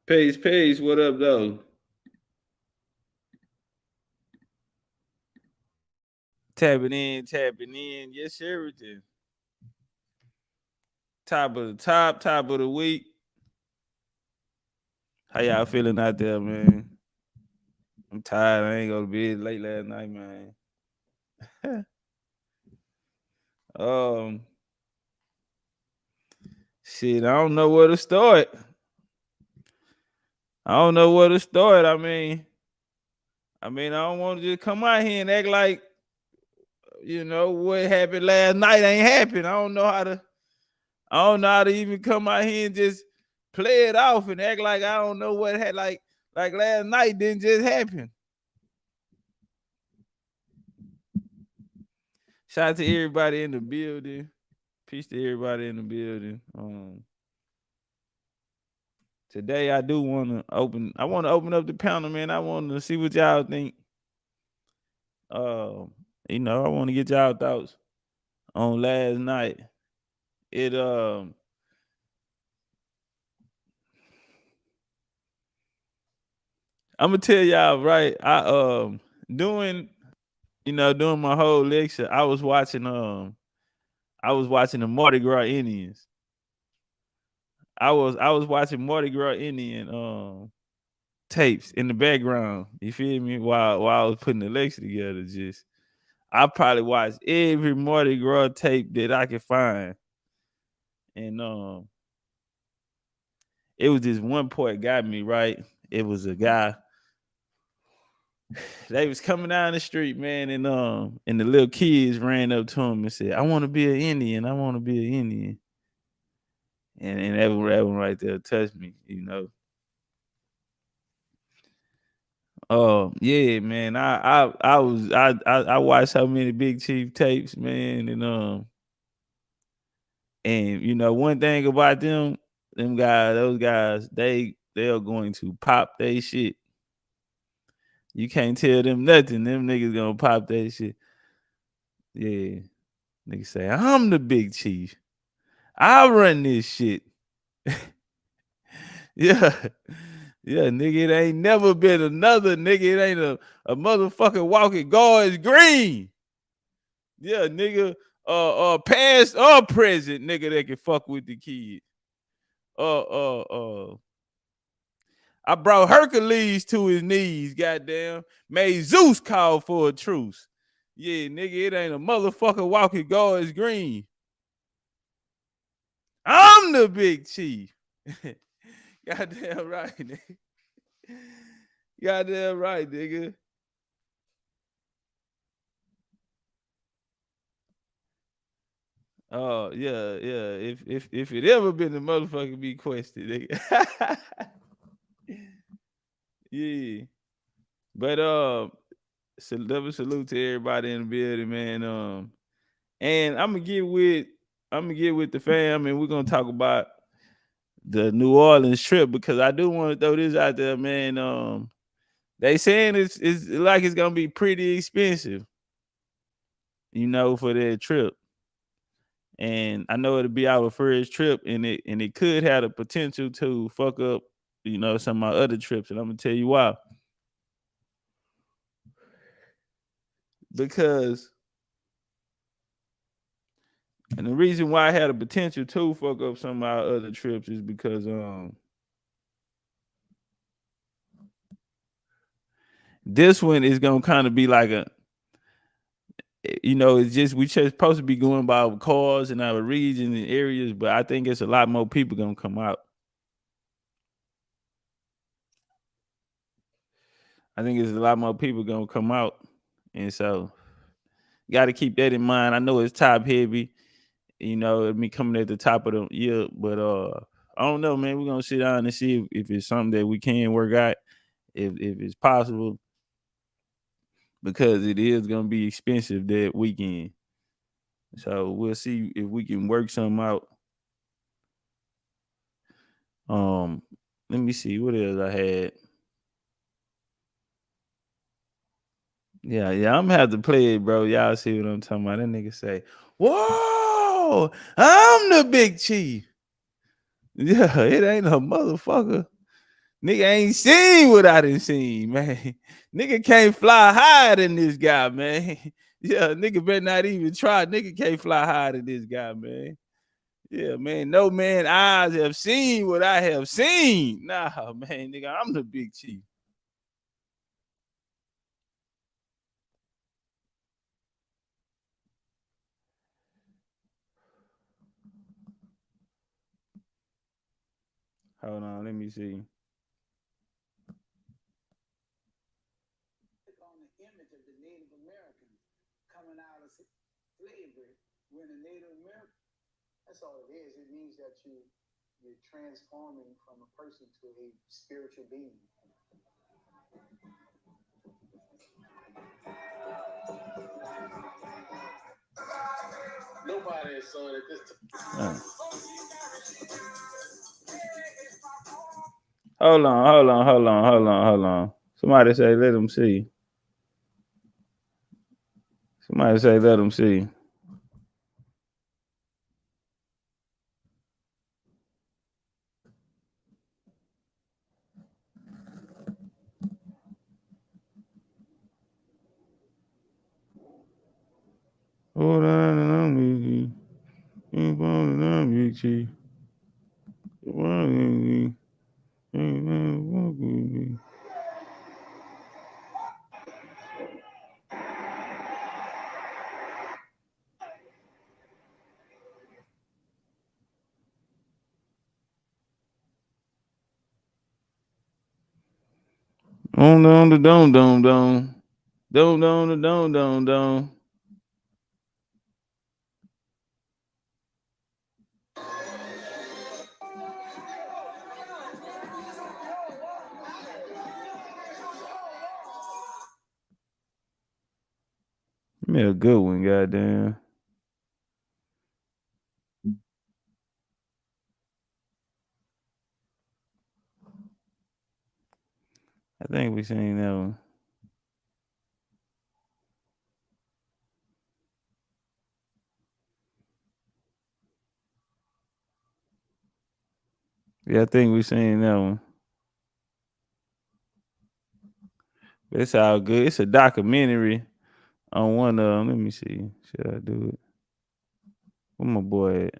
Peace. What up, though? Tapping in. Yes, everything. Top of the top of the week. How y'all feeling out there, man? I'm tired. I ain't go to bed late last night, man. um, shit, I don't know where to start. I don't want to just come out here and act like what happened last night ain't happened. I don't know how to even come out here and just play it off and act like I don't know what had like last night didn't just happen. Shout out to everybody in the building. Peace to everybody in the building. Today I do want to open up the panel, man. I want to see what y'all think. I want to get y'all thoughts on last night. I'm gonna tell y'all, right? Doing my whole lecture, I was watching the Mardi Gras Indians. I was watching Mardi Gras Indian tapes in the background. You feel me? While I was putting the lecture together, I probably watched every Mardi Gras tape that I could find, and it was this one part got me right. It was a guy. They was coming down the street, man, and the little kids ran up to him and said, "I want to be an Indian. I want to be an Indian." And that one right there touched me, Yeah, man. I watched so many Big Chief tapes, man, and one thing about those guys, they are going to pop they shit. You can't tell them nothing. Them niggas gonna pop that shit. Yeah. Niggas say, I'm the Big Chief. I run this shit. Yeah. Yeah, nigga, it ain't never been another nigga. It ain't a motherfucking walking guards green. Yeah, nigga, past or present, nigga, that can fuck with the kid. I brought Hercules to his knees, goddamn. Made Zeus call for a truce. Yeah, nigga, it ain't a motherfucker walking guards green. I'm the Big Chief. Goddamn right, nigga. Goddamn right, nigga. Oh yeah. If it ever been the motherfucker be questioned, nigga. Yeah. But double salute to everybody in the building, man. And I'm gonna get with the fam, and we're gonna talk about the New Orleans trip because I do want to throw this out there, man. They saying it's like it's gonna be pretty expensive, for that trip. And I know it'll be our first trip, and it could have the potential to fuck up, some of my other trips, and I'm gonna tell you why. Because, and the reason why I had a potential to fuck up some of my other trips is because this one is gonna kind of be like it's just we just supposed to be going by our cars and our regions and areas, but I think it's a lot more people gonna come out. I think it's a lot more people gonna come out, and so got to keep that in mind. I know it's top heavy, me coming at the top of the year, but I don't know, man. We're gonna sit down and see if it's something that we can work out, if it's possible, because it is gonna be expensive that weekend. So we'll see if we can work something out. Let me see what else I had. Yeah, I'm gonna have to play it, bro. Y'all see what I'm talking about? That nigga say, "Whoa, I'm the Big Chief." Yeah, it ain't a motherfucker Nigga ain't seen what I done seen, man. Nigga can't fly higher than this guy, man. Yeah, nigga better not even try. Nigga can't fly higher than this guy, man. Yeah, man. No man eyes have seen what I have seen. Nah, man, nigga, I'm the big chief. Hold on, let me see. On the image of the Native Americans coming out of slavery, when a Native American, that's all it is. It means that you're transforming from a person to a spiritual being. Nobody saw it at this time. Hold on. Somebody say, let them see. Somebody say, let them see. Hold on, big chief. On the don. Don. Give me a good one, goddamn. I think we seen that one. Yeah, I think we seen that one. It's all good. It's a documentary on one of them. Let me see. Should I do it? Where my boy at?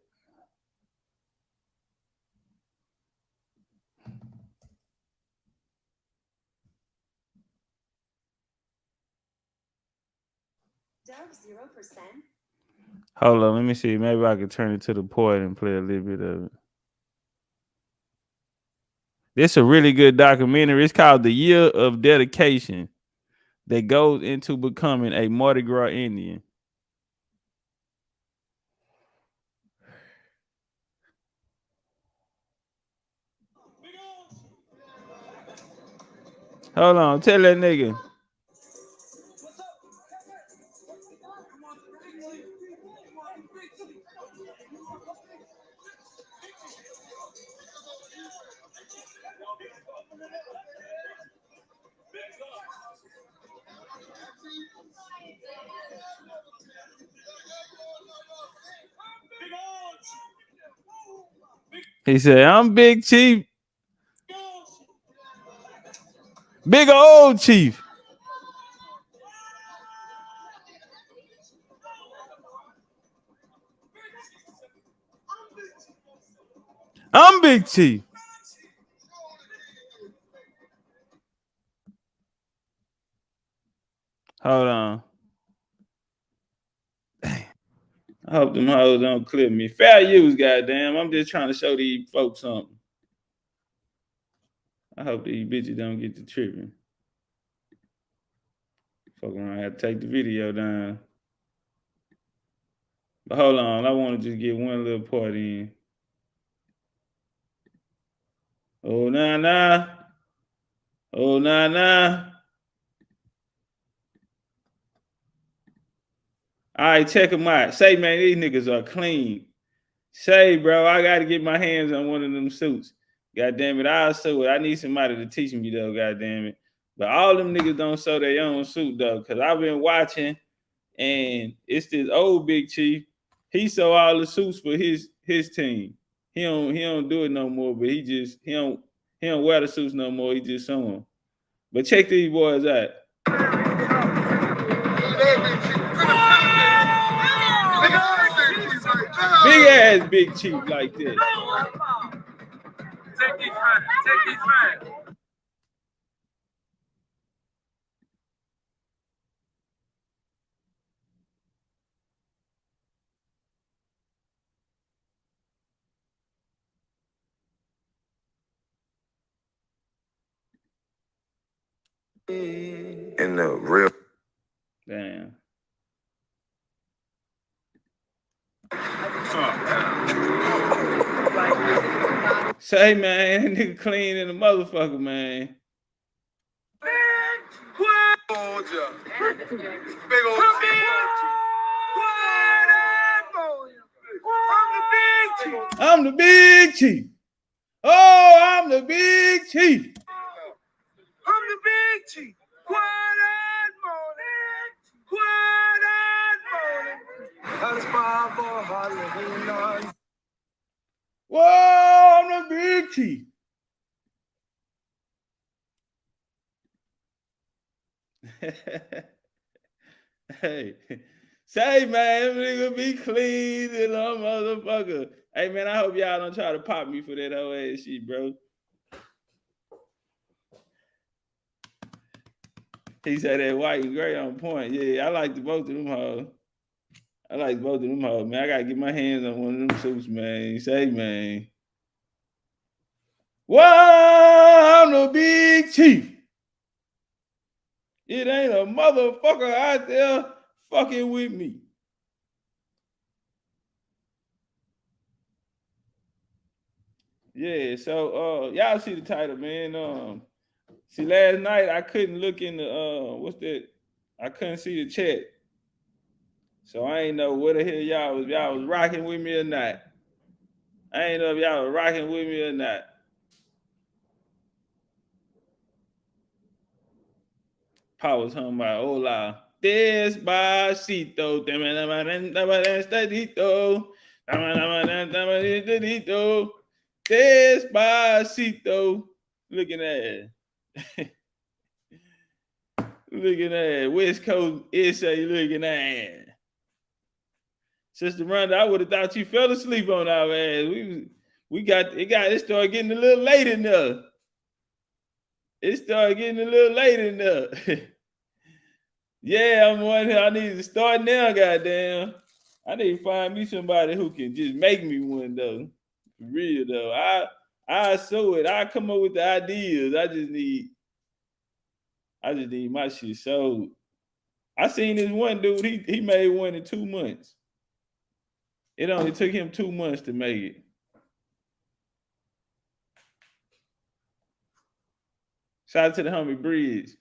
Doug 0%. Hold on, let me see. Maybe I can turn it to the point and play a little bit of it. This is a really good documentary. It's called The Year of Dedication that goes into becoming a Mardi Gras Indian. Hold on, tell that nigga. He said, I'm Big Chief. Big old chief. I'm Big Chief. Hold on. I hope them hoes don't clip me. Fair use, goddamn. I'm just trying to show these folks something. I hope these bitches don't get to tripping. Fuck around, I have to take the video down. But hold on, I want to just get one little part in. Oh, nah. Oh, nah. All right, check them out. Say, man, these niggas are clean. Say, bro, I got to get my hands on one of them suits. God damn it, I'll sew it. I need somebody to teach me, though, god damn it. But all them niggas don't sew their own suit, though, because I've been watching, and it's this old big chief. He sew all the suits for his team. He don't do it no more, but he don't He don't wear the suits no more. He just sew them. But check these boys out. Big ass big chief like this. Take these friends. Take these friends. In the real. Damn. Say, man, that nigga clean in the motherfucker, man. I'm the big chief. Oh, I'm the big chief. I'm the big chief. Quiet morning. Whoa, I'm the big chief. Hey, say, man, nigga be clean and a motherfucker. Hey, man, I hope y'all don't try to pop me for that whole ass shit, bro. He said that white and gray on point. Yeah, I like both of them hoes. I like both of them hoes, man. I gotta get my hands on one of them suits, man. Say, man. Whoa, I'm the big chief. It ain't a motherfucker out there fucking with me. Yeah, so y'all see the title, man. See, last night I couldn't look in the what's that? I couldn't see the chat. So I ain't know what the hell y'all was rocking with me or not. I ain't know if y'all was rocking with me or not. Paul was talking about hola. Despacito. Despacito. Looking at looking at West Coast essay looking at. Sister Rhonda, I would have thought you fell asleep on our ass. It started getting a little late enough. It started getting a little late enough. Yeah, I'm one here. I need to start now, goddamn. I need to find me somebody who can just make me one though. For real though. I sew it. I come up with the ideas. I just need my shit sold. I seen this one dude, he made one in 2 months. It only took him 2 months to make it. Shout out to the homie Bridge.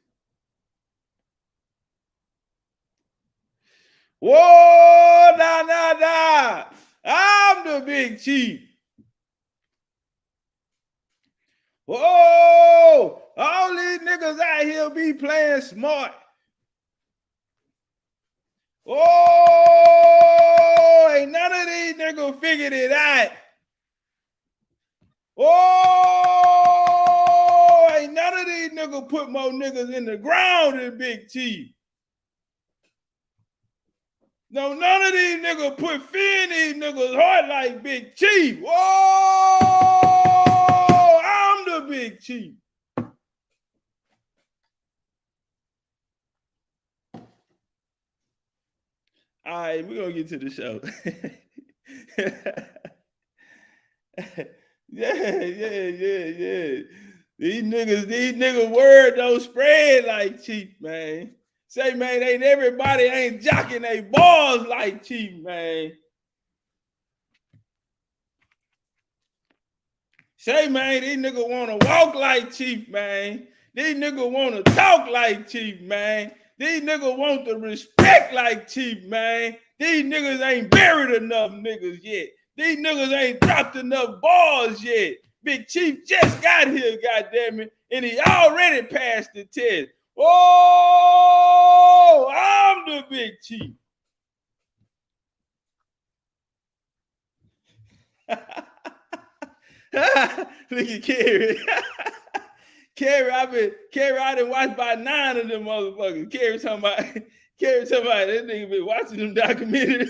Whoa, nah. I'm the big chief. Whoa, all these niggas out here be playing smart. Oh, ain't none of these niggas figured it out. Oh, ain't none of these niggas put more niggas in the ground than Big Chief. No, none of these niggas put fear in these niggas' heart like Big Chief. Whoa, I'm the Big Chief. All right, we're gonna get to the show. Yeah. These niggas word don't spread like Chief, man. Say, man, everybody ain't jocking they balls like Chief, man. Say, man, these niggas want to walk like Chief, man. These niggas want to talk like Chief, man. These niggas want to respect like Chief, man. These niggas ain't buried enough niggas yet. These niggas ain't dropped enough balls yet. Big Chief just got here, goddammit, and he already passed the test. Oh, I'm the Big Chief. Look at Carrie. Carrie, I done watched about 9 of them motherfuckers. Carrie talking about this nigga been watching them documentaries.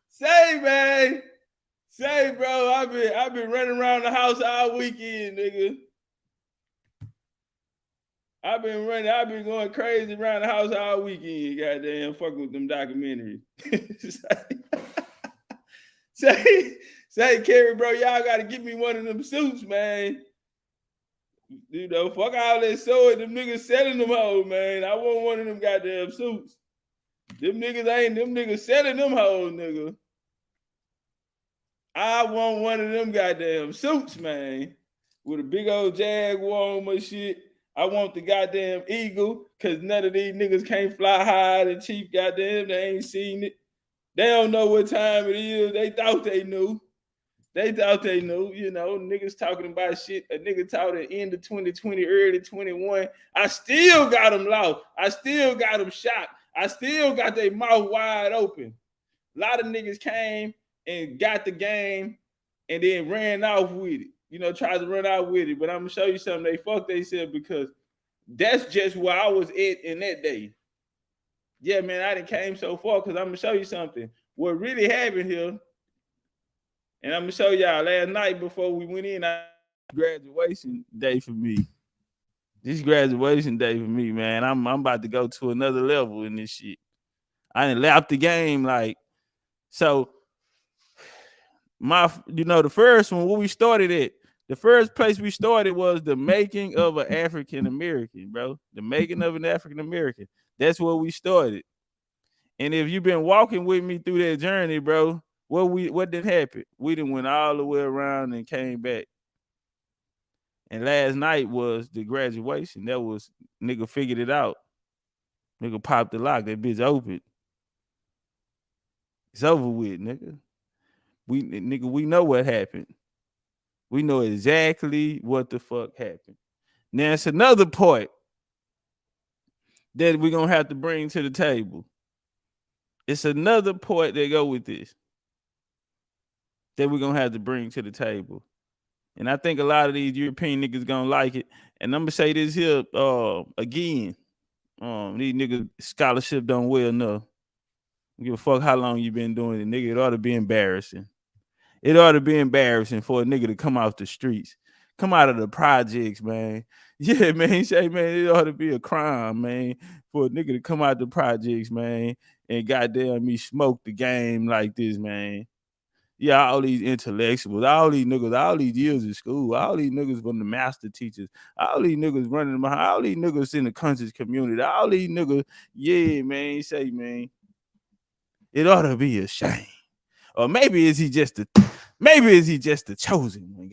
Say, man. Say, bro, I've been running around the house all weekend, nigga. I've been going crazy around the house all weekend, goddamn, fucking with them documentaries. say, Kerry, bro, y'all gotta give me one of them suits, man. You know, fuck all that sword. Them niggas selling them hoes, man. I want one of them goddamn suits. Them niggas selling them hoes, nigga. I want one of them goddamn suits, man. With a big old Jaguar on my shit. I want the goddamn Eagle, cause none of these niggas can't fly high and cheap, goddamn. They ain't seen it. They don't know what time it is. They thought they knew. You know, niggas talking about shit. A nigga taught at the end of 2020, early 21. I still got them lost. I still got them shocked. I still got their mouth wide open. A lot of niggas came and got the game and then ran off with it. You know, tried to run out with it. But I'm going to show you something. They fucked themselves because that's just where I was at in that day. Yeah, man, I done came so far because I'm going to show you something. What really happened here, and I'm going to show y'all last night before we went in, graduation day for me. This graduation day for me, man. I'm about to go to another level in this shit. I done left the game like, so the first one, where we started at, the first place we started was the making of an African American, bro. The making of an African American. That's where we started. And if you've been walking with me through that journey, bro, what did happen? We done went all the way around and came back. And last night was the graduation. That was, nigga figured it out. Nigga popped the lock. That bitch open. It's over with, nigga. We know what happened. We know exactly what the fuck happened. Now it's another point that we're gonna have to bring to the table. It's another point that go with this that we're gonna have to bring to the table. And I think a lot of these European niggas gonna like it. And I'm gonna say this here again. These niggas scholarship don't well enough. Give a fuck how long you been doing it, nigga. It ought to be embarrassing. It ought to be embarrassing for a nigga to come off the streets, come out of the projects, man. Yeah, man. Say, man, it ought to be a crime, man, for a nigga to come out the projects, man, and goddamn me smoke the game like this, man. Yeah, all these intellectuals, all these niggas, all these years in school, all these niggas from the master teachers, all these niggas running behind, all these niggas in the conscious community, all these niggas, yeah, man. Say, man, it ought to be a shame. Or maybe is he just the chosen one?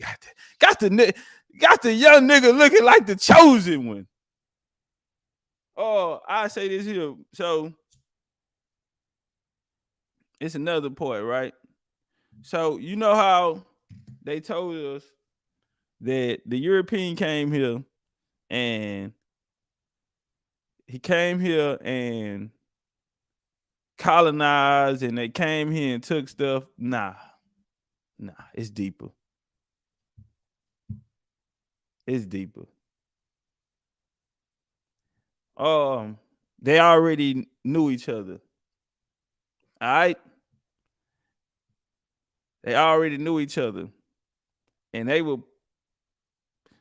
Got the young nigga looking like the chosen one. Oh, I say this here. So it's another point, right? So you know how they told us that the European came here and he came here and colonized and they came here and took stuff. Nah, it's deeper. It's deeper. They already knew each other. All right. They already knew each other. And they were.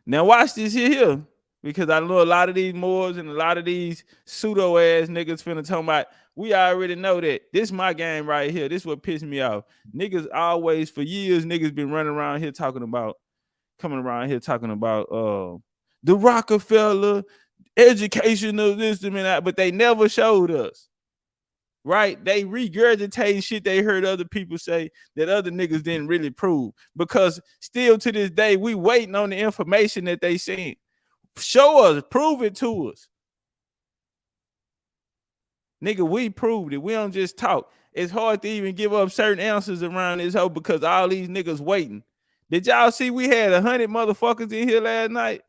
Now watch this here. Because I know a lot of these Moors and a lot of these pseudo ass niggas finna talk about, we already know that. This my game right here. This what pissed me off. Niggas always, for years, niggas been running around here coming around here talking about the Rockefeller, education of this and that, but they never showed us. Right? They regurgitating shit they heard other people say that other niggas didn't really prove. Because still to this day, we waiting on the information that they sent. Show us, prove it to us. Nigga, we proved it. We don't just talk. It's hard to even give up certain answers around this hoe because all these niggas waiting. Did y'all see we had 100 motherfuckers in here last night?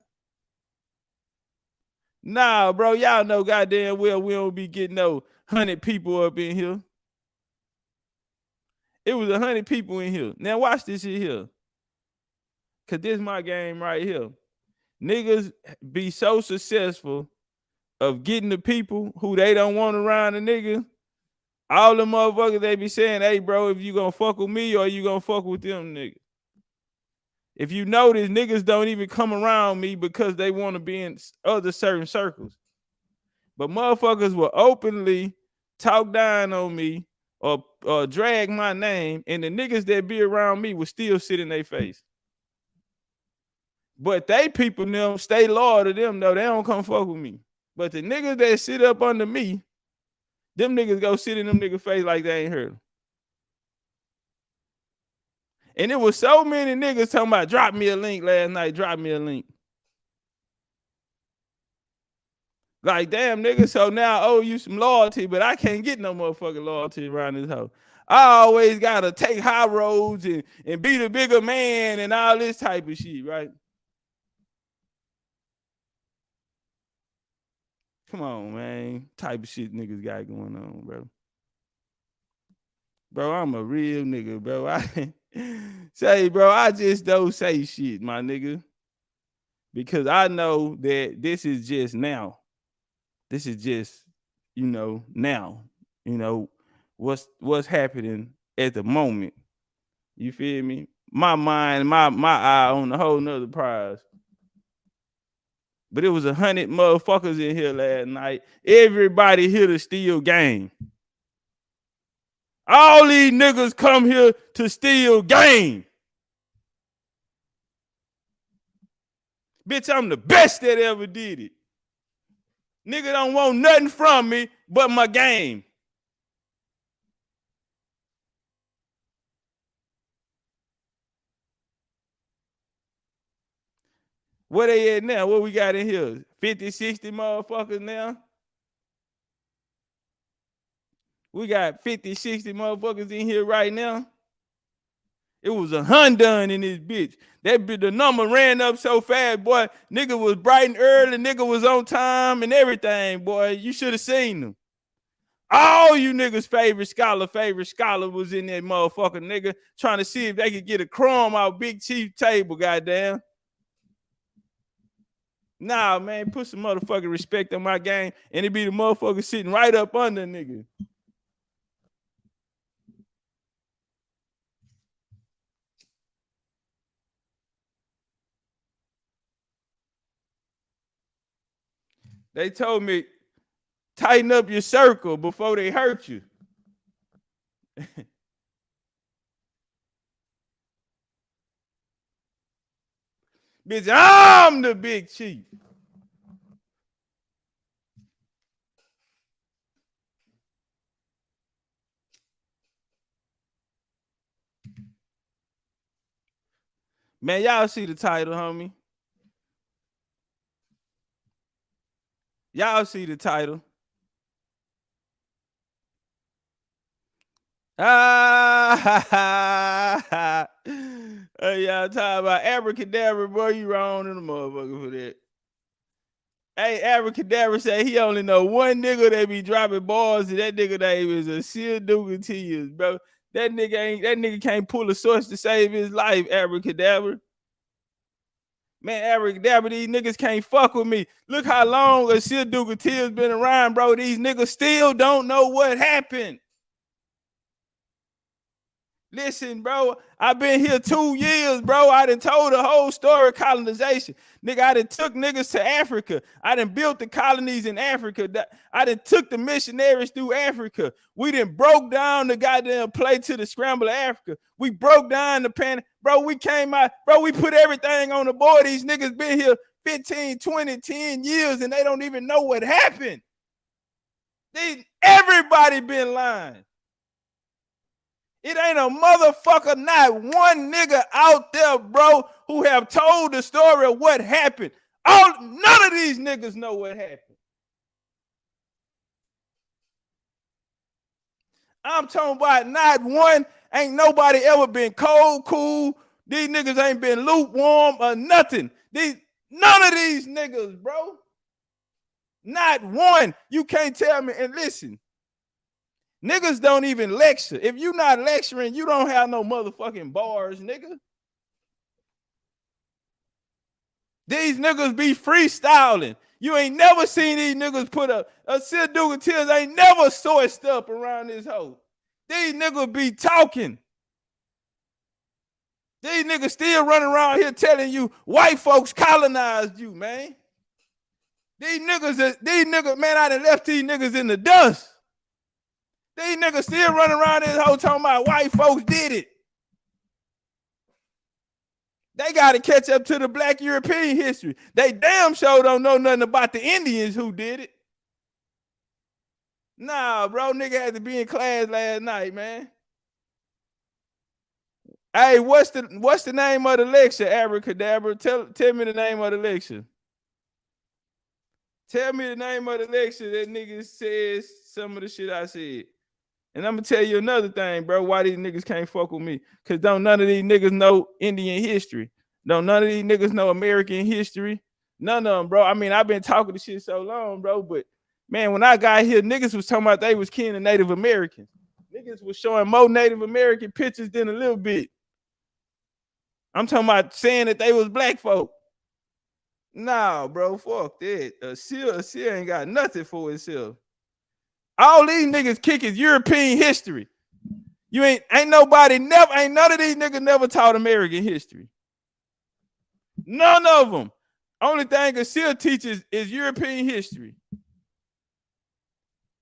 Nah, bro, y'all know goddamn well we don't be getting no 100 people up in here. It was 100 people in here. Now watch this shit here. Cause this is my game right here. Niggas be so successful of getting the people who they don't want around the nigga. All the motherfuckers they be saying, hey bro, if you gonna fuck with me or you gonna fuck with them niggas. If you notice, niggas don't even come around me because they want to be in other certain circles. But motherfuckers will openly talk down on me or drag my name, and the niggas that be around me will still sit in their face. But they people them stay loyal to them, though. They don't come fuck with me. But the niggas that sit up under me, them niggas go sit in them niggas' face like they ain't heard them. And it was so many niggas talking about drop me a link last night, drop me a link. Like, damn, nigga, so now I owe you some loyalty, but I can't get no motherfucking loyalty around this hoe. I always gotta take high roads and be the bigger man and all this type of shit, right? Come on, man. Type of shit niggas got going on, bro. Bro, I'm a real nigga, bro. I just don't say shit, my nigga. Because I know that this is just now. This is just, now. What's happening at the moment. You feel me? My mind, my eye on a whole nother prize. But it was 100 motherfuckers in here last night. Everybody here to steal game. All these niggas come here to steal game. Bitch, I'm the best that ever did it. Nigga don't want nothing from me but my game. Where they at now? What we got in here? 50, 60 motherfuckers now? We got 50, 60 motherfuckers in here right now. It was 100 in this bitch. The number ran up so fast, boy. Nigga was bright and early. Nigga was on time and everything, boy. You should have seen them. All you niggas' favorite scholar was in that motherfucker, nigga, trying to see if they could get a crumb out Big Chief table, goddamn. Nah, man, put some motherfucking respect on my game, and it be the motherfucker sitting right up under nigga. They told me, tighten up your circle before they hurt you. Bitch, I'm the big chief. Man, y'all see the title, homie? Y'all see the title? Hey, y'all talking about abracadabra, bro. You wrong in the motherfucker for that. Hey, abracadabra say he only know one nigga that be dropping balls, and that nigga name is a Symbolism, bro. That nigga can't pull a source to save his life, abracadabra. Man, abracadabra, these niggas can't fuck with me. Look how long a Symbolism's been around, bro. These niggas still don't know what happened. Listen, bro, I've been here 2 years, bro. I done told the whole story of colonization. Nigga, I done took niggas to Africa. I done built the colonies in Africa. I done took the missionaries through Africa. We done broke down the goddamn play to the scramble of Africa. We broke down the pan. Bro, we came out. Bro, we put everything on the board. These niggas been here 15, 20, 10 years, and they don't even know what happened. Everybody been lying. It ain't a motherfucker, not one nigga out there, bro, who have told the story of what happened. None of these niggas know what happened. I'm talking about not one. Ain't nobody ever been cold, cool. These niggas ain't been lukewarm or nothing. None of these niggas, bro. Not one. You can't tell me. And listen. Niggas don't even lecture. If you not lecturing, you don't have no motherfucking bars, nigga. These niggas be freestyling. You ain't never seen these niggas put a Sid Dugan Tears ain't never sourced up around this hoe. These niggas be talking. These niggas still running around here telling you white folks colonized you, man. These niggas, man, I done left these niggas in the dust. These niggas still running around this whole talking about white folks did it. They got to catch up to the Black European history. They damn sure don't know nothing about the Indians who did it. Nah, bro, nigga had to be in class last night, man. Hey, what's the name of the lecture, Abracadabra? Tell me the name of the lecture. Tell me the name of the lecture that nigga says some of the shit I said. And I'm gonna tell you another thing, bro, why these niggas can't fuck with me. Cause don't none of these niggas know Indian history. Don't none of these niggas know American history. None of them, bro. I mean, I've been talking this shit so long, bro, but man, when I got here, niggas was talking about they was kin of Native Americans. Niggas was showing more Native American pictures than a little bit. I'm talking about saying that they was black folk. Nah, bro, fuck that. A seal ain't got nothing for itself. All these niggas kick is European history. You ain't none of these niggas never taught American history. None of them. Only thing a seal teaches is European history.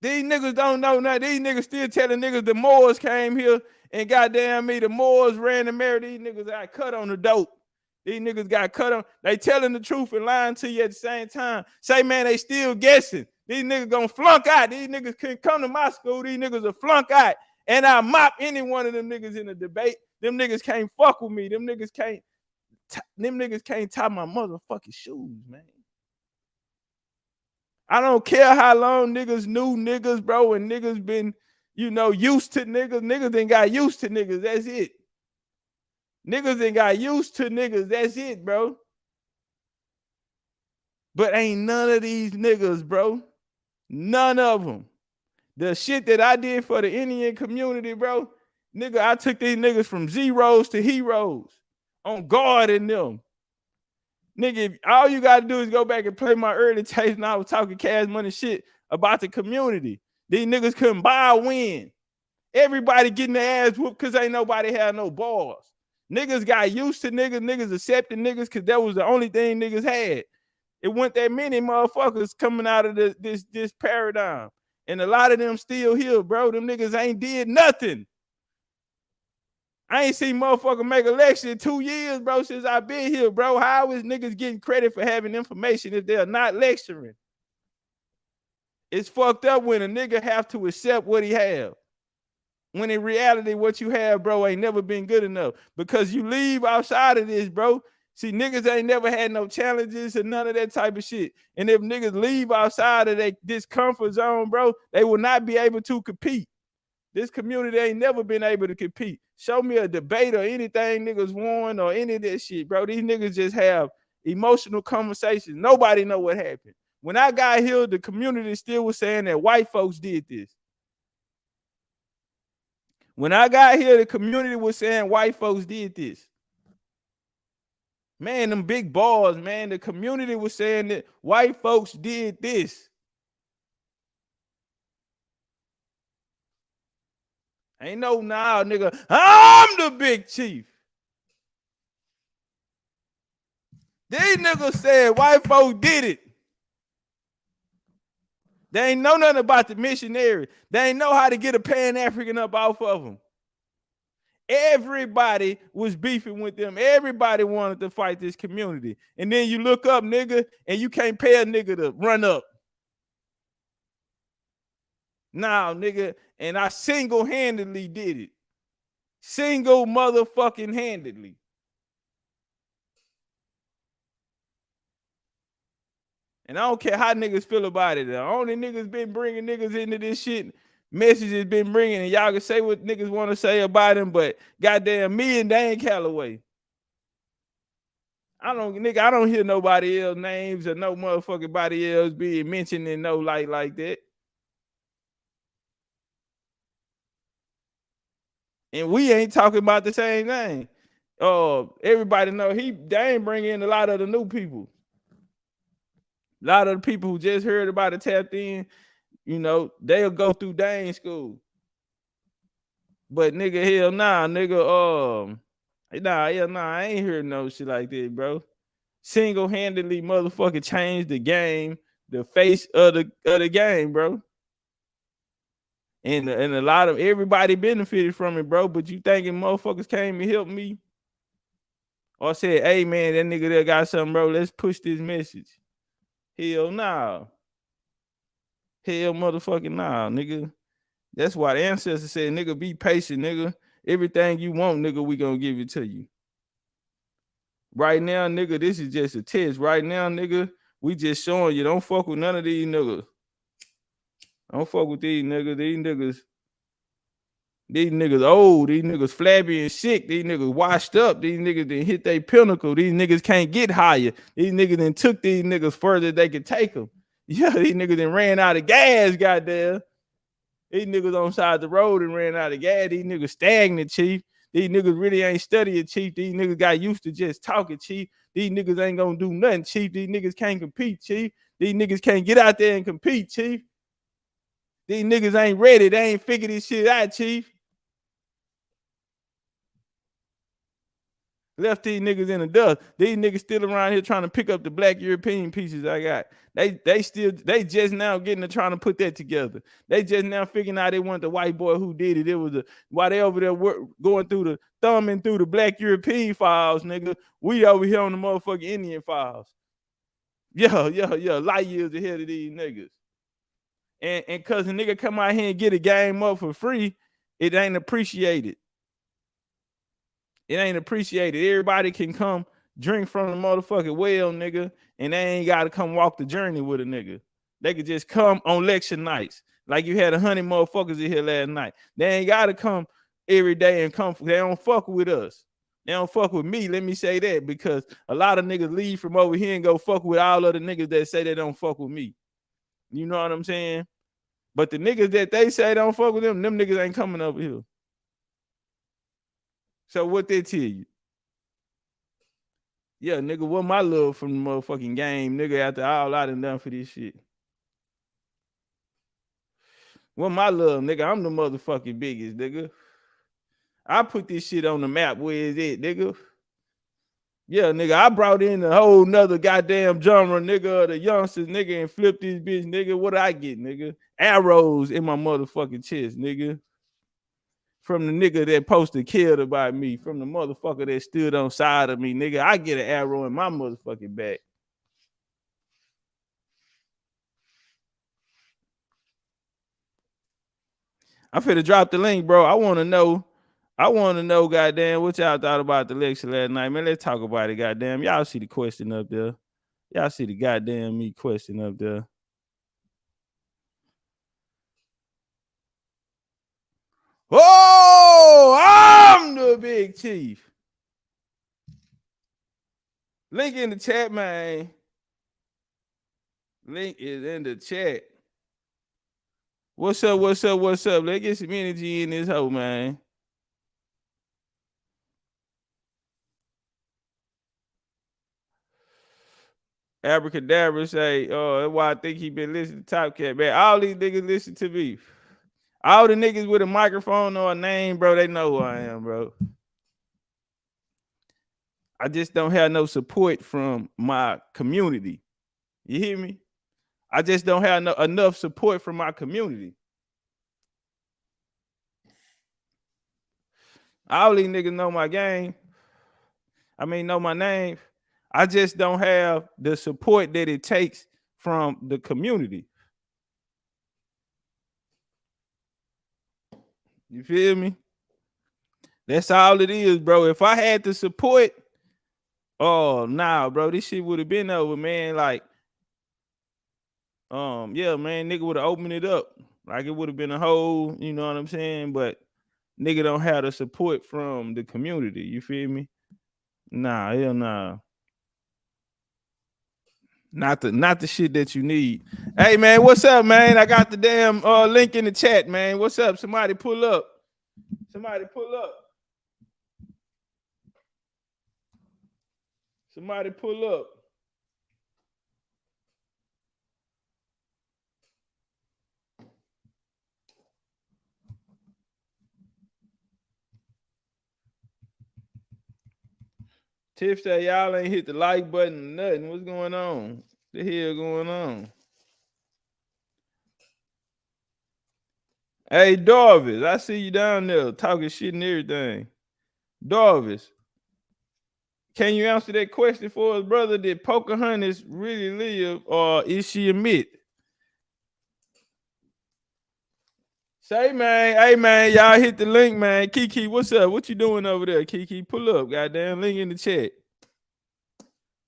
These niggas don't know nothing. These niggas still telling niggas the Moors came here and goddamn me, the Moors ran America. These niggas got cut on the dope. These niggas got cut on. They telling the truth and lying to you at the same time. Say, man, they still guessing. These niggas gonna flunk out. These niggas couldn't come to my school. These niggas will flunk out. And I mop any one of them niggas in a debate. Them niggas can't fuck with me. Them niggas can't tie my motherfucking shoes, man. I don't care how long niggas knew niggas, bro, and niggas been, used to niggas. Niggas ain't got used to niggas. That's it. Niggas ain't got used to niggas. That's it, bro. But ain't none of these niggas, bro. None of them. The shit that I did for the Indian community, bro, nigga, I took these niggas from zeros to heroes on guard in them. Nigga, all you gotta do is go back and play my early tapes, and I was talking cash money shit about the community. These niggas couldn't buy a win. Everybody getting their ass whooped because ain't nobody had no balls. Niggas got used to niggas accepting niggas because that was the only thing niggas had. It wasn't that many motherfuckers coming out of this paradigm. And a lot of them still here, bro. Them niggas ain't did nothing. I ain't seen motherfucker make a lecture in 2 years, bro, since I've been here, bro. How is niggas getting credit for having information if they're not lecturing? It's fucked up when a nigga have to accept what he have. When in reality, what you have, bro, ain't never been good enough. Because you leave outside of this, bro. See, niggas ain't never had no challenges and none of that type of shit. And if niggas leave outside of this comfort zone, bro, they will not be able to compete. This community ain't never been able to compete. Show me a debate or anything niggas won or any of that shit, bro. These niggas just have emotional conversations. Nobody know what happened. When I got here, the community still was saying that white folks did this. When I got here, the community was saying white folks did this. Man, them big balls, man, the community was saying that white folks did this. Ain't no now, nigga. I'm the big chief. These niggas said white folks did it. They ain't know nothing about the missionary. They ain't know how to get a Pan-African up off of them. Everybody was beefing with them. Everybody wanted to fight this community. And then you look up, nigga, and you can't pay a nigga to run up. Nah, nigga, and I single-handedly did it. Single motherfucking handedly. And I don't care how niggas feel about it. The only niggas been bringing niggas into this shit, messages been bringing, and y'all can say what niggas want to say about him, but goddamn me and Dan Calloway. I don't hear nobody else names or no motherfucking body else being mentioned in no light like that. And we ain't talking about the same thing. everybody know they ain't bring in a lot of the new people. A lot of the people who just heard about it tapped in, you know, they'll go through Dane school. But nigga, hell nah, nigga, I ain't heard no shit like that, bro. Single-handedly motherfucker changed the game, the face of the game, bro. And a lot of everybody benefited from it, bro. But you thinking motherfuckers came and helped me? Or said, hey man, that nigga there got something, bro. Let's push this message. Hell nah. Hell motherfucking nah, nigga. That's why the ancestors said, nigga, be patient, nigga. Everything you want, nigga, we gonna give it to you. Right now, nigga, this is just a test. Right now, nigga, we just showing you. Don't fuck with none of these niggas. Don't fuck with these niggas. These niggas old. These niggas flabby and sick. These niggas washed up. These niggas done hit their pinnacle. These niggas can't get higher. These niggas done took these niggas further than they could take them. Yeah, these niggas done ran out of gas, goddamn. These niggas on side the road and ran out of gas. These niggas stagnant, chief. These niggas really ain't studying, chief. These niggas got used to just talking, chief. These niggas ain't gonna do nothing, chief. These niggas can't compete, chief. These niggas can't get out there and compete, chief. These niggas ain't ready. They ain't figured this shit out, chief. Left these niggas in the dust. These niggas still around here trying to pick up the black European pieces I got. They just now getting to trying to put that together. They just now figuring out they want the white boy who did it. It was while they over there going through the thumbing through the black European files, nigga. We over here on the motherfucking Indian files. Yeah, light years ahead of these niggas. And cause a nigga come out here and get a game up for free, it ain't appreciated. It ain't appreciated. Everybody can come drink from the motherfucking well, nigga, and they ain't got to come walk the journey with a nigga. They could just come on lecture nights, like you had 100 motherfuckers in here last night. They ain't got to come every day and come. They don't fuck with us. They don't fuck with me. Let me say that, because a lot of niggas leave from over here and go fuck with all other niggas that say they don't fuck with me. You know what I'm saying? But the niggas that they say don't fuck with them niggas ain't coming over here. So what they tell you? Yeah, nigga, what my love from the motherfucking game, nigga, after all I done for this shit? What my love, nigga? I'm the motherfucking biggest, nigga. I put this shit on the map. Where is it, nigga? Yeah, nigga, I brought in a whole nother goddamn genre, nigga, the youngsters, nigga, and flipped this bitch, nigga. What I get, nigga? Arrows in my motherfucking chest, nigga. From the nigga that posted killed about me, from the motherfucker that stood on side of me, nigga. I get an arrow in my motherfucking back. I'm finna drop the link, bro. I want to know, goddamn, what y'all thought about the lecture last night, man. Let's talk about it, goddamn. Y'all see the question up there. Y'all see the goddamn me question up there. Oh, I'm the big chief. Link in the chat, man. Link is in the chat. What's up? Let's get some energy in this hoe, man. Abracadabra say, oh, that's why I think he been listening to Top Cat, man. All these niggas listen to me. All the niggas with a microphone or a name, bro, they know who I am, bro. I just don't have no support from my community. You hear me? I just don't have enough support from my community. All these niggas know my game. Know my name. I just don't have the support that it takes from the community. You feel me? That's all it is, bro. If I had the support, oh, nah, bro, this shit would have been over, man. Like, yeah, man, nigga would have opened it up. Like, it would have been a whole, you know what I'm saying? But nigga don't have the support from the community. You feel me? Nah, hell nah. Not the shit that you need. Hey, man, what's up, man? I got the damn link in the chat, man. What's up? Somebody pull up. Somebody pull up. Tiff said y'all ain't hit the like button or nothing. What's going on? The hell going on? Hey Darvis, I see you down there talking shit and everything. Darvis, can you answer that question for us, brother? Did Pocahontas really live, or is she a myth? Say, man, hey man, y'all hit the link, man. Kiki, what's up? What you doing over there, Kiki? Pull up, goddamn. Link in the chat.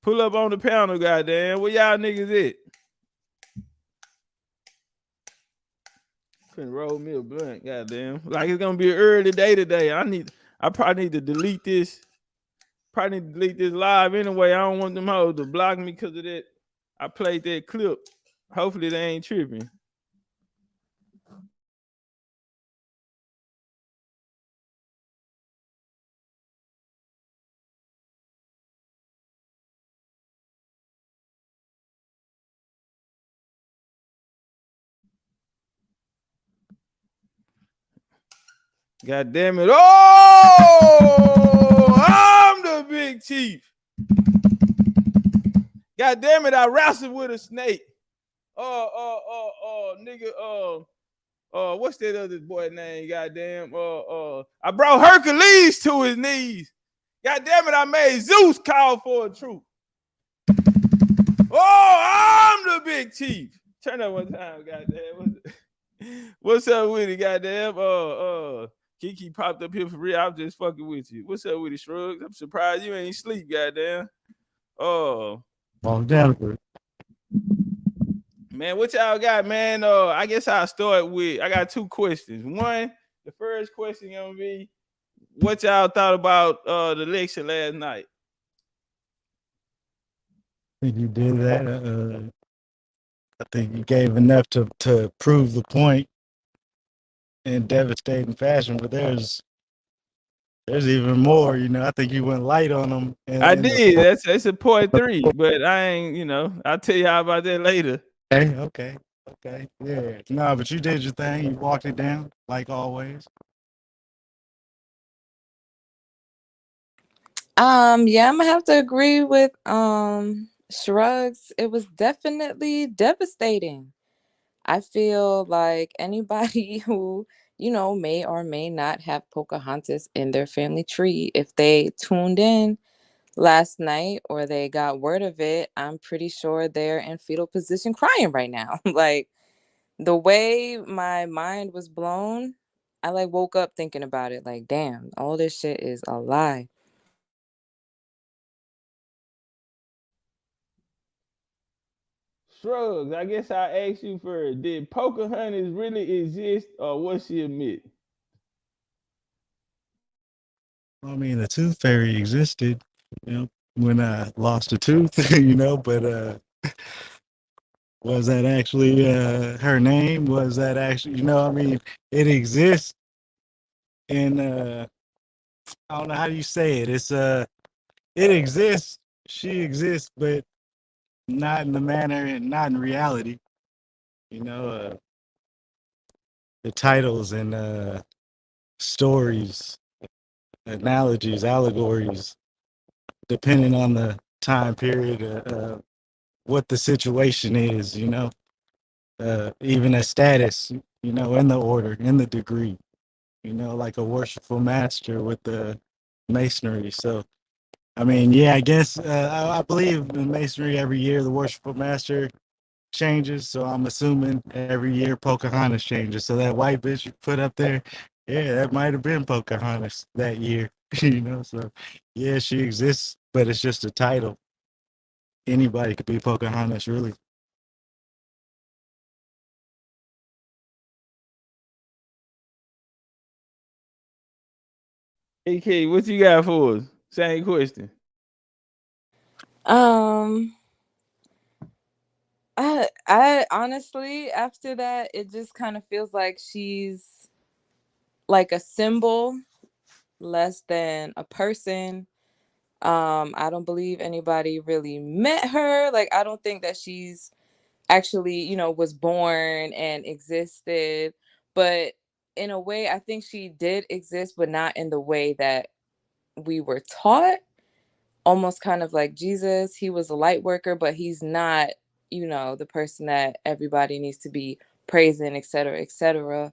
Pull up on the panel, goddamn. Where y'all niggas at? Finna roll me a blunt, goddamn. Like it's gonna be an early day today. I probably need to delete this. Probably need to delete this live anyway. I don't want them hoes to block me because of that. I played that clip. Hopefully they ain't tripping. God damn it. Oh, I'm the big chief. God damn it, I wrestled with a snake. Nigga, what's that other boy name? Goddamn, I brought Hercules to his knees. God damn it, I made Zeus call for a truce. Oh, I'm the big chief. Turn that one time, goddamn. What's up with it, goddamn? Kiki popped up here for real. I'm just fucking with you. What's up with it, Shrugs? I'm surprised you ain't sleep, goddamn. Oh, Denver. Man, what y'all got, man? I guess I'll start with. I got two questions. One, the first question gonna be, what y'all thought about the election last night? I think you did that. I think you gave enough to prove the point in devastating fashion, but there's even more. I think you went light on them. I did. That's a point three, but I ain't. I'll tell y'all about that later. Okay, yeah. No, but you did your thing. You walked it down like always. Yeah, I'm gonna have to agree with Shrugs. It was definitely devastating. I feel like anybody who, may or may not have Pocahontas in their family tree, if they tuned in last night or they got word of it, I'm pretty sure they're in fetal position crying right now. Like the way my mind was blown, I like woke up thinking about it like, damn, all this shit is a lie. Shrugs, I guess I asked you first. Did Pocahontas really exist, or was she a myth? I mean, the tooth fairy existed, when I lost a tooth, but was that actually her name? Was that actually, I mean, it exists in I don't know how do you say it. It exists. She exists, but not in the manner and not in reality. The titles and stories, analogies, allegories, depending on the time period, what the situation is, even a status, in the order, in the degree, like a worshipful master with the masonry. So, I mean, yeah, I guess I believe in masonry every year. The worshipful master changes, so I'm assuming every year Pocahontas changes. So that white bitch you put up there, yeah, that might have been Pocahontas that year. So yeah, she exists, but it's just a title. Anybody could be Pocahontas, really. AK, what you got for us? Same question. Um, I honestly, after that, it just kind of feels like she's like a symbol less than a person. I don't believe anybody really met her. Like, I don't think that she's actually, was born and existed. But in a way, I think she did exist, but not in the way that we were taught. Almost kind of like Jesus. He was a light worker, but he's not, the person that everybody needs to be praising, et cetera, et cetera.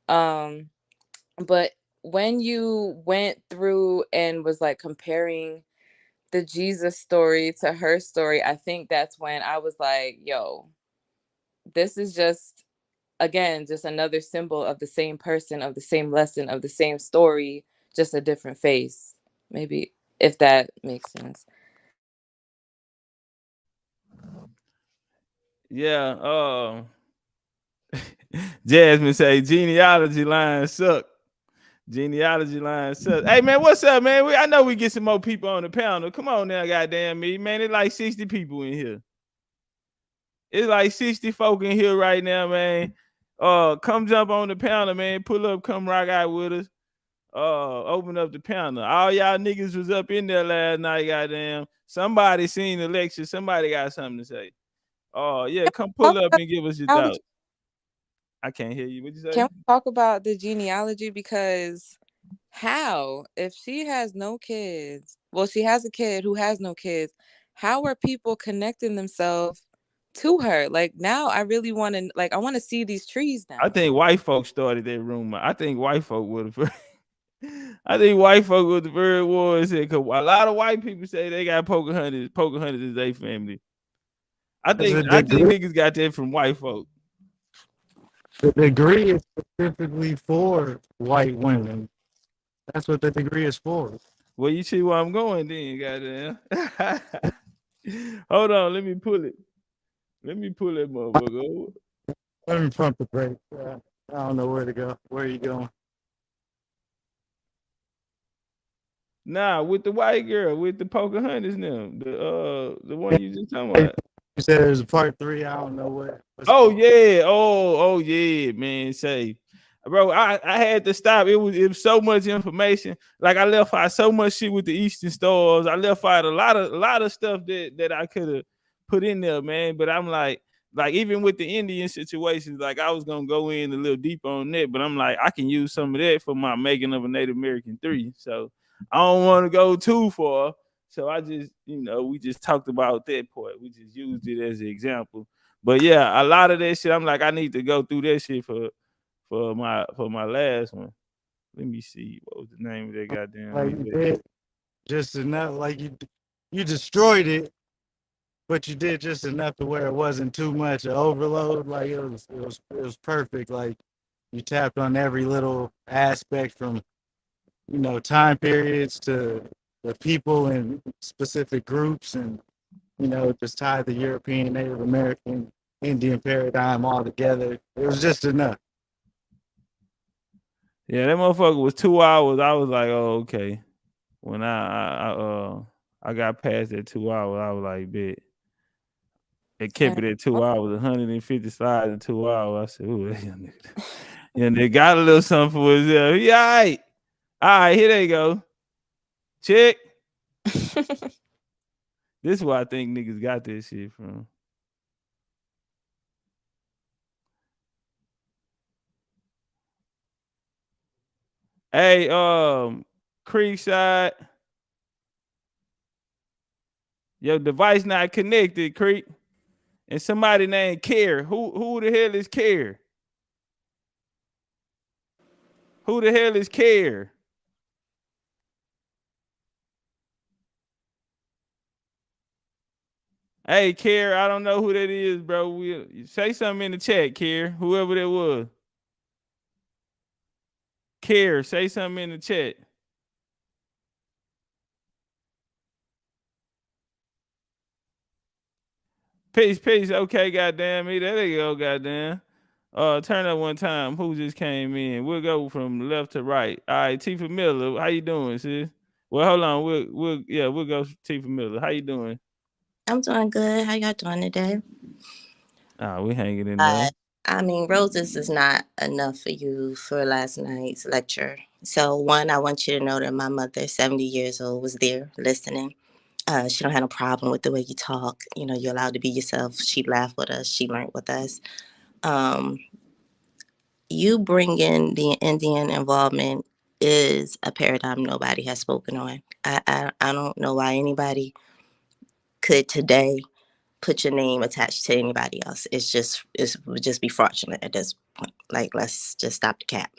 But when you went through and was like comparing the Jesus story to her story, I think that's when I was like, yo, this is just, again, just another symbol of the same person, of the same lesson, of the same story, just a different face. Maybe, if that makes sense. Yeah. Jasmine say genealogy lines suck. Genealogy line sucks. Hey man, what's up, man? I know we get some more people on the panel. Come on now, goddamn me, man. It's like 60 people in here. It's like 60 folk in here right now, man. Come jump on the panel, man. Pull up, come rock out with us. Open up the panel. All y'all niggas was up in there last night, goddamn. Somebody seen the lecture. Somebody got something to say. Oh, yeah, come pull up and give us your thoughts. I can't hear you. What'd you say? Can we talk about the genealogy? Because how, if she has no kids, well, she has a kid who has no kids, how are people connecting themselves to her? Like, now I really want to, like, I want to see these trees now. I think white folks started that rumor. I think white folk would have. I think white folk was the very ones because a lot of white people say they got Pocahontas. Pocahontas is their family. I think niggas got that from white folk. The degree is specifically for white women. That's what the degree is for. Well, you see where I'm going then, goddamn. Hold on, let me pull it. Let me pull that motherfucker over. Let me pump the brakes. I don't know where to go. Where are you going? Nah, with the white girl, with the Pocahontas now. The one you just talking about. You said there's a part 3. I don't know what. Oh yeah. Oh yeah, man. Say, bro, I had to stop. It was so much information. Like I left out so much shit with the Eastern stars. I left out a lot of stuff that I could have put in there, man. But I'm like even with the Indian situations, like I was gonna go in a little deeper on that, but I'm like, I can use some of that for my making of a Native American 3. So I don't want to go too far. So I just, we just talked about that part. We just used it as an example. But yeah, a lot of that shit, I'm like, I need to go through that shit for my last one. Let me see. What was the name of that goddamn? Like you did just enough. Like you destroyed it, but you did just enough to where it wasn't too much an overload. Like it was perfect. Like you tapped on every little aspect from time periods to the people and specific groups, and just tied the European, Native American, Indian paradigm all together. It was just enough. Yeah, that motherfucker was 2 hours. I was like, oh, okay. When I got past that 2 hours, I was like, bet. It kept it at 2 hours, 150 slides in 2 hours. I said, ooh, they got a little something for himself. He all right. All right, here they go. Check. This is where I think niggas got this shit from. Hey, Creekside. Your device not connected, Creek. And somebody named Care. Who the hell is Care? Who the hell is Care? Hey, Care, I don't know who that is, bro. Say something in the chat, Care. Whoever that was. Care, say something in the chat. Peace. Okay, goddamn me. There you go, goddamn. Turn up one time. Who just came in? We'll go from left to right. All right, Tifa Miller. How you doing, sis? Well, hold on. We'll go Tifa Miller. How you doing? I'm doing good. How y'all doing today? We hanging in there. I mean, roses is not enough for you for last night's lecture. So, one, I want you to know that my mother, 70 years old, was there listening. She don't have no problem with the way you talk. You know, you're allowed to be yourself. She laughed with us. She learned with us. Um, you bring in the Indian involvement is a paradigm nobody has spoken on. I don't know why anybody could today put your name attached to anybody else. It would just be fraudulent at this point. Like, let's just stop the cap.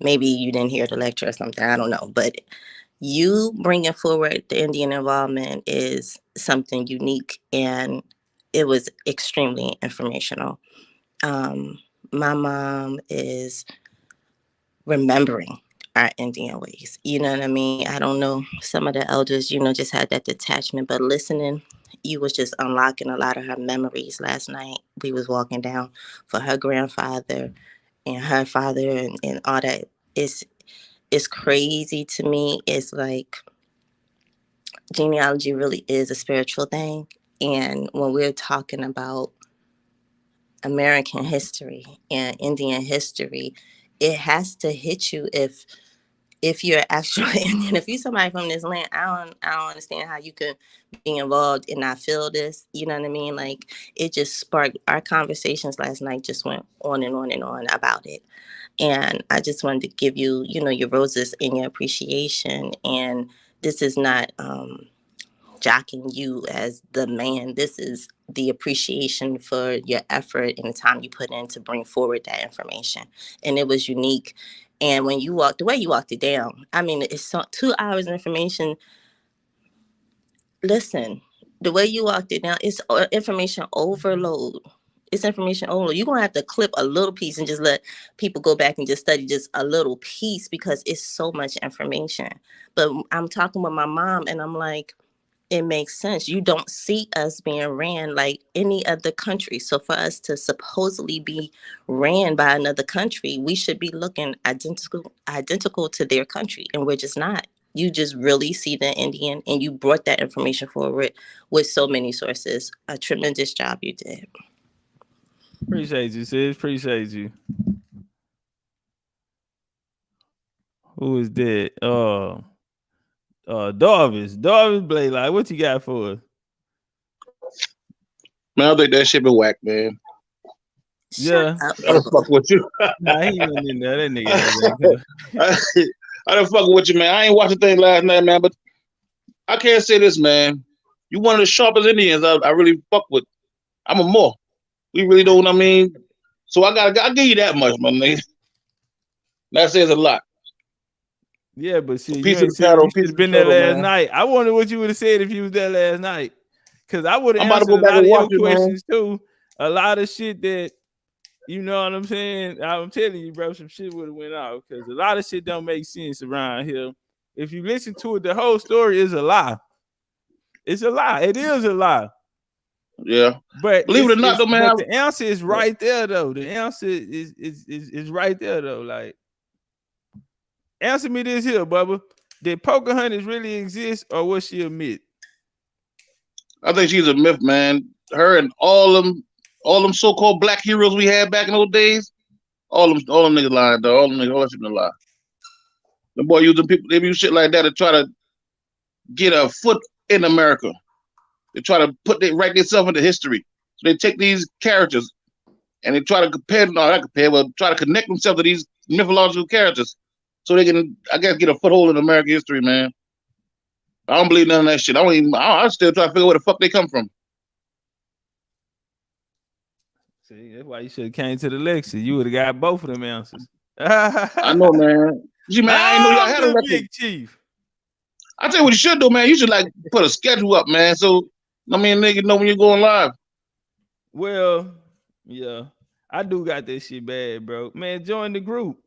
Maybe you didn't hear the lecture or something. I don't know, but you bringing forward the Indian involvement is something unique, and it was extremely informational. Um, my mom is remembering our Indian ways. You know what I mean? I don't know. Some of the elders, just had that detachment, but listening, you was just unlocking a lot of her memories last night. We was walking down for her grandfather and her father and all that. It's crazy to me. It's like genealogy really is a spiritual thing. And when we're talking about American history and Indian history, it has to hit you if you're actual Indian. If you're somebody from this land, I don't understand how you can be involved and not feel this. You know what I mean? Like, it just sparked our conversations last night. Just went on and on and on about it. And I just wanted to give you, your roses and your appreciation. And this is not jocking you as the man. This is the appreciation for your effort and the time you put in to bring forward that information. And it was unique. And when you walked, the way you walked it down, I mean, it's 2 hours of information. Listen, the way you walked it down, it's information overload. It's information overload. You're going to have to clip a little piece and just let people go back and just study just a little piece because it's so much information. But I'm talking with my mom and I'm like, it makes sense. You don't see us being ran like any other country. So for us to supposedly be ran by another country, we should be looking identical to their country. And we're just not. You just really see the Indian and you brought that information forward with so many sources. A tremendous job you did. Appreciate you, sis. Appreciate you. Who is that? Darvis. Darvis Blake, like, what you got for us? Man, I think that shit been whack, man. Yeah. Shut up, I don't Bubba. fuck with you. Nah, he wasn't in there. That nigga I don't fuck with you, man. I ain't watching thing last night, man, but I can't say this, man. You one of the sharpest Indians I really fuck with. I'm a more. We really don't, I mean. So I'll give you that much, my nigga. That says a lot. Yeah, but see, you Piece of ain't the see, you cattle, should piece have of the been there turtle, last man. night. I wonder what you would have said if you was there last night. Cause I would I'm have about to answered go a back lot and of watch your it, man. questions too. A lot of shit that, you know what I'm saying? I'm telling you, bro, some shit would have went out. Cause a lot of shit don't make sense around here. If you listen to it, the whole story is a lie. It's a lie. It is a lie. Yeah. But Believe it or not, though, man. the answer is right there though. The answer is right there though. Like, answer me this here, Bubba. Did Pocahontas really exist or was she a myth? I think she's a myth, man. Her and all them so-called black heroes we had back in those days, all them niggas lying, though. All that shit been a lie. The boy using people, they use shit like that to try to get a foot in America. They try to write themselves into history. So they take these characters and they try to try to connect themselves to these mythological characters so they can, I guess, get a foothold in American history, man. I don't believe none of that shit. I still try to figure out where the fuck they come from. See, that's why you should have came to the lecture. You would have got both of them answers. I know, man. See, man, I ain't know y'all I'm had a the lecture. big chief. I tell you what you should do, man. You should like put a schedule up, man. So I mean, nigga know when you're going live. Well, yeah, I do got that shit bad, bro. Man, join the group.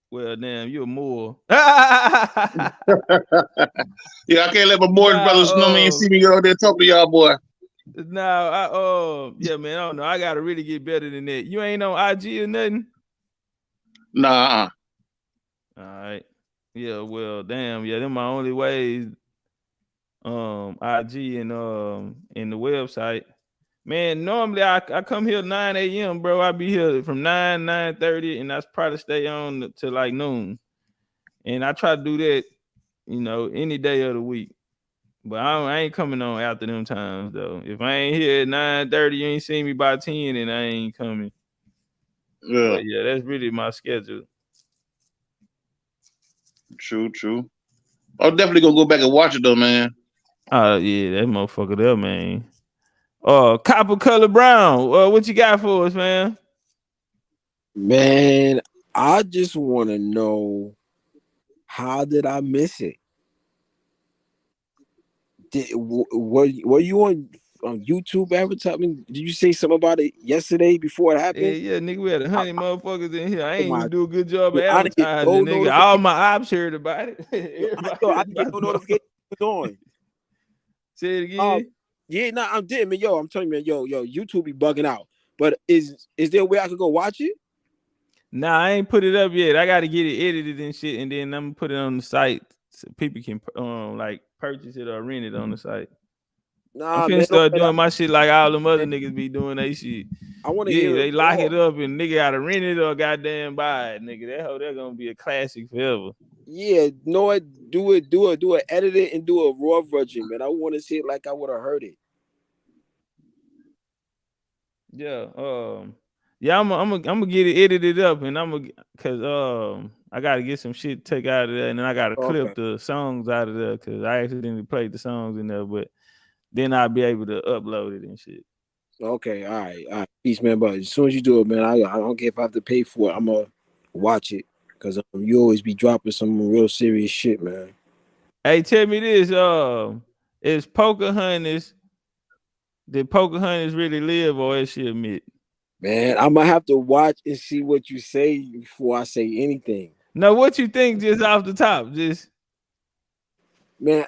Well, damn, you're more. Yeah, I can't let my boys brothers know me and see me out there talk to y'all, boy. Yeah, man, I don't know. I gotta really get better than that. You ain't on IG or nothing? Nah. All right. Yeah, well, damn, yeah, them my only ways. IG and the website. Man, normally I come here 9 a.m., bro. I be here from 9:30, and I probably stay on till like noon. And I try to do that, any day of the week. But I ain't coming on after them times though. If I ain't here at 9:30, you ain't seen me by 10, and I ain't coming. Yeah, But yeah, that's really my schedule. true. I'm definitely gonna go back and watch it though, man. Oh yeah, that motherfucker there, man. Copper color brown. What you got for us, man? Man, I just want to know, how did I miss it? Were you on YouTube advertising? Did you say something about it yesterday before it happened? Yeah, nigga, we had 100 motherfuckers in here. I Oh ain't my! even do a good job of I didn't get no advertising, nigga. All notification. my ops heard about it. I Everybody didn't get about no to know. notification it was on. Say it again. Yeah, no, I'm dead, man. Yo, I'm telling you, man. Yo, YouTube be bugging out. But is there a way I could go watch it? Nah, I ain't put it up yet. I gotta get it edited and shit, and then I'm gonna put it on the site so people can like purchase it or rent it on the site. I'm Nah, finna man. start doing my shit like all them other niggas be doing they shit. I want to Yeah, hear it they lock raw. it up and nigga gotta rent it or goddamn buy it, nigga. That hoe that gonna be a classic forever. Yeah, no, edit it and do a raw version, man. I want to see it like I would have heard it. Yeah, yeah, I'm gonna get it edited up, and cause I gotta get some shit take out of there, and then I gotta Okay. clip the songs out of there, cause I accidentally played the songs in there, but then I'll be able to upload it and shit. Okay, all right, peace, man. But as soon as you do it, man, I don't care if I have to pay for it. I'm gonna watch it because you always be dropping some real serious shit, man. Hey, tell me this, is Pocahontas did Pocahontas really live, or is she a myth? Man, I'm gonna have to watch and see what you say before I say anything. No, what you think just off the top? Just Man,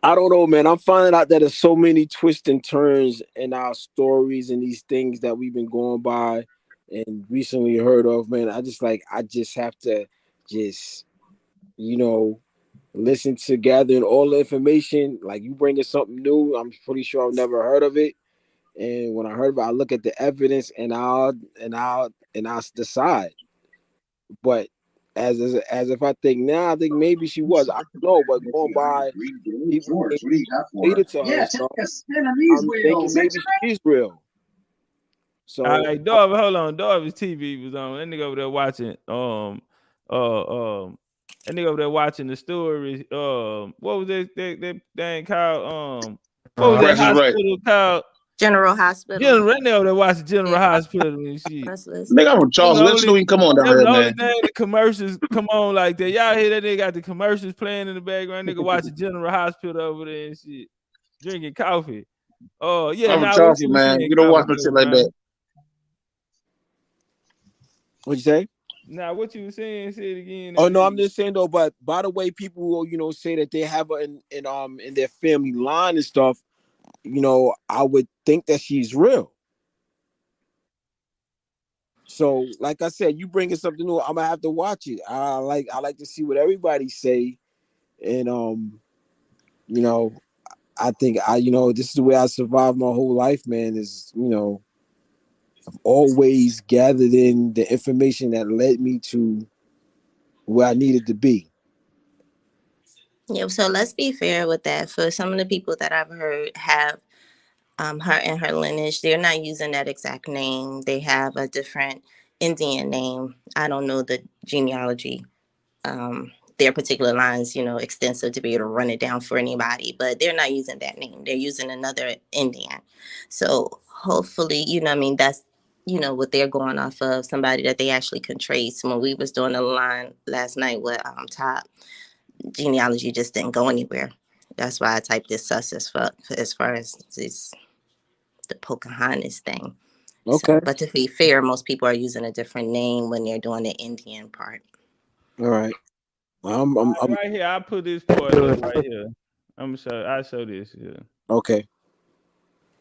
I don't know, man. I'm finding out that there's so many twists and turns in our stories and these things that we've been going by and recently heard of, man. I just have to just, you know, listen to gathering all the information. Like you bringing something new, I'm pretty sure I've never heard of it. And when I heard of it, I look at the evidence and I'll decide. But as if I think now, I think maybe she was. I don't know, but going by people saying related to her and stuff, I'm thinking maybe she's real. all So right, Darby, hold on. Darby's TV was on. That nigga over there watching that nigga over there watching the story. What was that thing called? What was that Price is right. hospital called? General Hospital. General. That nigga over there watching General Yeah, Hospital and shit. that's list. Nigga, I'm from That was Charles. the Let you know only. he can come on down That was here, the only man. thing the commercials come on like that. Y'all hear that nigga got the commercials playing in the background. Nigga watching General Hospital over there and shit, drinking coffee. Oh yeah, I'm from now what Charleston, you was man. saying, You don't Copper watch no shit Color like that. Brown? what'd you say? Now what you was saying? Say it again. Oh no, I'm just saying though. But by the way, people will say that they have her in their family line and stuff. I would think that she's real. So, like I said, you bringing something new, I'm gonna have to watch it. I like to see what everybody say, and you know, I think this is the way I survived my whole life, man. Is I've always gathered in the information that led me to where I needed to be. Yeah, so let's be fair with that. For some of the people that I've heard have her and her lineage, they're not using that exact name. They have a different Indian name. I don't know the genealogy, their particular lines, extensive to be able to run it down for anybody, but they're not using that name. They're using another Indian. So hopefully, I mean, that's, what they're going off of, somebody that they actually can trace. When we was doing the line last night with Top, genealogy just didn't go anywhere. That's why I typed this sus as fuck as far as the Pocahontas thing. Okay, So, but to be fair, most people are using a different name when they're doing the Indian part. all right. I'm Right here, I put this part up right here. I show this here. okay.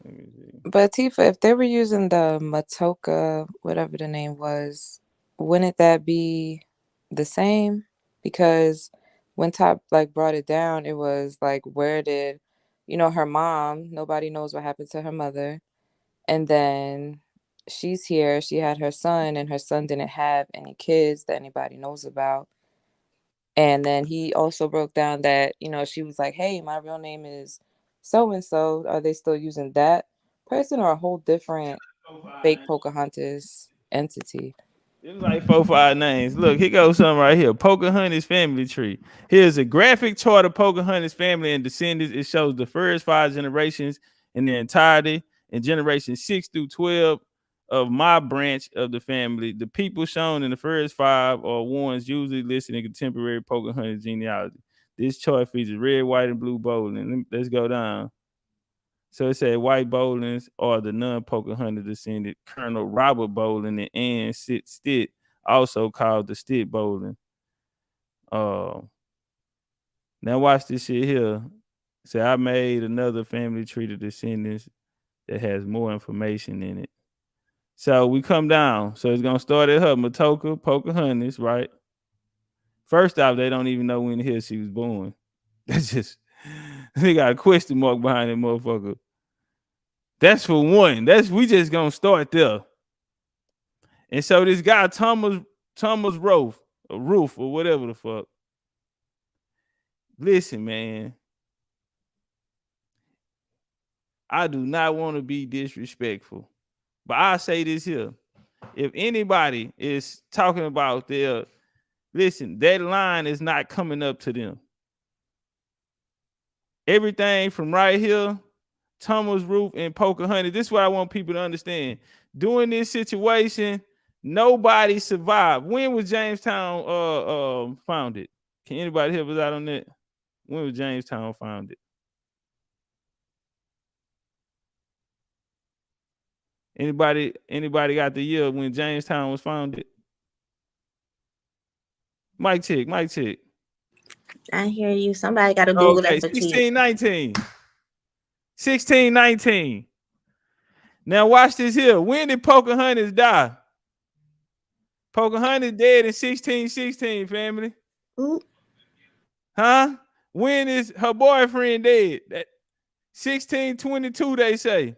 Let me see. But Tifa, if they were using the Matoka, whatever the name was, wouldn't that be the same? Because when Top like brought it down, it was like, where did, her mom? Nobody knows what happened to her mother, and then she's here. She had her son, and her son didn't have any kids that anybody knows about. And then he also broke down that, she was like, hey, my real name is so and so. Are they still using that person or a whole different fake Pocahontas entity? It's like 4-5 names. Look, here goes something right here. Pocahontas family tree. Here's a graphic chart of Pocahontas family and descendants. It shows the first 5 generations in their entirety, and generation 6 through 12 of my branch of the family. The people shown in the first 5 are ones usually listed in contemporary Pocahontas genealogy. This chart features red, white, and blue Bolling. Let's go down. So it said white Bollings are the non-Pocahontas descendant Colonel Robert Bolling and Ann Stitt, also called the Stitt Bolling. Now watch this shit here. So I made another family tree of descendants that has more information in it. So we come down. So it's gonna start at her, Matoka, Pocahontas, right? First off, they don't even know when the hell she was born. That's just they got a question mark behind that motherfucker. That's for one. We just gonna start there. And so this guy Thomas Roof or whatever the fuck. Listen, man. I do not want to be disrespectful, but I say this here. If anybody is talking about listen, that line is not coming up to them. Everything from right here, Thomas Roof and Pocahontas. This is what I want people to understand. During this situation, nobody survived. When was Jamestown founded? Can anybody help us out on that? When was Jamestown founded? Anybody got the year when Jamestown was founded? Mic check. I hear you. Somebody got to Google Okay, that for kids. 1619. 1619. Now watch this here. When did Pocahontas die? Pocahontas dead in 1616, family. Ooh. Huh? When is her boyfriend dead? 1622, they say.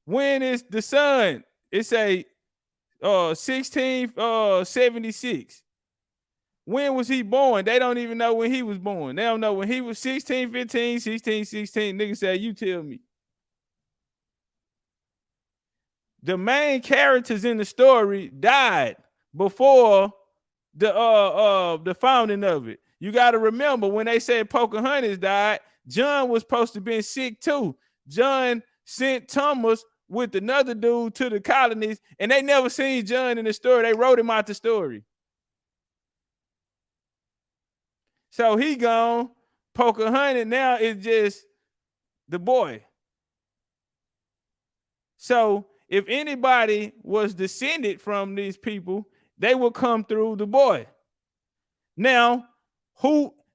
When is the son? It say 1676. When was he born? They don't even know when he was born. They don't know when he was 1615, 1616. Nigga said, you tell me. The main characters in the story died before the founding of it. You got to remember when they said Pocahontas died, John was supposed to be sick too. John sent Thomas with another dude to the colonies, and they never seen John in the story. They wrote him out the story. So he gone. Pocahontas now is just the boy. So if anybody was descended from these people, they would come through the boy. Now,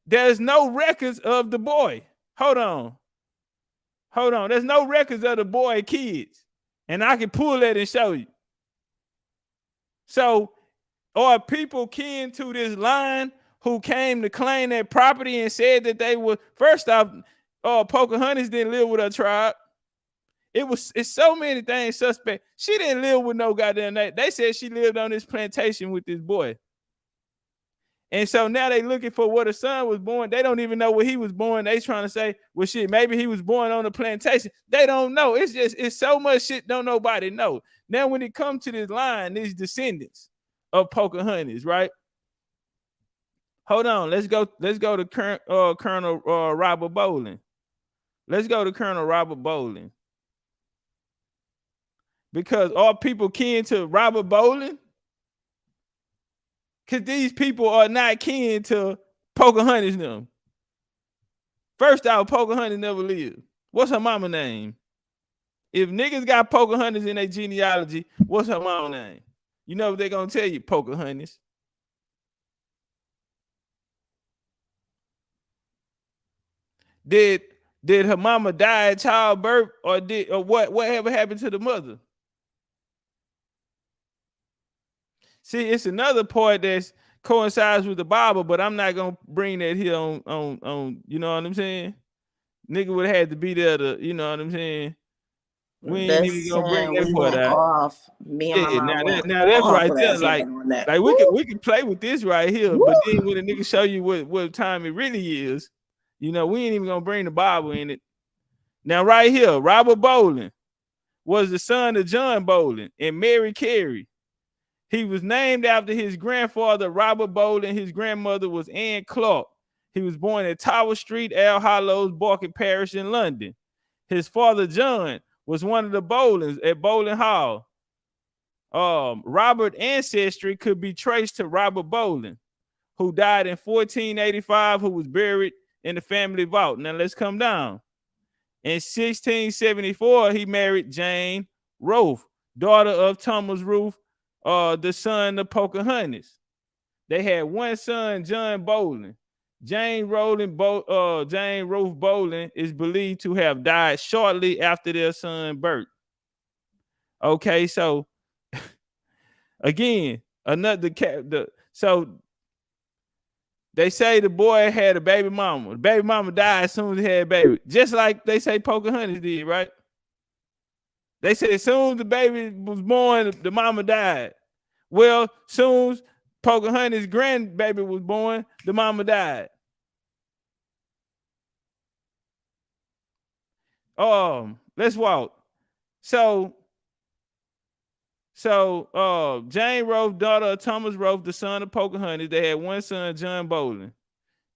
there's no records of the boy. Hold on. There's no records of the boy kids. And I can pull that and show you. So are people kin to this line who came to claim that property and said that they were, first off, Pocahontas didn't live with her tribe. It's so many things suspect. She didn't live with no goddamn name. They said she lived on this plantation with this boy. And so now they looking for where the son was born. They don't even know where he was born. They trying to say, well, shit, maybe he was born on the plantation. They don't know. It's so much shit don't nobody know. Now when it comes to this line, these descendants of Pocahontas, right? Hold on. Let's go to Colonel Robert Bolling. Let's go to Colonel Robert Bolling. Because are people kin to Robert Bolling? Because these people are not kin to Pocahontas them. First off, Pocahontas never lived. What's her mama name? If niggas got Pocahontas in their genealogy, what's her mama name? You know what they're going to tell you, Pocahontas. Did her mama die at childbirth, or whatever happened to the mother? See, it's another part that coincides with the Bible, but I'm not gonna bring that here on you know what I'm saying? Nigga would have had to be there to, you know what I'm saying? We ain't even gonna bring Listen, that we part went out. off. Me and my Yeah, mom went now that's off right of there. that Like on that. we can play with this right here, Woo! but then when a nigga show you what time it really is, we ain't even gonna bring the Bible in it. Now, right here, Robert Bolling was the son of John Bolling and Mary Carey. He was named after his grandfather, Robert Bolling. His grandmother was Anne Clark. He was born at Tower Street, All Hallows, Barking Parish in London. His father, John, was one of the Bollings at Bolling Hall. Robert ancestry could be traced to Robert Bolling, who died in 1485, who was buried in the family vault. Now let's come down. In 1674, he married Jane Rolfe, daughter of Thomas Rolfe, the son of Pocahontas. They had one son, John Bolling. Jane Rolfe Bolling is believed to have died shortly after their son's birth. Okay, so again, so they say the boy had a baby mama. The baby mama died as soon as he had a baby. Just like they say Pocahontas did, right? They said as soon as the baby was born, the mama died. Well, soon as Pocahontas' grandbaby was born, the mama died. Let's walk. So Jane Rolfe, daughter of Thomas Rolfe, the son of Pocahontas, they had one son, John Bolling.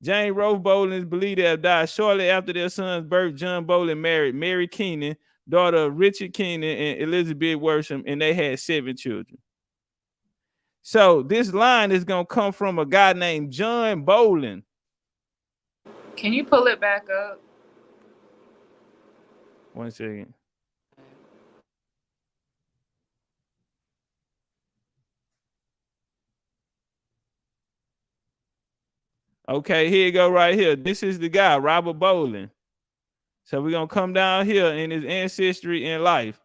Jane Rolfe Bolling is believed to have died shortly after their son's birth. John Bolling married Mary Keenan, daughter of Richard Keenan and Elizabeth Worsham, and they had 7 children. So this line is going to come from a guy named John Bolling. Can you pull it back up? 1 second. Okay, here you go right here. This is the guy, Robert Bolling. So we're going to come down here in his ancestry and life.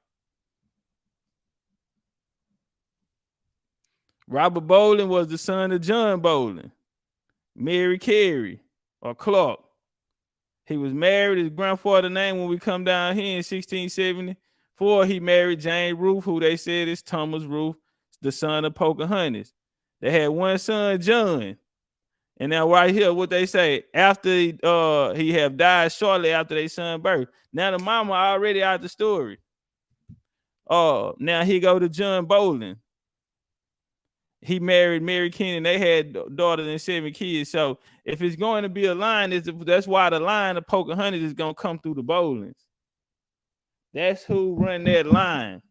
Robert Bolling was the son of John Bolling, Mary Carey, or Clark. He was married. His grandfather name when we come down here in 1674, he married Jane Rolfe, who they said is Thomas Rolfe, the son of Pocahontas. They had one son, John. And now right here, what they say, after he have died shortly after their son's birth. Now the mama already out the story. Now he go to John Bolling. He married Mary Keenan. They had daughters and 7 kids. So if it's going to be a line, that's why the line of Pocahontas is going to come through the Bollings. That's who run that line.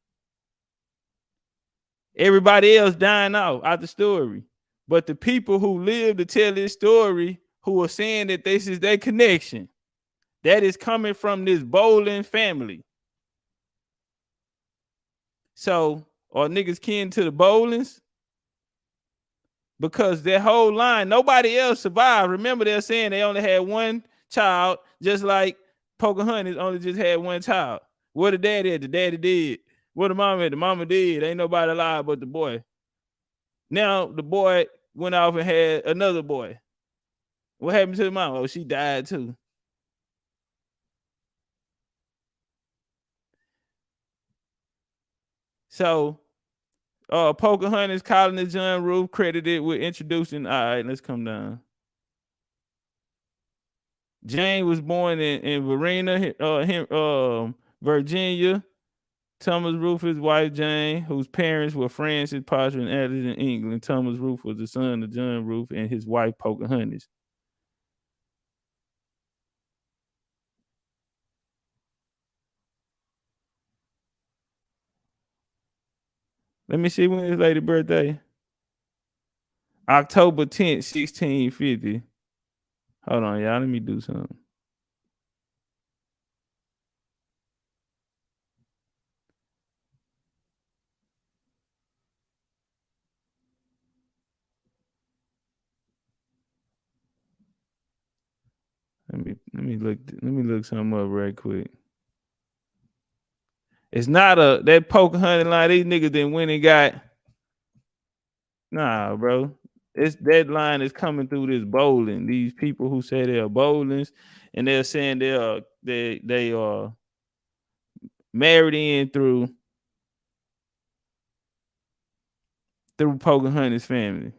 Everybody else dying out the story. But the people who live to tell this story, who are saying that this is their connection, that is coming from this Bolling family. So, are niggas kin to the Bollings? Because their whole line, nobody else survived. Remember, they're saying they only had one child, just like Pocahontas only just had one child. What the daddy had? The daddy did. What the mama had? The mama did. Ain't nobody alive but the boy. Now the boy went off and had another boy. What happened to the mama? Oh, she died too. So Pocahontas calling the John Rolfe credited with introducing. All right, let's come down. Jane was born in Verena, Virginia. Thomas Rolfe, his wife Jane, whose parents were Francis Potter and Alice in England. Thomas Rolfe was the son of John Rolfe and his wife Pocahontas. Let me see when his lady's birthday. October 10th, 1650. Hold on, y'all. Let me do something. Let me look something up right quick. It's not that Pocahontas line. These niggas didn't win and got. Nah, bro. It's that line is coming through this Bolling. These people who say they are Bollings, and they're saying they are married in through Pocahontas' family.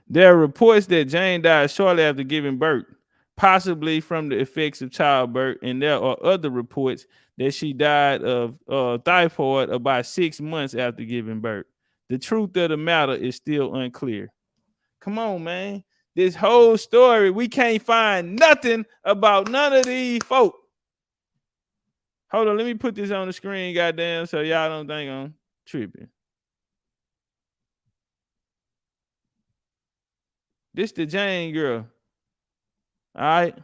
There are reports that Jane died shortly after giving birth, possibly from the effects of childbirth, and there are other reports that she died of typhoid about 6 months after giving birth. The truth of the matter is still unclear. Come on, man. This whole story, we can't find nothing about none of these folk. Hold on, let me put this on the screen, goddamn, so y'all don't think I'm tripping. This the Jane girl. All right.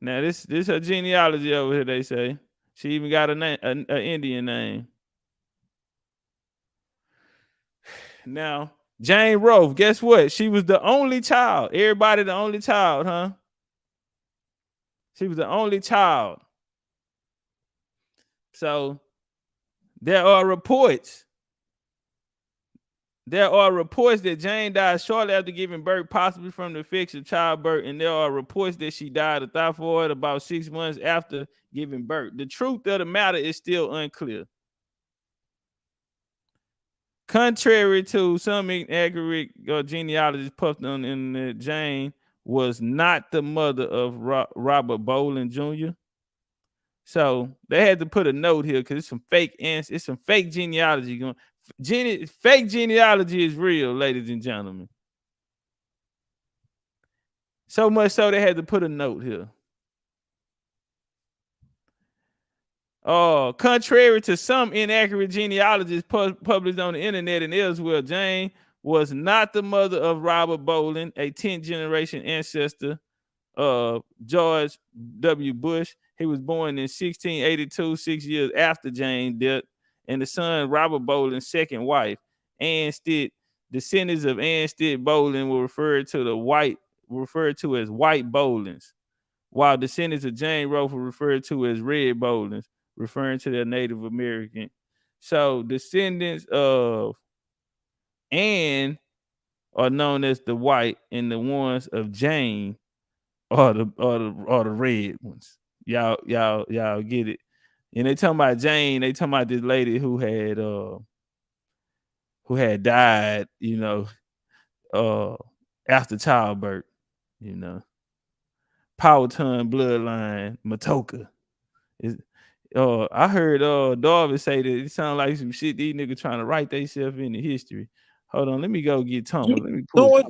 Now this her genealogy over here. They say she even got a name, an Indian name. Now Jane Roe, guess what? She was the only child. Everybody the only child, huh? She was the only child. So there are reports. There are reports that Jane died shortly after giving birth, possibly from the effects of childbirth, and there are reports that she died of typhoid about 6 months after giving birth. The truth of the matter is still unclear. Contrary to some inaccurate genealogists puffed on the internet, Jane was not the mother of Robert Bolling Jr. So they had to put a note here because it's some fake it's some fake genealogy going. Fake genealogy is real, ladies and gentlemen. So much so they had to put a note here. Contrary to some inaccurate genealogies published on the internet and elsewhere, Jane was not the mother of Robert Bolling, a 10th generation ancestor of George W. Bush. He was born in 1682, 6 years after Jane's death, and the son Robert Bolling's second wife, Ann Stitt. Descendants of Ann Stitt Bolling were referred to as white Bollings, while descendants of Jane Roe were referred to as red Bollings, referring to their Native American. So descendants of Ann are known as the white, and the ones of Jane are the red ones. Y'all get it. And they talking about Jane, they talking about this lady who had died, after childbirth, Powhatan bloodline, Matoka. I heard Darvin say that it sounds like some shit these niggas trying to write themselves into history. Hold on, let me go get Thomas. Let me pull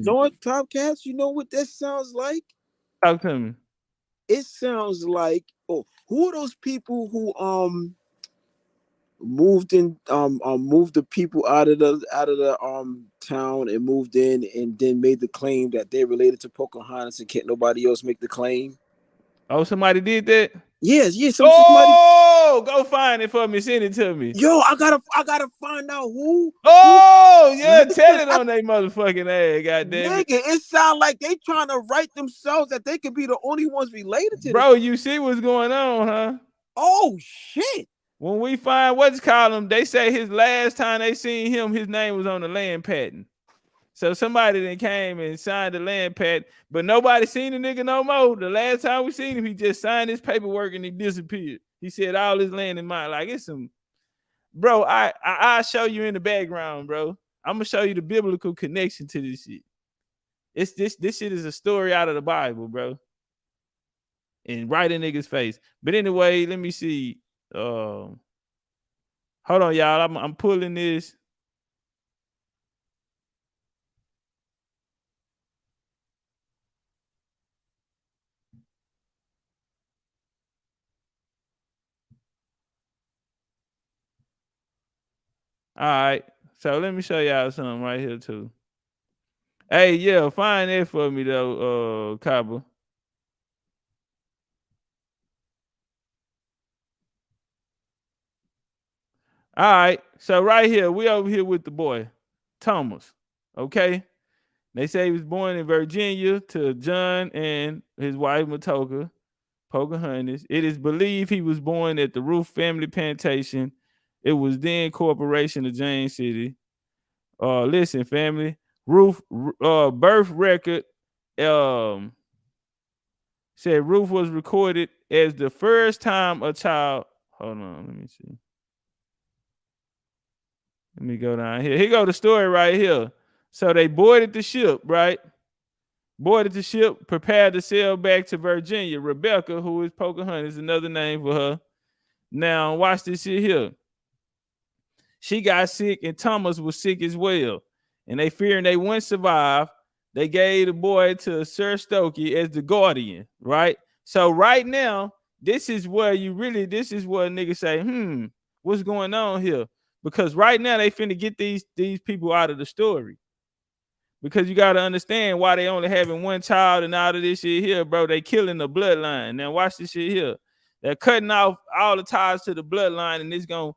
Top Cats, you know what that sounds like? Talk to me. It sounds like, who are those people who moved the people out of the town and moved in and then made the claim that they related to Pocahontas and can't nobody else make the claim? Oh, somebody did that? Yes. Somebody. Go find it for me. Send it to me. Yo, I gotta find out who. Yeah, tell it on their motherfucking ass, goddamn it. Nigga, it sounds like they trying to write themselves that they could be the only ones related to Bro, you see what's going on, huh? Oh shit. When we find they say his last time they seen him, his name was on the land patent. So somebody then came and signed the land patent, but nobody seen the nigga no more. The last time we seen him, he just signed his paperwork and he disappeared. He said all his land is mine. Like, it's some, bro. I'll show you in the background, bro. I'm gonna show you the biblical connection to this shit. It's this shit is a story out of the Bible, bro. And right in niggas' face. But anyway, let me see. Hold on, y'all. I'm pulling this. All right. So let me show y'all something right here too. Hey, yeah, find that for me though, Kaba. All right. So right here, we over here with the boy, Thomas. Okay. They say he was born in Virginia to John and his wife Matoka, Pocahontas. It is believed he was born at the Ruth family plantation. It was then Corporation of James City. Listen, family. Ruth birth record Said Ruth was recorded as the first time a child. Hold on, let me see. Let me go down here. Here go the story right here. So they boarded the ship, right? Boarded the ship, prepared to sail back to Virginia. Rebecca, who is Pocahontas, another name for her. Now, watch this shit here. She got sick, and Thomas was sick as well. And they fearing they wouldn't survive. They gave the boy to Sir Stokey as the guardian, right? So right now, this is where this is where niggas say, what's going on here? Because right now they finna get these people out of the story. Because you got to understand why they only having one child and all of this shit here, bro. They killing the bloodline. Now watch this shit here. They're cutting off all the ties to the bloodline, and it's gonna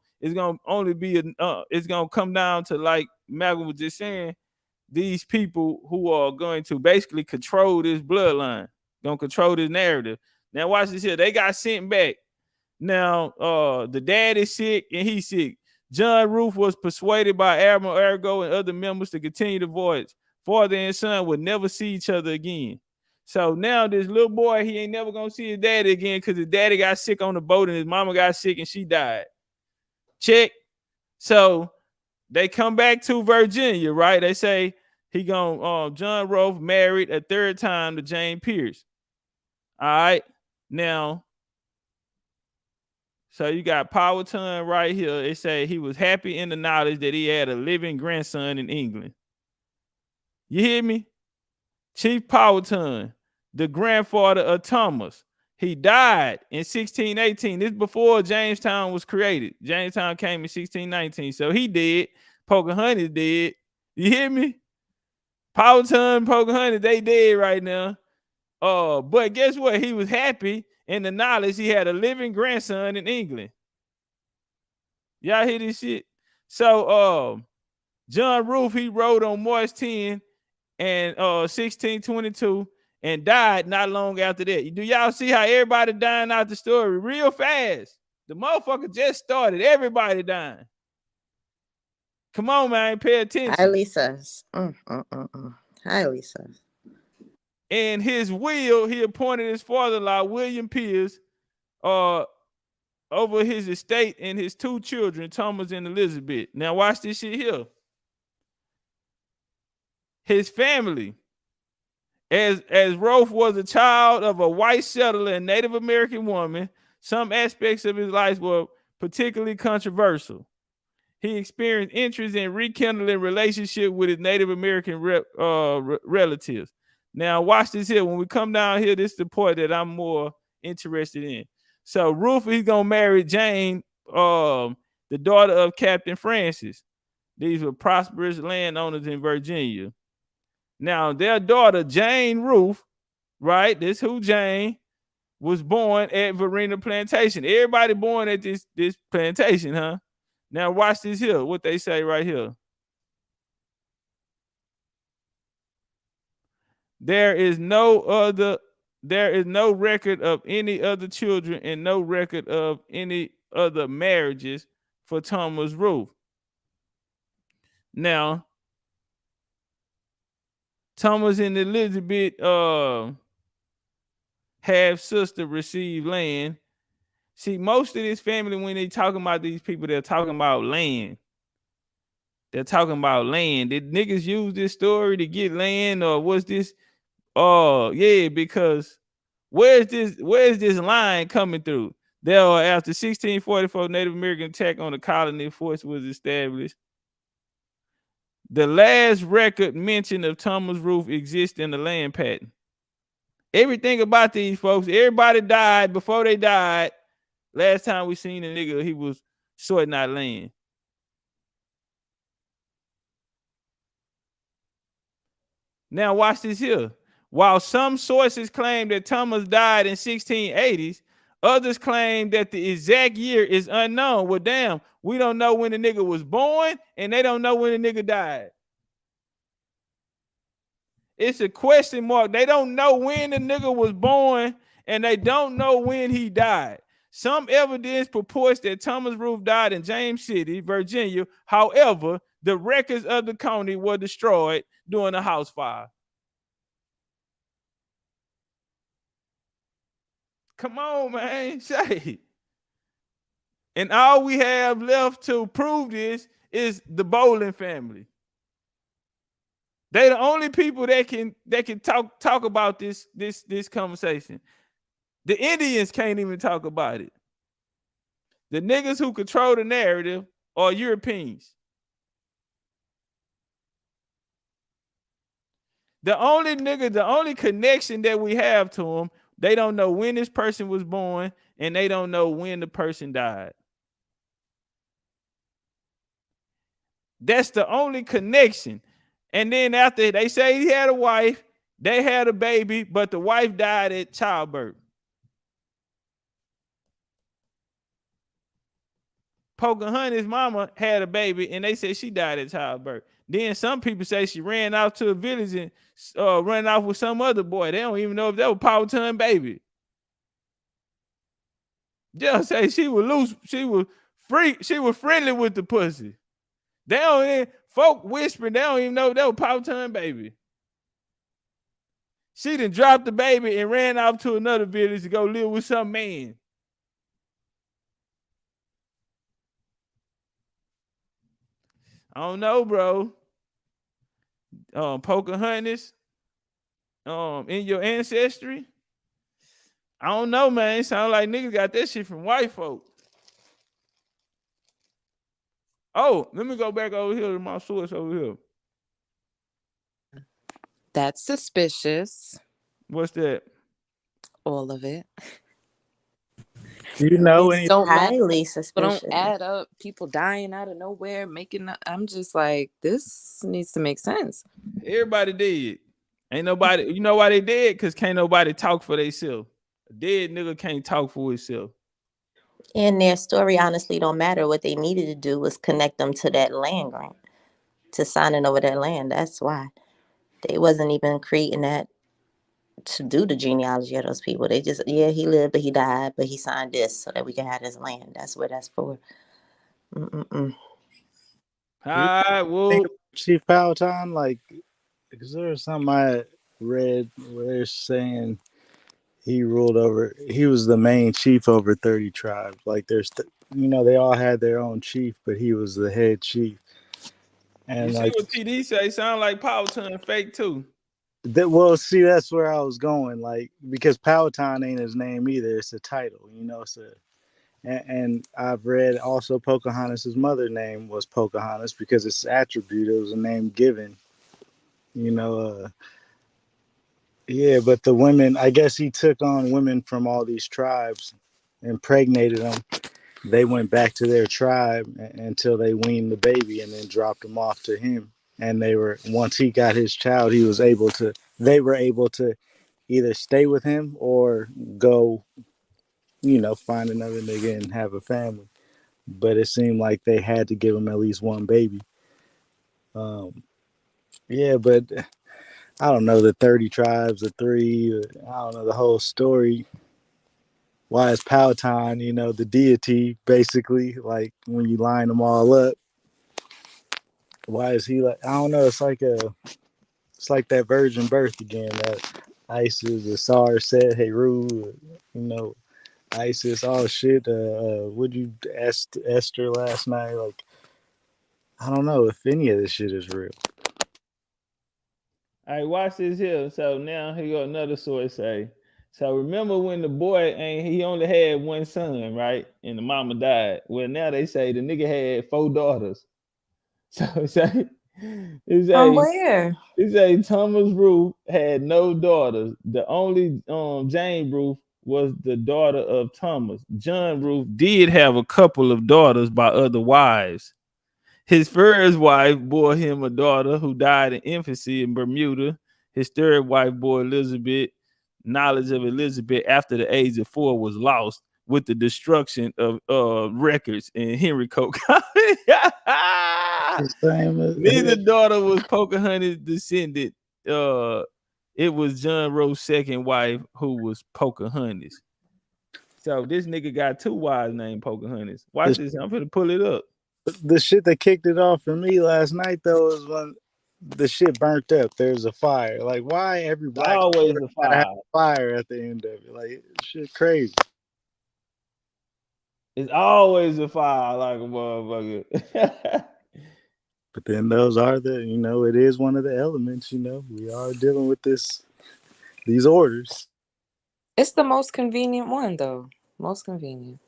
only be it's gonna come down to, like Malcolm was just saying, these people who are going to basically control this bloodline, gonna control this narrative. Now watch this here. They got sent back. Now the dad is sick and he's sick. John Ruth was persuaded by Admiral Arago and other members to continue the voyage. Father and son would never see each other again. So now this little boy, he ain't never gonna see his daddy again because his daddy got sick on the boat and his mama got sick and she died. Check. So they come back to Virginia, right? They say he gonna John Ruth married a third time to Jane Pierce. All right. Now, so you got Powhatan right here. It say he was happy in the knowledge that he had a living grandson in England. You hear me? Chief Powhatan, the grandfather of Thomas. He died in 1618. This before Jamestown was created. Jamestown came in 1619. So he did. Pocahontas did. You hear me? Powhatan, Pocahontas, they dead right now. But guess what? He was happy in the knowledge he had a living grandson in England. Y'all hear this shit? So John Ruth, he wrote on March 10 and 1622 and died not long after that. Do y'all see how everybody dying out the story real fast? The motherfucker just started. Everybody dying. Come on, man, pay attention. Highly sus. Highly sus. In his will, he appointed his father-in-law, William Pierce, over his estate and his two children, Thomas and Elizabeth. Now watch this shit here. His family, as Rolfe was a child of a white settler and Native American woman, some aspects of his life were particularly controversial. He experienced interest in rekindling relationship with his Native American relatives. Now watch this here. When we come down here, this is the part that I'm more interested in. So Ruth, he's gonna marry Jane, the daughter of Captain Francis. These were prosperous landowners in Virginia. Now, their daughter, Jane Ruth, right? This who Jane was born at Verena Plantation. Everybody born at this plantation, huh? Now, watch this here, what they say right here. There is no record of any other children and no record of any other marriages for Thomas Ruth. Now, Thomas and Elizabeth half sister received land. See, most of this family, when they talking about these people, they're talking about land. They're talking about land. Did niggas use this story to get land, or was this? Oh, yeah, because where's this line coming through? There, after 1644, Native American attack on the colony force was established. The last record mention of Thomas Ruth exists in the land patent. Everything about these folks, everybody died before they died. Last time we seen a nigga, he was sorting out land. Now watch this here. While some sources claim that Thomas died in 1680s, others claim that the exact year is unknown. Well, damn, we don't know when the nigga was born, and they don't know when the nigga died. It's a question mark. They don't know when the nigga was born, and they don't know when he died. Some evidence purports that Thomas Ruth died in James City, Virginia. However, the records of the county were destroyed during a house fire. Come on, man. Say. And all we have left to prove this is the Bolling family. They the only people that can talk about this conversation. The Indians can't even talk about it. The niggas who control the narrative are Europeans. The only connection that we have to them, they don't know when this person was born and they don't know when the person died. That's the only connection. And then after they say he had a wife, they had a baby, but the wife died at childbirth. Pocahontas' mama had a baby, and they said she died at childbirth. Then some people say she ran out to a village and ran off with some other boy. They don't even know if that was Powhatan baby. Just say she was loose. She was free. She was friendly with the pussy. They don't even, folk whispering. They don't even know if that was Powhatan baby. She done dropped the baby and ran off to another village to go live with some man. I don't know, bro. Pocahontas, in your ancestry. I don't know, man. It sound like niggas got that shit from white folk. Oh, let me go back over here to my source over here. That's suspicious. What's that? All of it. Do you know It's any? so Highly But suspicious. don't add up people dying out of nowhere, I'm just like, this needs to make sense. Everybody did. Ain't nobody, you know why they did? Because can't nobody talk for themselves. A dead nigga can't talk for himself. And their story honestly don't matter. What they needed to do was connect them to that land grant, to signing over that land. That's why. They wasn't even creating that to do the genealogy of those people. They just, yeah, he lived, but he died, but he signed this so that we can have his land. That's what that's for. Mm-mm-mm. Hi, Think whoop. of Chief Powhatan, like, because there was something I read where they're saying he ruled over. He was the main chief over 30 tribes. Like, they all had their own chief, but he was the head chief. You And see like, what TD say? Sound like Powhatan fake too. well, see, that's where I was going. Like, because Powhatan ain't his name either; it's a title. So. And I've read also Pocahontas' mother name was Pocahontas because it's attribute. It was a name given. Yeah, but the women, I guess he took on women from all these tribes, impregnated them. They went back to their tribe until they weaned the baby and then dropped them off to him. And once he got his child, they were able to either stay with him or go, find another nigga and have a family. But it seemed like they had to give him at least one baby. Yeah, but I don't know the 30 tribes, the three, I don't know the whole story. Why is Powhatan, the deity, basically, like when you line them all up? Why is he like? I don't know. It's like that virgin birth again. That Isis, the SAR said, Heru, Isis, all shit. Would you ask Esther last night? Like, I don't know if any of this shit is real. All right, watch this here. So now here go another source say. So remember when the boy he only had one son, right? And the mama died. Well, now they say the nigga had 4 daughters. So From where? it say Thomas Ruth had no daughters. The only Jane Ruth was the daughter of Thomas. John Ruth did have a couple of daughters by other wives. His first wife bore him a daughter who died in infancy in Bermuda. His third wife bore Elizabeth. Knowledge of Elizabeth after the age of 4 was lost with the destruction of records in Henry Coke. Neither daughter was Pocahontas' descendant. It was John Rose's second wife who was Pocahontas. So this nigga got 2 wives named Pocahontas. Watch this. I'm gonna pull it up. The shit that kicked it off for me last night though is when the shit burnt up. There's a fire. Like, why every It's black always story a gotta have fire. a fire at the end of it? Like, shit crazy. It's always a fire like a motherfucker. But then those are it is one of the elements. We are dealing with these orders. It's the most convenient one, though. Most convenient.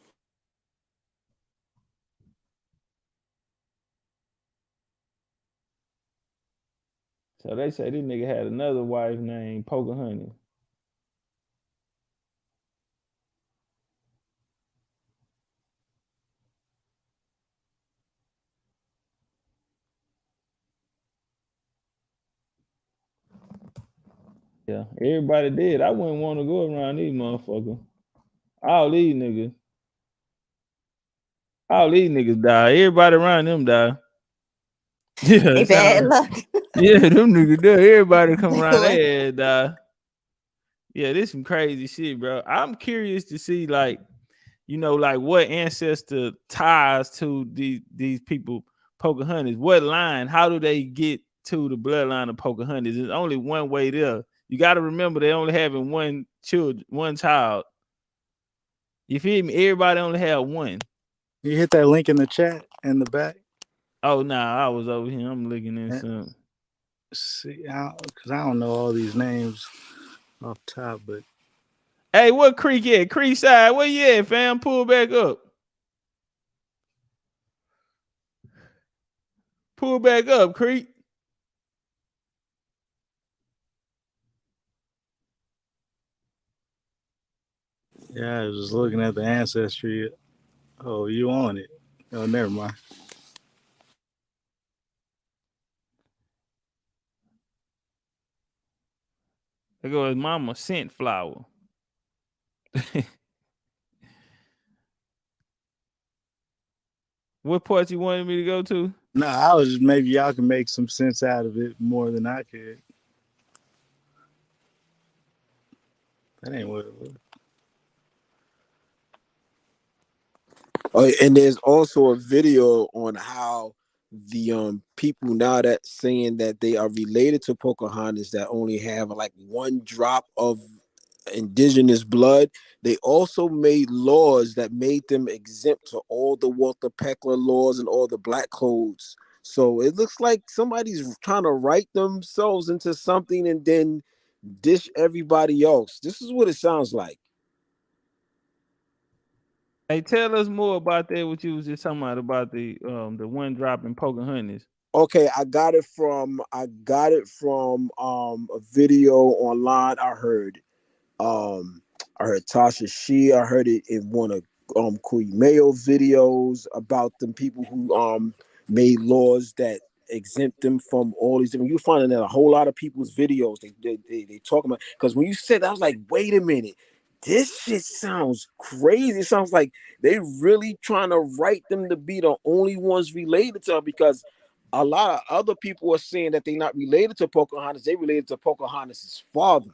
So they say this nigga had another wife named Pocahontas. Yeah, everybody did. I wouldn't want to go around these motherfuckers. All these niggas. All these niggas die. Everybody around them die. Yeah, Hey, it bad sound, luck. yeah, them niggas die. Everybody come around What? their ass die. Yeah, this some crazy shit, bro. I'm curious to see like what ancestor ties to these people, Pocahontas. What line? How do they get to the bloodline of Pocahontas? There's only one way there. You got to remember they only having one child. You feel me? Everybody only have one. You hit that link in the chat in the back. Oh nah, I was over here. I'm looking at Yeah. something. See, because I don't know all these names off top, but Hey, what creek at? Creekside, where you at, fam? Pull back up. Pull back up, Creek. yeah, I was just looking at the ancestry. Oh, you on it? Oh, never mind. There go his mama scent flower. What part you wanted me to go to? No, I was just maybe y'all can make some sense out of it more than I could. That ain't what it was. Oh, and there's also a video on how the people now that saying that they are related to Pocahontas that only have like one drop of indigenous blood. They also made laws that made them exempt to all the Walter Peckler laws and all the black codes. So it looks like somebody's trying to write themselves into something and then dish everybody else. This is what it sounds like. Hey, tell us more about that. What you was just talking about the one drop in Pocahontas. Okay, I got it from a video online. Um I heard Tasha She. I heard it in one of Kui Mayo videos about them people who made laws that exempt them from all these different. You find that a whole lot of people's videos they talk about, because when you said that, I was like, wait a minute, this shit sounds crazy. It sounds like they really trying to write them to be the only ones related to her, because a lot of other people are saying that they're not related to Pocahontas. They related to Pocahontas' father.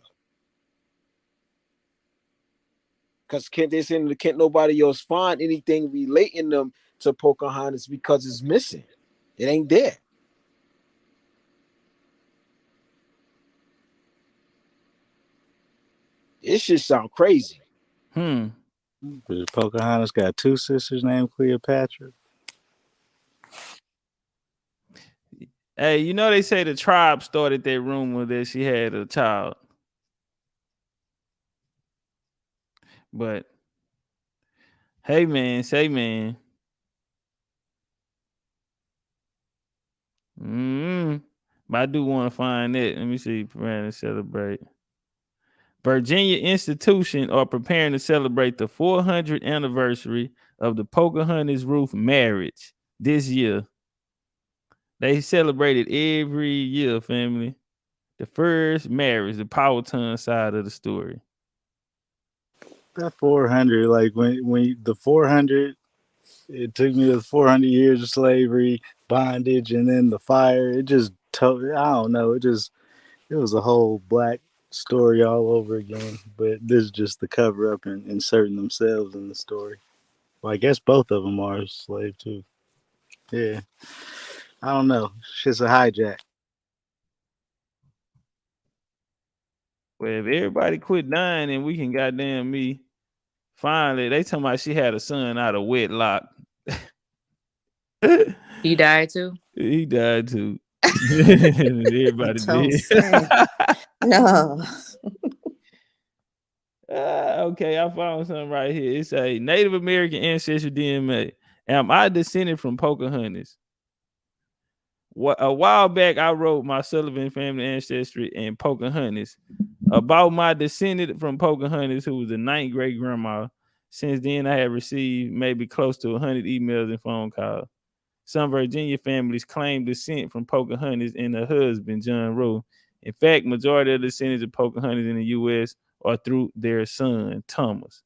Because can't nobody else find anything relating them to Pocahontas because it's missing. It ain't there. It should sound crazy. Pocahontas got two sisters named Cleopatra. Hey, they say the tribe started that rumor that she had a child. But hey man, say man. But I do want to find it. Let me see. Preparing to celebrate. Virginia institution are preparing to celebrate the 400th anniversary of the Pocahontas Roof marriage this year. They celebrate it every year, family. The first marriage, the Powhatan side of the story. That 400, like when the 400, it took me to the 400 years of slavery, bondage, and then the fire. It just I don't know. It was a whole black story all over again. But this is just the cover up and inserting themselves in the story. Well, I guess both of them are slave too. Yeah, I don't know. Shit's a hijack. Well, if everybody quit dying and we can goddamn me, finally, they talking about she had a son out of wedlock. He died too. He died too. Everybody Don't did. say. No. Okay, I found something right here. It's a Native American ancestry DNA. Am I descended from Pocahontas? A while back, I wrote my Sullivan family ancestry and Pocahontas about my descendant from Pocahontas, who was the 9th great grandma. Since then, I have received maybe close to 100 emails and phone calls. Some Virginia families claim descent from Pocahontas and her husband, John Roe. In fact, majority of the descendants of Pocahontas in the U.S. are through their son, Thomas.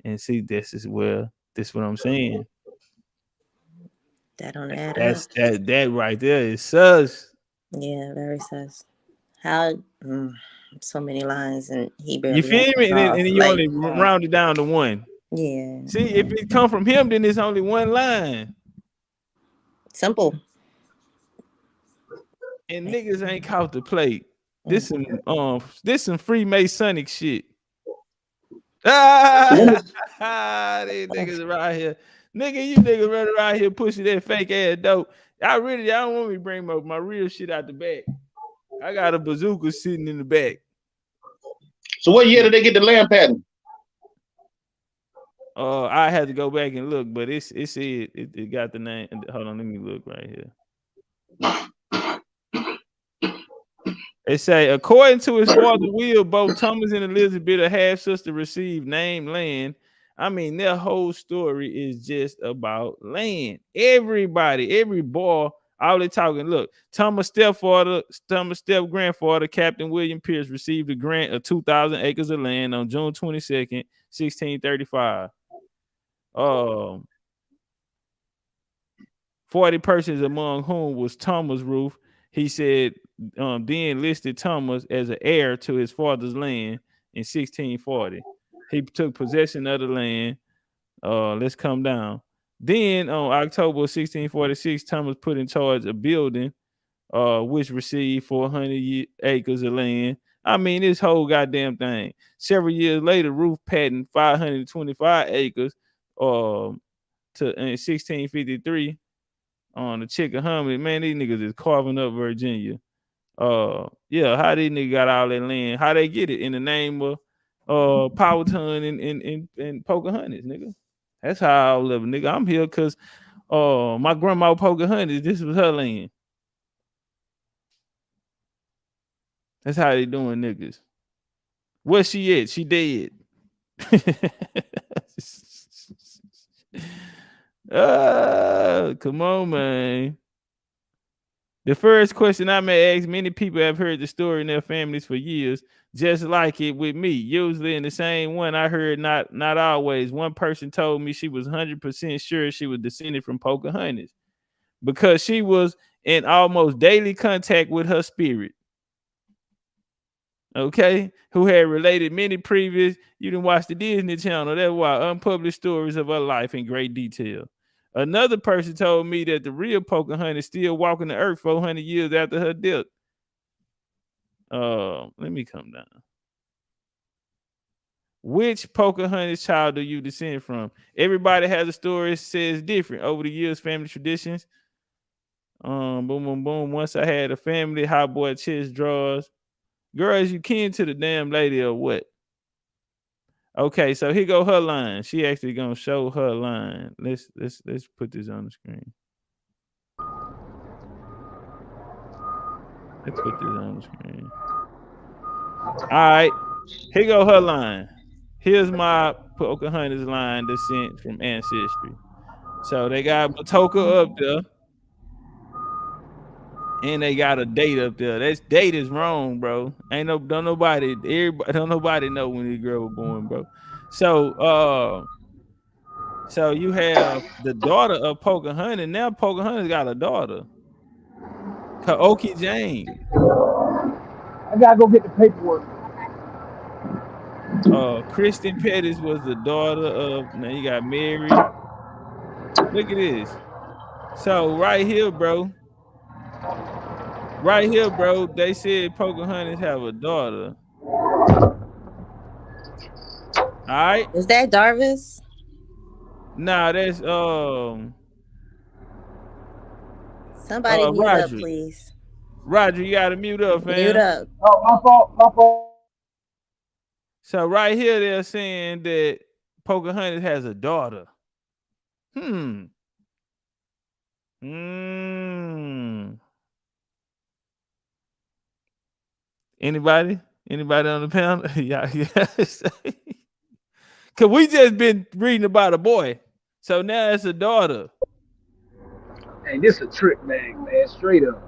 And see, this is what I'm saying. That don't add up. That right there is sus. Yeah, very sus. How? So many lines, and he You barely feel answered me? And off. then you Like, only round it down to one. yeah. See, if it come from him, then it's only one line. Simple. And niggas ain't caught the plate. This some Freemasonic shit. These niggas right here. Nigga, you niggas running around here pushing that fake ass dope. I don't want me to bring my real shit out the back. I got a bazooka sitting in the back. So what year did they get the land patent? I had to go back and look, but it said it got the name. Hold on, let me look right here. They say, according to his father's will, both Thomas and Elizabeth, a half sister, received named land. I mean, their whole story is just about land. Everybody, every boy, all they talking. Look, Thomas' step grandfather, Captain William Pierce, received a grant of 2,000 acres of land on June 22nd, 1635. 40 persons, among whom was Thomas Roof. He said, then listed Thomas as an heir to his father's land in 1640. He took possession of the land. Let's come down. Then on October 1646, Thomas put in charge a building, which received 400 acres of land. I mean, this whole goddamn thing. Several years later, Roof patented 525 acres in 1653 on the Chickahominy. Man, these niggas is carving up Virginia. Yeah, how these niggas got all that land? How they get it? In the name of Powhatan and Pocahontas, nigga. That's how I live, nigga. I'm here because my grandma Pocahontas, this was her land. That's how they doing, niggas. Where she at? She dead. Come on, man. The first question I may ask, many people have heard the story in their families for years, just like it with me. Usually in the same one I heard, not always. One person told me she was 100% sure she was descended from Pocahontas because she was in almost daily contact with her spirit. Okay, who had related many previous, you didn't watch the Disney Channel, that's why, unpublished stories of her life in great detail. Another person told me that the real Pocahontas still walking the earth 400 years after her death. Let me come down. Which Pocahontas child do you descend from? Everybody has a story, says different. Over the years, family traditions. Boom, boom, boom. Once I had a family, hot boy chest drawers. Girls, you kin to the damn lady or what? Okay, so here go her line. She actually gonna show her line. Let's put this on the screen. Let's put this on the screen. All right, here go her line. Here's my Pocahontas line descent from ancestry. So they got Matoka up there, and they got a date up there. That date is wrong, bro. Don't nobody know when this girl was born, bro. So you have the daughter of Pocahontas. Now Pocahontas got a daughter, Kaoki Jane. I gotta go get the paperwork. Kristen Pettis was the daughter of. Now you got Mary. Look at this. So right here, bro. They said Pocahontas have a daughter. All right. Is that Darvis? Nah, that's Somebody mute up, Roger. please. Roger, you gotta mute up, Mute fam. up. Oh, my fault. My fault. So right here they're saying that Pocahontas has a daughter. Hmm. Hmm. Anybody? Anybody on the panel? Yeah, yeah. Cause we just been reading about a boy. So now it's a daughter. Hey, this a trick bag, man. Straight up.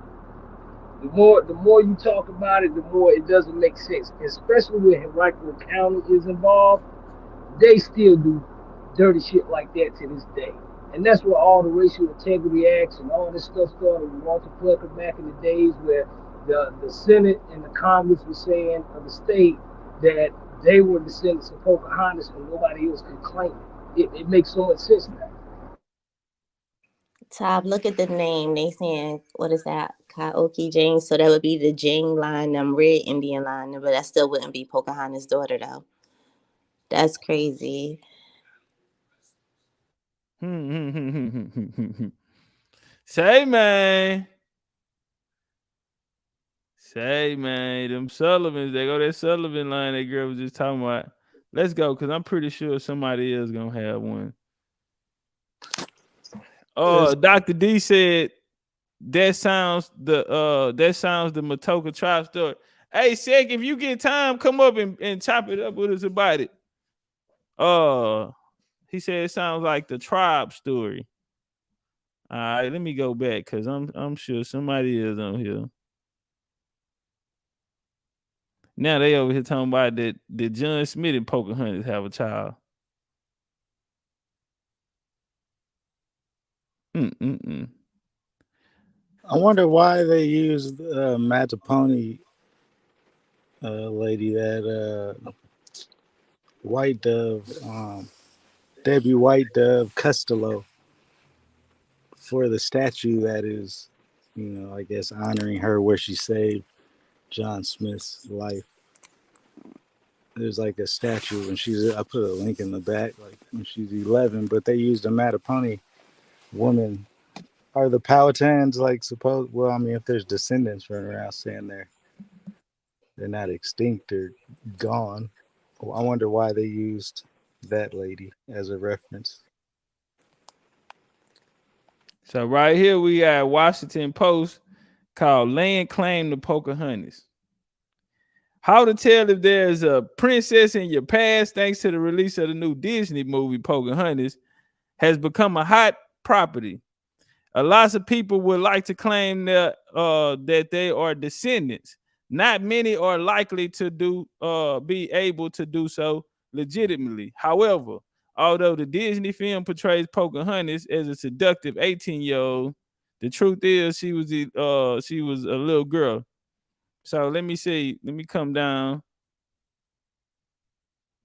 The more you talk about it, the more it doesn't make sense. Especially when Henrico County is involved, they still do dirty shit like that to this day. And that's where all the racial integrity acts and all this stuff started with Walter Fletcher back in the days where the Senate and the Congress were saying of the state that they were descendants of Pocahontas and nobody else could claim it. It makes so much sense now. Top, look at the name. They saying, what is that? Kaoki James. So that would be the Jing line, red Indian line, but that still wouldn't be Pocahontas' daughter, though. That's crazy. Say man. Say man, them Sullivans, they go that Sullivan line that girl was just talking about. Let's go, because I'm pretty sure somebody else gonna have one. Dr. D said that sounds the Matoka tribe story. Hey, Sek, if you get time, come up and chop it up with us about it. He said it sounds like the tribe story. All right, let me go back because I'm sure somebody is on here. Now they over here talking about that John Smith and Pocahontas have a child. I wonder why they used Mataponi lady, that White Dove, Debbie White Dove Costello, for the statue that is, I guess honoring her where she saved John Smith's life. There's like a statue when I put a link in the back, like when she's 11, but they used a Mataponi woman. Are the Powhatans like supposed? Well, I mean, if there's descendants running around saying they're not extinct or gone, I wonder why they used that lady as a reference. So right here we got Washington Post called "Land Claim to Pocahontas." How to tell if there's a princess in your past thanks to the release of the new Disney movie Pocahontas has become a hot property. Lots of people would like to claim that they are descendants. Not many are likely to be able to do so legitimately. However, although the Disney film portrays Pocahontas as a seductive 18-year-old, the truth is she was a little girl. So let me see. Let me come down.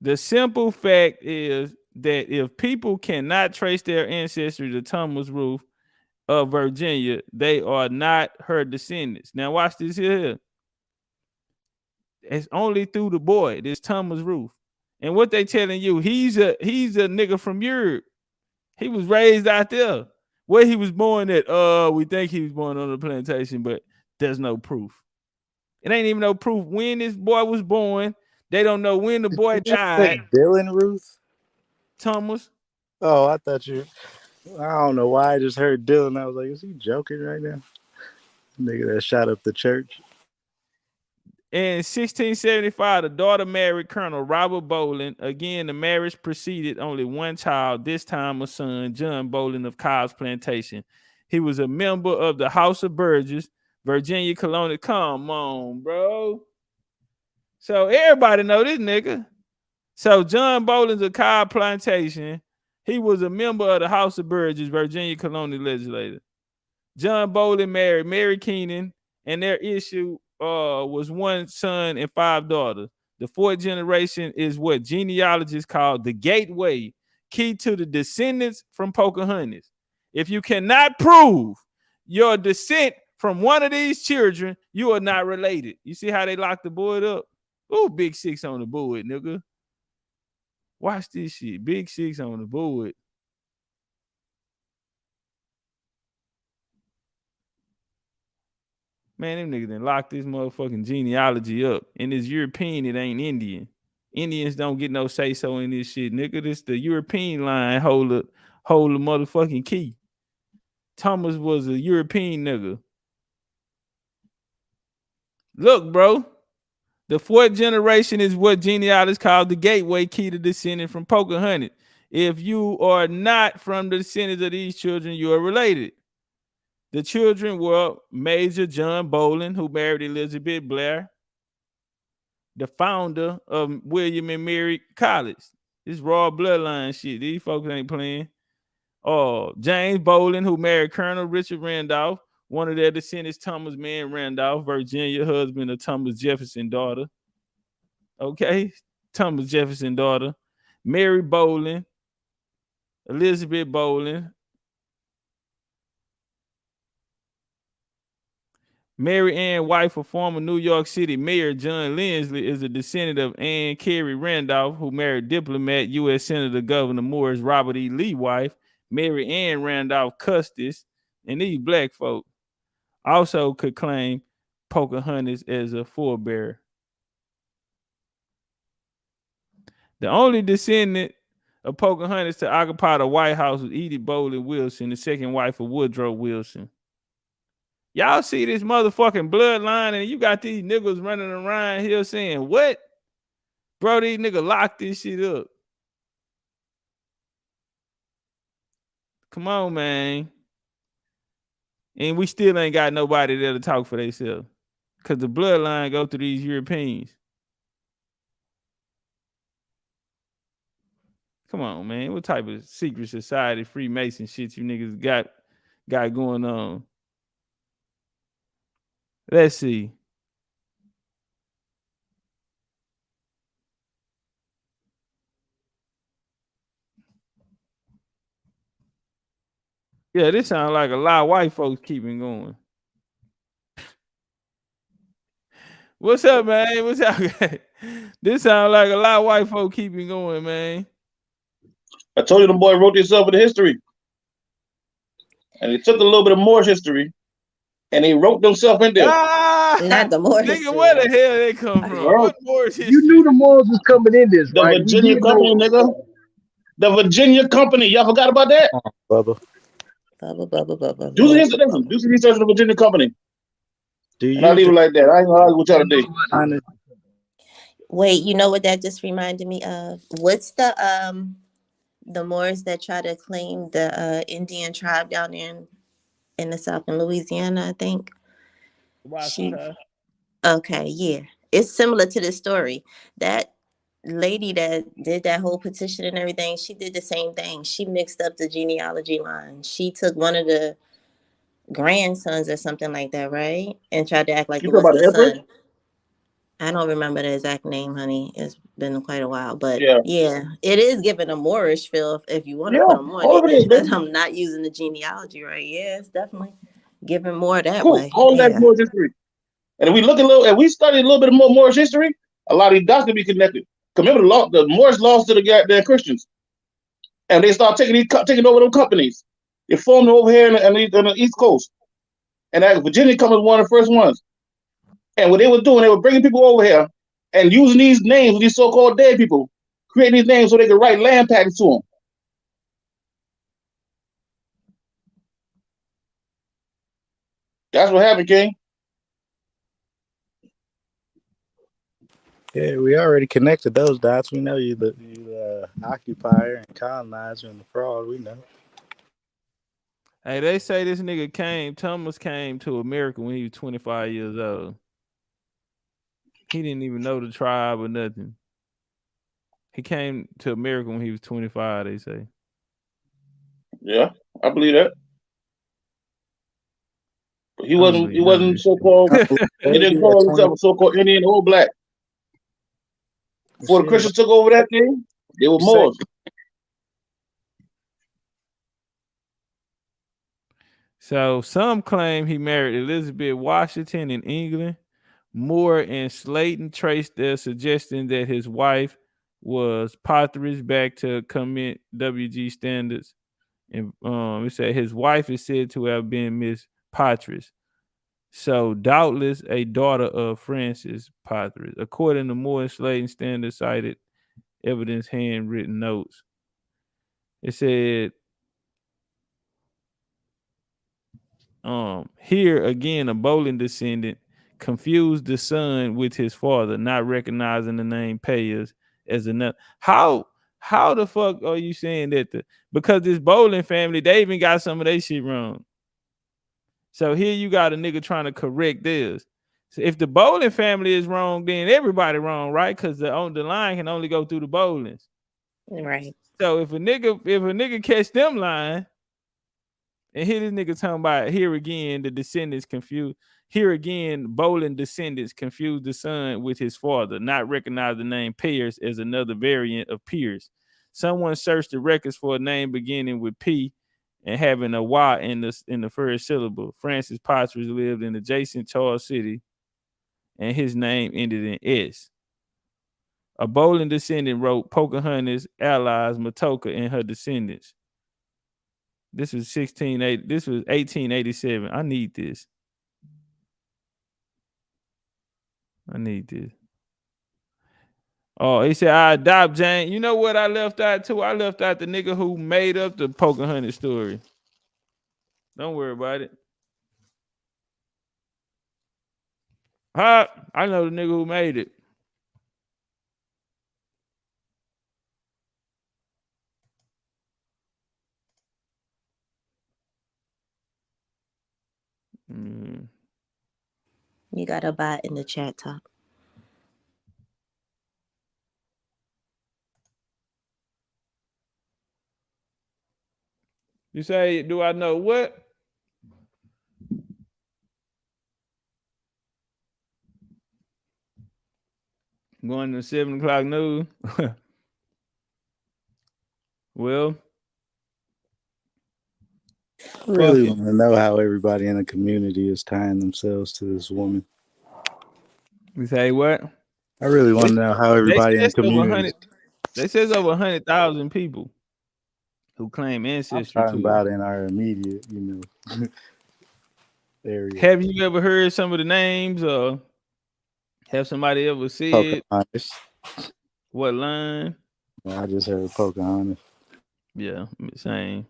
The simple fact is that if people cannot trace their ancestry to Thomas Roof of Virginia, they are not her descendants. Now watch this here. It's only through the boy, this Thomas Roof. And what they telling you, he's a nigga from Europe. He was raised out there. Where he was born at, we think he was born on the plantation, but there's no proof. It ain't even no proof when this boy was born. They don't know when the boy died. Dylan Ruth? Thomas. Oh, I thought you. I don't know why I just heard Dylan. I was like, is he joking right now? Nigga that shot up the church. In 1675, the daughter married Colonel Robert Bolling. Again, the marriage preceded only one child, this time a son, John Bolling of Cobb's Plantation. He was a member of the House of Burgess, Virginia Colonial. Come on, bro. So everybody know this nigga. So John Bolling's of Cobb Plantation. He was a member of the House of Burgess, Virginia Colonial Legislator. John Bolling married Mary Keenan, and their issue was one son and 5 daughters. The 4th generation is what genealogists call the gateway, key to the descendants from Pocahontas. If you cannot prove your descent from one of these children, you are not related. You see how they locked the boy up? Oh, big six on the board, nigga. Watch this shit. Big six on the board. Man, them niggas done locked this motherfucking genealogy up. And it's European, it ain't Indian. Indians don't get no say so in this shit, nigga. This the European line hold the motherfucking key. Thomas was a European nigga. Look, bro. The fourth generation is what genealogists call the gateway key to descending from Pocahontas. If you are not from the descendants of these children, you are related. The children were Major John Bolling, who married Elizabeth Blair, the founder of William and Mary College. This raw bloodline shit. These folks ain't playing. James Bolling, who married Colonel Richard Randolph, one of their descendants, Thomas Man Randolph, Virginia, husband of Thomas Jefferson daughter. Okay, Thomas Jefferson daughter. Mary Bolling, Elizabeth Bolling. Mary Ann, wife of former New York City Mayor John Lindsley, is a descendant of Ann Carey Randolph, who married diplomat U.S. Senator Governor Moore's Robert E. Lee wife, Mary Ann Randolph Custis. And these black folk also could claim Pocahontas as a forebearer. The only descendant of Pocahontas to occupy the White House was Edith Bolling Wilson, the second wife of Woodrow Wilson. Y'all see this motherfucking bloodline, and you got these niggas running around here saying, what? Bro, these niggas locked this shit up. Come on, man. And we still ain't got nobody there to talk for themselves. Because the bloodline go through these Europeans. Come on, man. What type of secret society, Freemason shit you niggas got going on? Let's see. Yeah, this sounds like a lot of white folks keeping going. What's up, man? What's up? This sounds like a lot of white folks keeping going, man. I told you the boy wrote this up in history. And he took a little bit of Moorish history and he wrote themselves in there. Not the Moorish Nigga, history. where the hell they come from? Bro, What Moorish history? You knew the Moors was coming in this, The right? Virginia Company, nigga. The Virginia Company. Y'all forgot about that? Bubba. Bubba. Do some research. Do some research on the Virginia Company. And I'll leave it like that. I ain't gonna argue with y'all today. Wait, you know what that just reminded me of? What's the Moors that try to claim the Indian tribe down there in the South in Louisiana, I think? Okay, yeah. It's similar to this story. That lady that did that whole petition and everything, she did the same thing. She mixed up the genealogy line. She took one of the grandsons or something like that, right? And tried to act like it was the son. I don't remember the exact name, honey. It's been quite a while. But yeah it is giving a Moorish feel if you want to put them on it. But I'm not using the genealogy right. Yeah, it's definitely giving more that way. All that Moorish history. And if we look and we study a little bit more Moorish history, a lot of these dots can be connected. Remember the Moors lost to the goddamn Christians. And they start taking over them companies. They formed over here on the East Coast. And Virginia was one of the first ones. And what they were doing, they were bringing people over here and using these names, these so-called dead people, creating these names so they could write land patents to them. That's what happened, King. Yeah, we already connected those dots. We know you the occupier and colonizer and the fraud. We know. Hey, they say this nigga Thomas came to America when he was 25 years old. He didn't even know the tribe or nothing. He came to America when he was 25, they say. Yeah, I believe that. But he wasn't so-called, he didn't call himself a so-called Indian or black. Before the Christians took over that thing, they were Moors. So some claim he married Elizabeth Washington in England. Moore and Slayton traced their suggestion that his wife was Patris back to commit WG standards. And it said his wife is said to have been Miss Patris. So doubtless a daughter of Francis Patris. According to Moore and Slayton standards cited evidence handwritten notes. It said here again a Bolling descendant confused the son with his father, not recognizing the name Payers as another. How the fuck are you saying that because this Bolling family, they even got some of their shit wrong. So here you got a nigga trying to correct this. So if the Bolling family is wrong, then everybody wrong, right? Because the line can only go through the Bollings. Right. So if a nigga catch them lying, and here this nigga talking about here again, the descendants confused. Here again, Bolling descendants confused the son with his father, not recognize the name Pierce as another variant of Pierce. Someone searched the records for a name beginning with P and having a Y in the first syllable. Francis Patris lived in adjacent Charles City, and his name ended in S. A Bolling descendant wrote Pocahontas, allies, Matoka, and her descendants. This was 1887. I need this. Oh, he said I adopt Jane. You know what I left out too? I left out the nigga who made up the Pocahontas story. Don't worry about it. I know the nigga who made it. You got a bot in the chat top. You say, do I know what? Going to 7 o'clock news. Well, I really want to know how everybody in the community is tying themselves to this woman. You say what? I really want to know how everybody in the community. They says over 100,000 people who claim ancestry. I'm talking about in our immediate, area. Have you ever heard some of the names, or have somebody ever said Pocahontas? What line? I just heard Pocahontas. Yeah, same.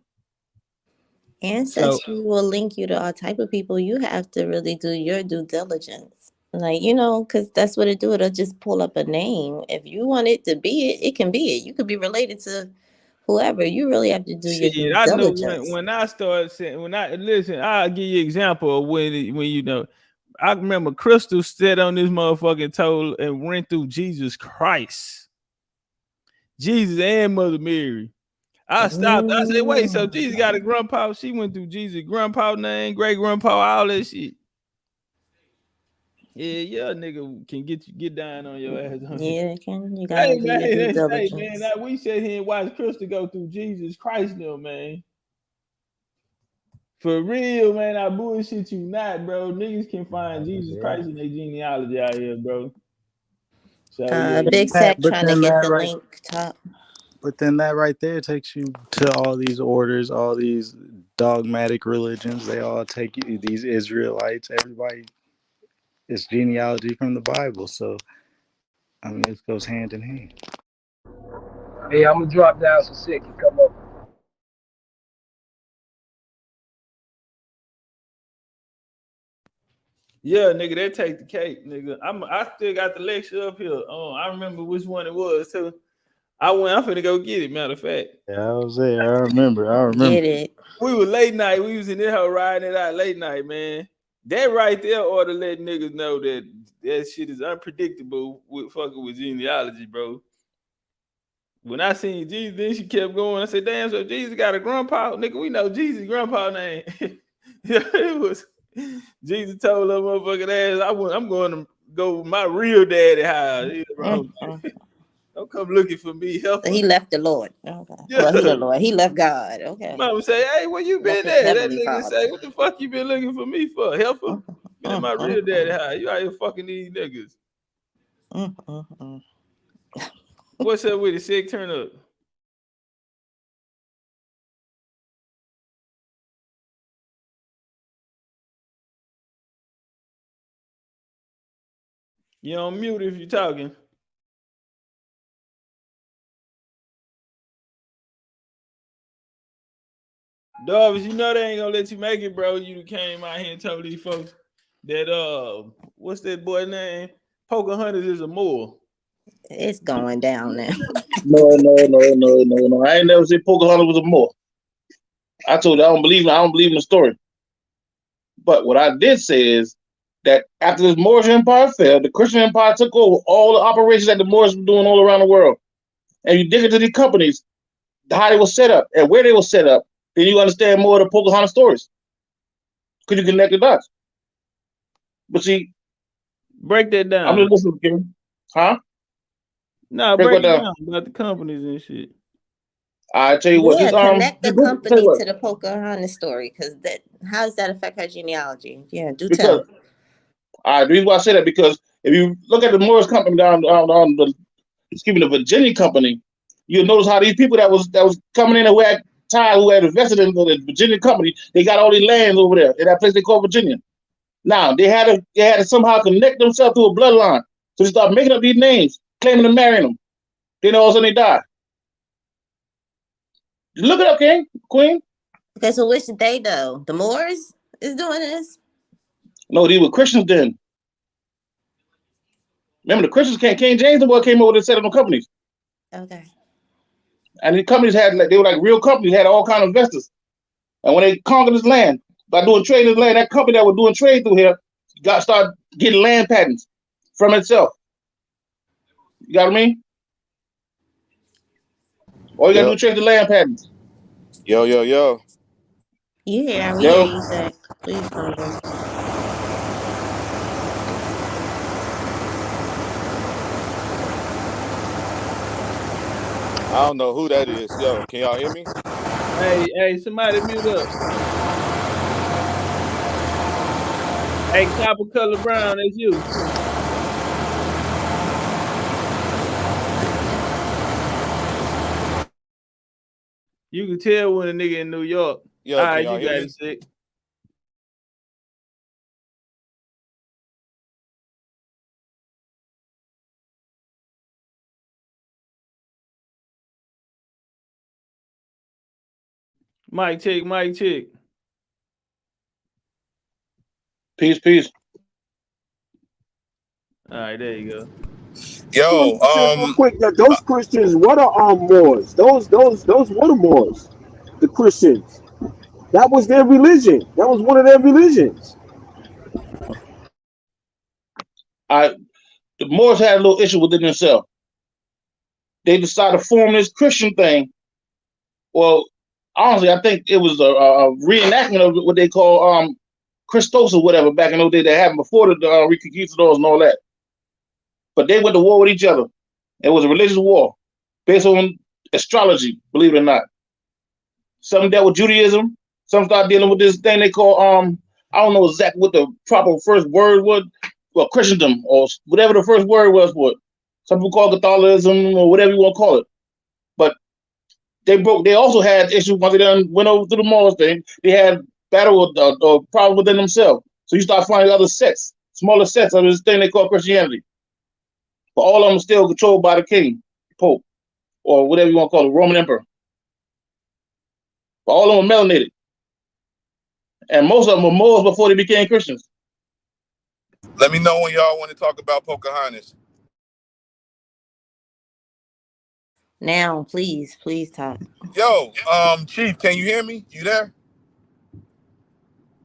Ancestry will link you to all type of people. You have to really do your due diligence. Like, because that's what it do. It'll just pull up a name. If you want it to be it, it can be it. You could be related to whoever. You really have to do your due diligence. Know when I started saying, I'll give you an example of when I remember Crystal stood on this motherfucking toe and went through Jesus Christ. Jesus and Mother Mary. I stopped. I said, wait, so Jesus got a grandpa? She went through Jesus' grandpa name, great grandpa, all that shit. Yeah, nigga can get down on your ass. Yeah, you gotta do your due diligence. Hey, man, we sat here and watched Crystal go through Jesus Christ now, man. For real, man, I bullshit you not, bro. Niggas can find Jesus Christ in their genealogy out here, bro. So Big Sack trying to get the link top. But then that right there takes you to all these orders, all these dogmatic religions. They all take you, these Israelites, everybody. It's genealogy from the Bible. So, I mean, it goes hand in hand. Hey, I'm going to drop down so Sick can come up. Yeah, nigga, they take the cake, nigga. I still got the lecture up here. I remember which one it was too. I'm finna go get it, matter of fact. Yeah, I was there. I remember. Get it. We were late night. We was in there riding it out late night, man. That right there ought to let niggas know that shit is unpredictable with fucking with genealogy, bro. When I seen Jesus, then she kept going. I said, damn, so Jesus got a grandpa? Nigga, we know Jesus' grandpa name. Yeah, it was Jesus told her motherfucking ass, I'm going to go with my real daddy house. Don't come looking for me. So he left the Lord. Okay. Yeah. Well, he the Lord. He left God. Okay. Mama say, hey, where you been at? That nigga say, what the fuck you been looking for me for? Helper? At my real daddy house. You out here fucking these niggas. What's up with it? Sick, turn up. You on mute if you're talking. Dovis, you know they ain't gonna let you make it, bro. You came out here and told these folks that what's that boy name? Pocahontas is a Moor. It's going down now. No. I ain't never said Pocahontas was a Moor. I told you I don't believe in the story. But what I did say is that after the Moorish Empire fell, the Christian Empire took over all the operations that the Moors were doing all around the world. And you dig into these companies, how they were set up and where they were set up, then you understand more of the Pocahontas stories. Because you connect the dots. But see, break that down. I'm just listening, Kim. Huh? No, break it down about the companies and shit. I tell you what, connect the company to the Pocahontas story, because how does that affect her genealogy? Yeah, tell. The reason why I say that, because if you look at the Morris company down the Virginia company, you'll notice how these people that was coming in and who had ties, who had invested in the Virginia company, they got all these lands over there in that place they call Virginia. Now they had to somehow connect themselves to a bloodline, so they start making up these names, claiming to marry them. Then all of a sudden they die. Look it up, Queen. Okay, so which they though? The Moors is doing this? No, these were Christians then. Remember, the Christians King James the boy came over and set up them companies. Okay. And the companies they were like real companies, had all kind of investors. And when they conquered this land, by doing trade in this land, that company that was doing trade through here started getting land patents from itself. You got what I mean? All you gotta do is trade the land patents. Yo. Yeah, we hear you say. Please come in. I don't know who that is. Yo, can y'all hear me? Hey, somebody mute up. Hey, Copper Color Brown, that's you. You can tell when a nigga in New York. Yo, all right, you got it sick. Mic check. Peace. All right, there you go. Yo, real quick, those Christians, what are Moors? Those what are Moors? The Christians. That was their religion. That was one of their religions. The Moors had a little issue within themselves. They decided to form this Christian thing. Well, honestly, I think it was a reenactment of what they call Christos or whatever back in those days that happened before the reconquistadors and all that. But they went to war with each other. It was a religious war based on astrology, believe it or not. Some dealt with Judaism. Some started dealing with this thing they call I don't know exactly what the proper first word was. Well, Christendom or whatever the first word was for it. Some people call it Catholicism or whatever you want to call it. But they also had issues once they done went over to the Moors thing. They had battle or problem within themselves. So you start finding other sects, smaller sects of this thing they call Christianity. But all of them are still controlled by the king, Pope, or whatever you want to call it, Roman Emperor. But all of them are melanated. And most of them were Moors before they became Christians. Let me know when y'all want to talk about Pocahontas. Now, please talk. Yo, Chief, can you hear me? You there?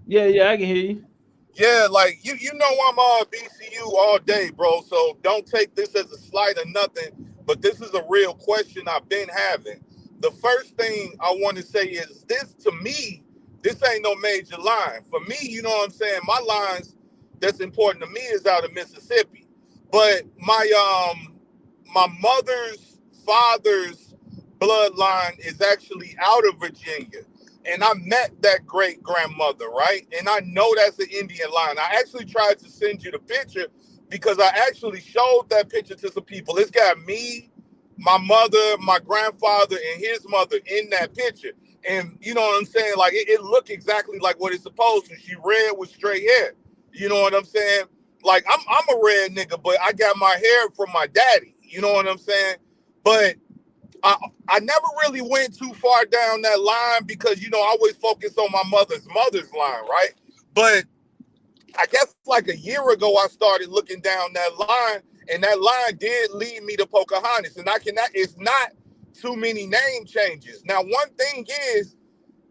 Yeah, I can hear you. Yeah, like you know I'm on BCU all day, bro. So don't take this as a slight or nothing. But this is a real question I've been having. The first thing I want to say is this: to me, this ain't no major line. For me, you know what I'm saying. My lines that's important to me is out of Mississippi. But my mother's father's bloodline is actually out of Virginia. and I met that great grandmother, right? And I know that's an Indian line. I actually tried to send you the picture because I actually showed that picture to some people. It's got me, my mother, my grandfather, and his mother in that picture. And you know what I'm saying? Like it looked exactly like what it's supposed to. She red with straight hair. You know what I'm saying? Like I'm a red nigga, but I got my hair from my daddy. You know what I'm saying? But I never really went too far down that line because, you know, I always focused on my mother's line, right? But I guess like a year ago, I started looking down that line, and that line did lead me to Pocahontas. And it's not too many name changes. Now, one thing is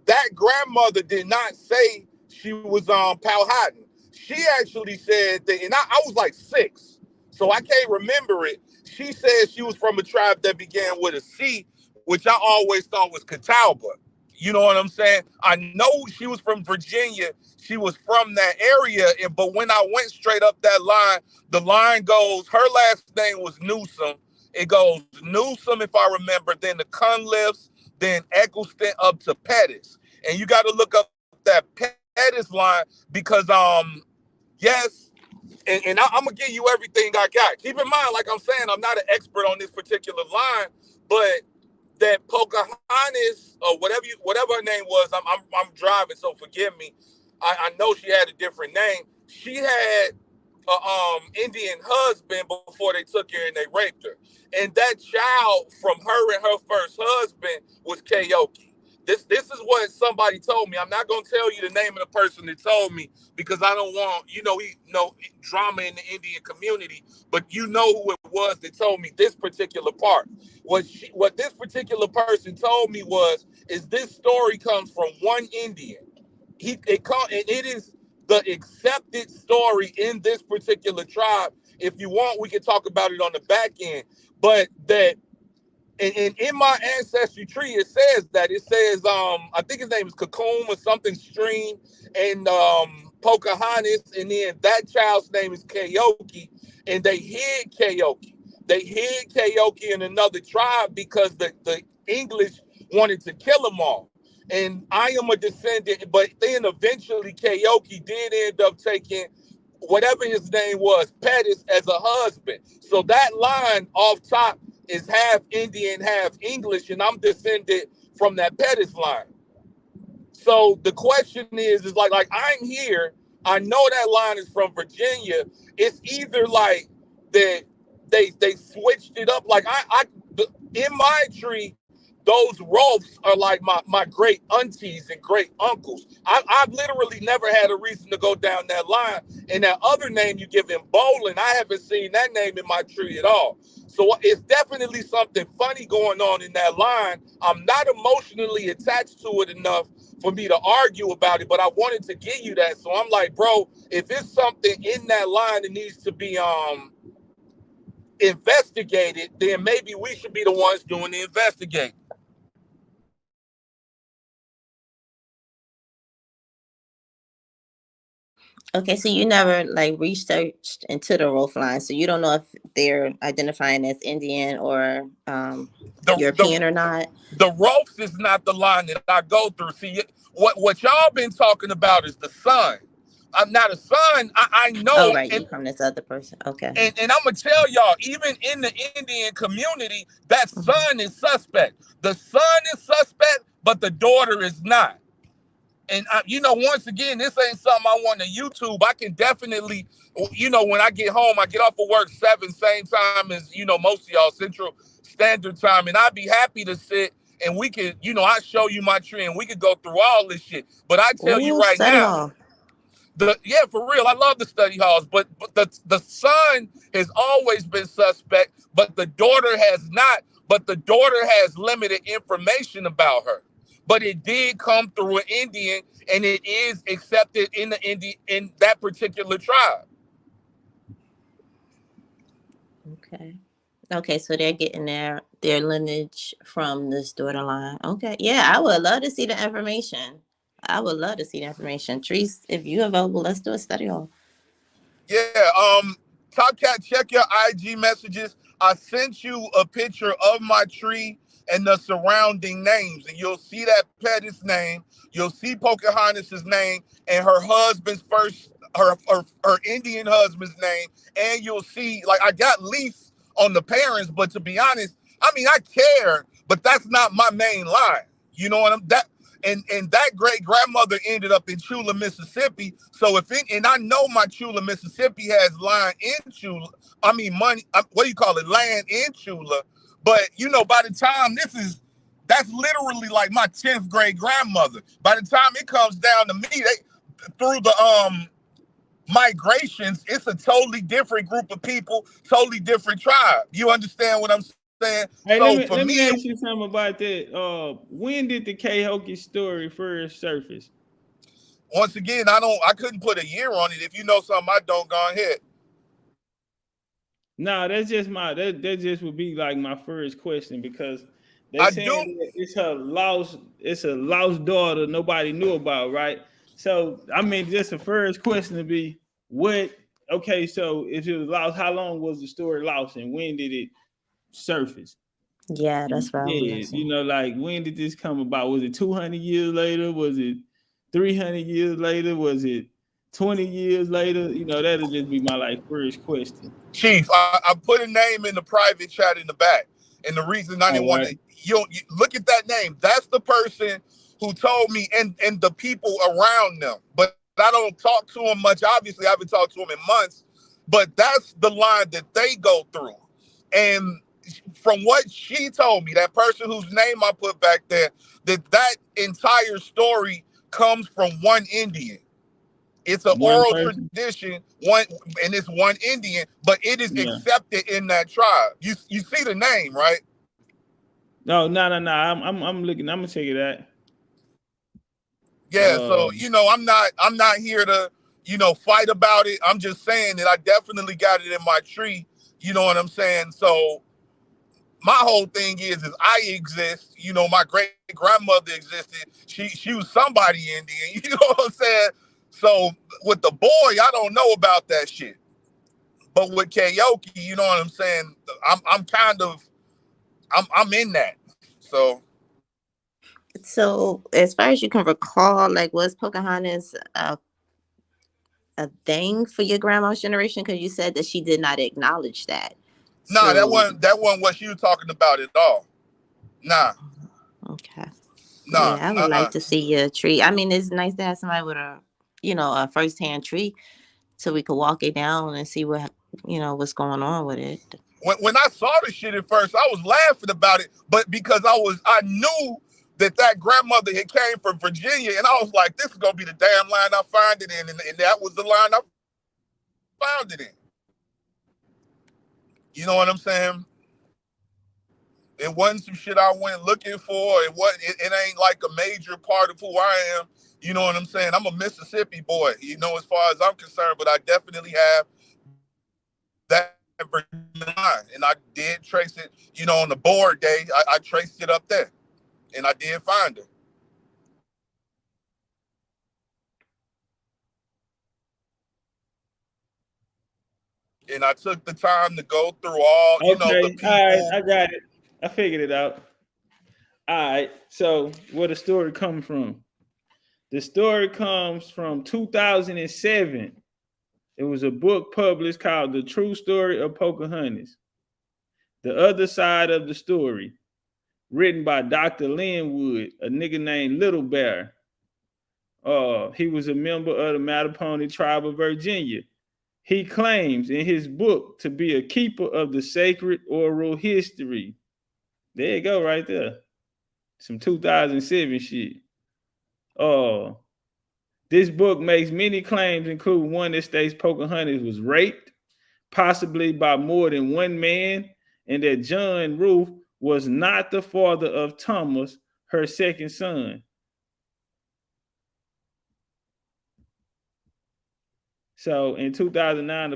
that grandmother did not say she was Powhatan. She actually said that, and I was like 6, so I can't remember it. She said she was from a tribe that began with a C, which I always thought was Catawba. You know what I'm saying? I know she was from Virginia. She was from that area, but when I went straight up that line, the line goes, her last name was Newsom. It goes Newsom, if I remember, then the Cunliffes, then Eccleston up to Pettis. And you got to look up that Pettis line because, yes, and I'm going to give you everything I got. Keep in mind, like I'm saying, I'm not an expert on this particular line, but that Pocahontas or whatever her name was, I'm driving, so forgive me. I know she had a different name. She had Indian husband before they took her and they raped her. And that child from her and her first husband was Keoki. This is what somebody told me. I'm not going to tell you the name of the person that told me because I don't want, drama in the Indian community, but you know who it was that told me this particular part. What this particular person told me is this story comes from one Indian. And it is the accepted story in this particular tribe. If you want, we can talk about it on the back end. But that, and in my ancestry tree, it says, I think his name is Cocoon or something Stream, and Pocahontas, and then that child's name is Keoki, and they hid Keoki. They hid Keoki in another tribe because the English wanted to kill them all. And I am a descendant, but then eventually Keoki did end up taking whatever his name was, Pettis, as a husband. So that line off top is half Indian, half English, and I'm descended from that Pettis line. So the question is like I'm here. I know that line is from Virginia. It's either like that they switched it up. Like in my tree, those Rolfs are like my great aunties and great uncles. I've literally never had a reason to go down that line. And that other name you give him, Bolling, I haven't seen that name in my tree at all. So it's definitely something funny going on in that line. I'm not emotionally attached to it enough for me to argue about it, but I wanted to give you that. So I'm like, bro, if it's something in that line that needs to be investigated, then maybe we should be the ones doing the investigating. Okay, so you never like researched into the Rolf line, so you don't know if they're identifying as Indian or European or not. The Rolfs is not the line that I go through. See, what y'all been talking about is the son. I'm not a son. I know. Oh, right, you from this other person. Okay. And I'm gonna tell y'all, even in the Indian community, that son is suspect. The son is suspect, but the daughter is not. And once again, this ain't something I want to YouTube. I can definitely, when I get home, I get off of work 7, same time as, most of y'all, Central Standard Time. And I'd be happy to sit and we could, I show you my tree and we could go through all this shit. But I tell you right now, for real, I love the study halls, but the son has always been suspect, but the daughter has not. But the daughter has limited information about her. But it did come through an Indian, and it is accepted in in that particular tribe. Okay, so they're getting their lineage from this daughter line. Okay, yeah, I would love to see the information. Trees, if you're available, let's do a study hall. Yeah, Top Cat, check your IG messages. I sent you a picture of my tree. and the surrounding names. And you'll see that Pettis name, you'll see Pocahontas' name, and her husband's her Indian husband's name, and you'll see, like, I got Leaf on the parents, but to be honest, I mean, I care, but that's not my main line. You know what I'm that. And that great grandmother ended up in Chula, Mississippi. So and I know my Chula, Mississippi has line in Chula. I mean, money. What do you call it? Land in Chula. But by the time that's literally like my 10th grade grandmother. By the time it comes down to me, through the migrations, it's a totally different group of people, totally different tribe. You understand what I'm saying? Hey, So let me ask you something about that. When did the Kehokie story first surface? Once again, I couldn't put a year on it. If you know something I don't, go ahead. No, that's just that just would be like my first question, because they saying it's a lost daughter nobody knew about, right? So I mean, just the first question to be okay, so if it was lost, how long was the story lost and when did it surface? Yeah, that's what I was saying. Like, when did this come about? Was it 200 years later? Was it 300 years later? Was it 20 years later? That'll just be my first question. Chief, I put a name in the private chat in the back. And the reason I didn't want to, you look at that name. That's the person who told me, and the people around them. But I don't talk to them much. Obviously, I haven't talked to them in months. But that's the line that they go through. And from what she told me, that person whose name I put back there, that entire story comes from one Indian. It's an oral tradition, and it's one Indian, but it is accepted in that tribe. You see the name, right? No. I'm looking. I'm gonna check it out. Yeah. So I'm not here to fight about it. I'm just saying that I definitely got it in my tree. You know what I'm saying? So my whole thing is I exist. My great grandmother existed. She was somebody Indian. You know what I'm saying? So with the boy, I don't know about that shit. But with Kehokie, you know what I'm saying? I'm in that. So as far as you can recall, like, was Pocahontas a thing for your grandma's generation? Because you said that she did not acknowledge that. Nah, that wasn't what she was talking about at all. Nah. Okay. Nah. Yeah, I would like to see your tree. I mean, it's nice to have somebody with a first-hand tree, so we could walk it down and see what's going on with it. When I saw the shit at first, I was laughing about it, but because I knew that grandmother had came from Virginia, and I was like, this is gonna be the damn line I find it in, and that was the line I found it in. You know what I'm saying? It wasn't some shit I went looking for. It ain't like a major part of who I am. You know what I'm saying? I'm a Mississippi boy, as far as I'm concerned, but I definitely have that line. And I did trace it, on the board day, I traced it up there. And I did find her. And I took the time to go through all, the people. All right, I got it. I figured it out. All right, so where the story comes from? The story comes from 2007. It was a book published called The True Story of Pocahontas. The Other Side of the Story, written by Dr. Linwood, a nigga named Little Bear. He was a member of the Mattapony tribe of Virginia. He claims in his book to be a keeper of the sacred oral history. There you go, right there. Some 2007 shit. This book makes many claims, including one that states Pocahontas was raped, possibly by more than one man, and that John Ruth was not the father of Thomas, her second son. So in 2009,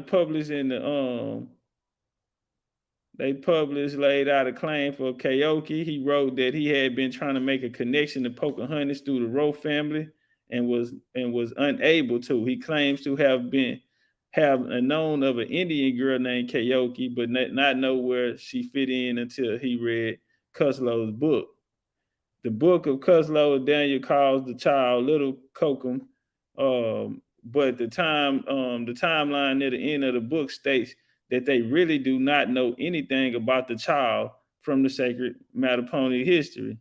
laid out a claim for Kehokie. He wrote that he had been trying to make a connection to Pocahontas through the Rowe family and was unable to. He claims to have known of an Indian girl named Kehokie, but not know where she fit in until he read Cuslow's book. The book of Cuslow, Daniel calls the child Little Kokum, but the timeline near the end of the book states that they really do not know anything about the child from the sacred Mattapony history.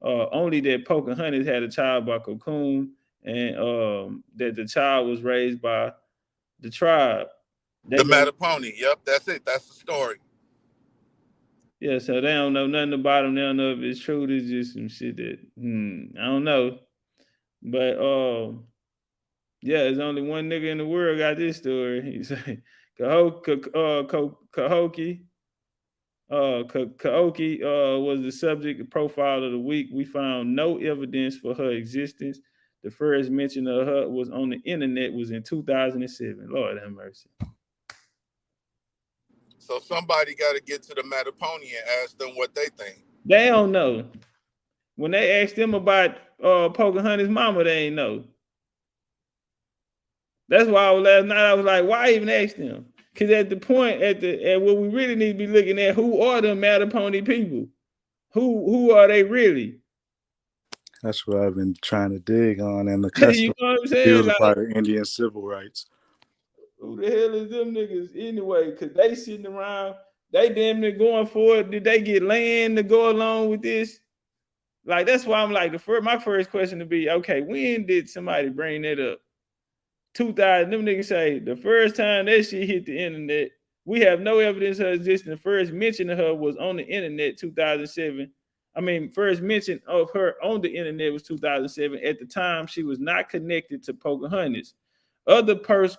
Only that Pocahontas had a child by Cocoon, and that the child was raised by the tribe. The They don't. Mattapony. Yep, that's it. That's the story. Yeah, so they don't know nothing about him. They don't know if it's true. It's just some shit that I don't know. But yeah, there's only one nigga in the world got this story. He say Kahoki Kaoki was the subject profile of the week. We found no evidence for her existence. The first mention of her was on the internet was in 2007. Lord have mercy. So somebody got to get to the Mattapony and ask them what they think. They don't know. When they asked them about Pocahontas' mama, they ain't know. That's why last night I was like, why even ask them? Because at the point, at what we really need to be looking at, who are the Mattapony people? Who are they really? That's what I've been trying to dig on, and the You custom know what I'm saying? feels Like, about Indian civil rights. who the hell is them niggas anyway? Because they sitting around, they damn near going for it. Did they get land to go along with this? Like, that's why I'm like, my first question to be, okay, when did somebody bring that up? 2000, them niggas say the first time that shit hit the internet, we have no evidence of her existence. The first mention of her was on the internet, 2007. I mean, first mention of her on the internet was 2007. At the time, she was not connected to Pocahontas. Other posts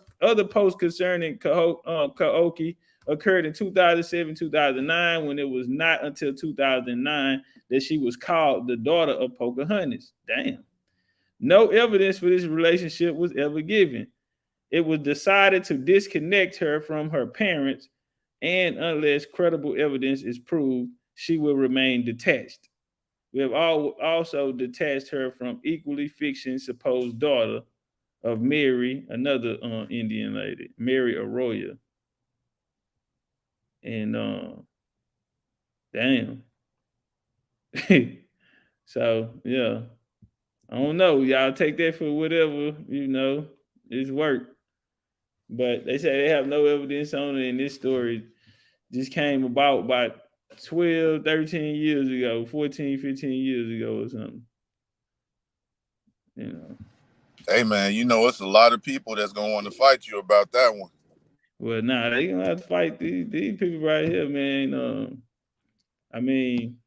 concerning Kaoki occurred in 2007, 2009, when it was not until 2009 that she was called the daughter of Pocahontas. Damn. No evidence for this relationship was ever given. It was decided to disconnect her from her parents, and unless credible evidence is proved, she will remain detached. We have also detached her from equally fiction supposed daughter of Mary, another Indian lady, Mary Arroyo. And damn. So yeah. I don't know. Y'all take that for whatever, it's work. But they say they have no evidence on it, and this story just came about 12, 13 years ago, 14, 15 years ago or something. Hey, man, it's a lot of people that's going to want to fight you about that one. Well, nah, they going to have to fight these people right here, man. I mean,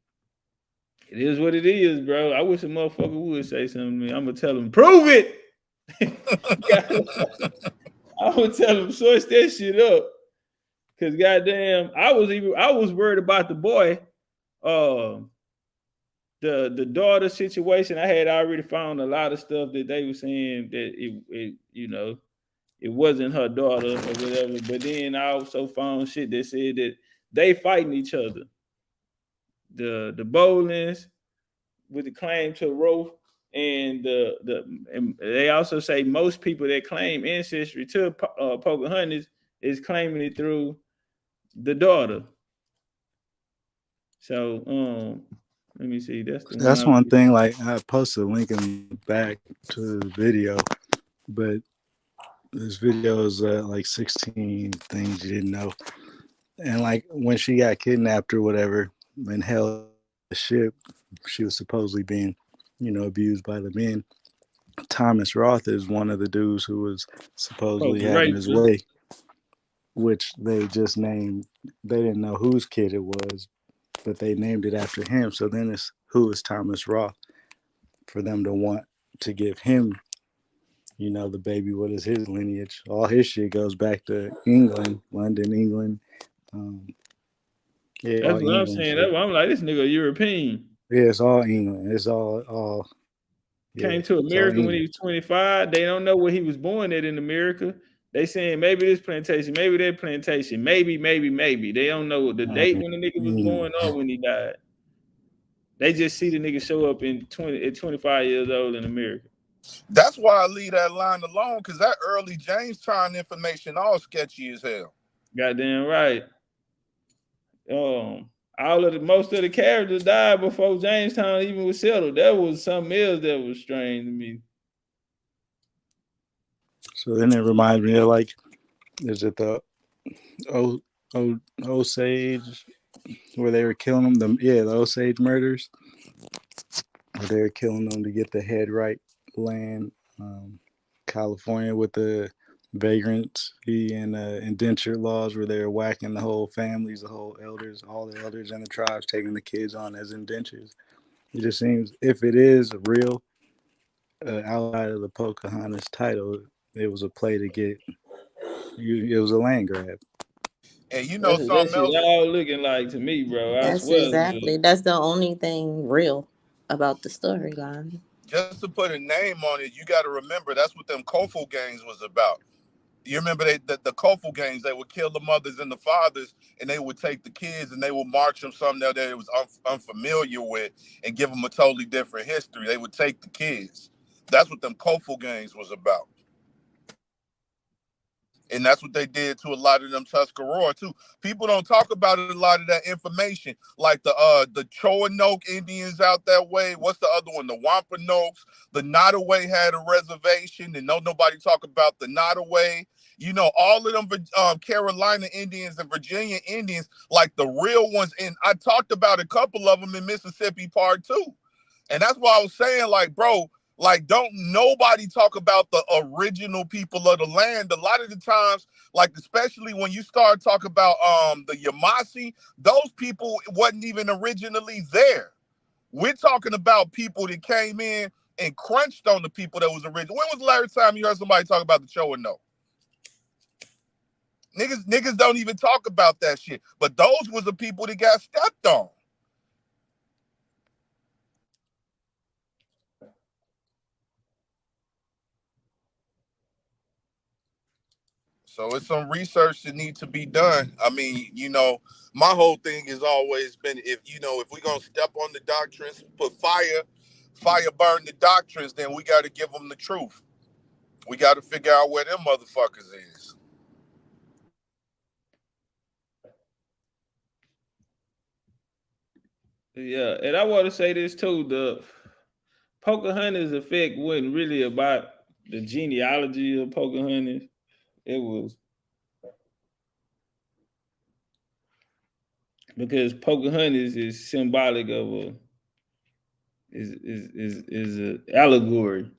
it is what it is, bro. I wish a motherfucker would say something to me. I'm going to tell them, prove it! I would tell them, source that shit up. Because goddamn, I was worried about the boy. The daughter situation. I had already found a lot of stuff that they were saying that it wasn't her daughter or whatever. But then I also found shit that said that they fighting each other. The Bollings with the claim to Roe, and and they also say most people that claim ancestry to Pocahontas is claiming it through the daughter. So let me see. That's one thing. Like, I posted a link in the back to the video, but this video is like 16 things you didn't know. And like when she got kidnapped or whatever and held the ship, she was supposedly being, abused by the men. Thomas Roth is one of the dudes who was supposedly having his way, which they just named. They didn't know whose kid it was, but they named it after him. So then it's who is Thomas Roth for them to want to give him, the baby. What is his lineage? All his shit goes back to England, London, England. Yeah, that's what I'm saying. That's why I'm like, this nigga European. Yeah, it's all England. It's all. Came to America when he was 25. They don't know where he was born at in America. They saying maybe this plantation, maybe that plantation, maybe. They don't know the date when the nigga was born or when he died. They just see the nigga show up at 25 years old in America. That's why I leave that line alone, because that early Jamestown information all sketchy as hell. Goddamn right. most of the characters died before Jamestown even was settled. That was something else that was strange to me. So then it reminds me of like, is it the Osage where they were killing them? The Osage murders where they were killing them to get the head right land. California with the vagrancy and indenture laws where they were whacking the whole families, the whole elders, all the elders in the tribes, taking the kids on as indentures. It just seems if it is real, outside of the Pocahontas title, it was a play to get. It was a land grab. And you know That's what that something shit else? all looking like to me, bro. I That's swear. exactly. That's the only thing real about the storyline. Just to put a name on it, you got to remember that's what them Kofo gangs was about. You remember the Kofo gangs? They would kill the mothers and the fathers, and they would take the kids and they would march them something that they was unfamiliar with and give them a totally different history. They would take the kids. That's what them Kofo gangs was about. And that's what they did to a lot of them Tuscarora too. People don't talk about a lot of that information, like the Choanoke Indians out that way. What's the other one? The Wampanoags. The Nottaway had a reservation, and nobody talk about the Nottaway. You know, all of them Carolina Indians and Virginia Indians, like the real ones. And I talked about a couple of them in Mississippi Part 2. And that's why I was saying, like, bro, like, don't nobody talk about the original people of the land. A lot of the times, like, especially when you start talking about the Yamasee, those people wasn't even originally there. We're talking about people that came in and crunched on the people that was original. When was the last time you heard somebody talk about the Choano? Niggas don't even talk about that shit. But those was the people that got stepped on. So it's some research that needs to be done. I mean, you know, my whole thing has always been if we're gonna step on the doctrines, put fire burn the doctrines, then we got to give them the truth. We got to figure out where them motherfuckers is. Yeah, and I want to say this too: the Pocahontas effect wasn't really about the genealogy of Pocahontas. It was because Pocahontas is symbolic of a is an allegory.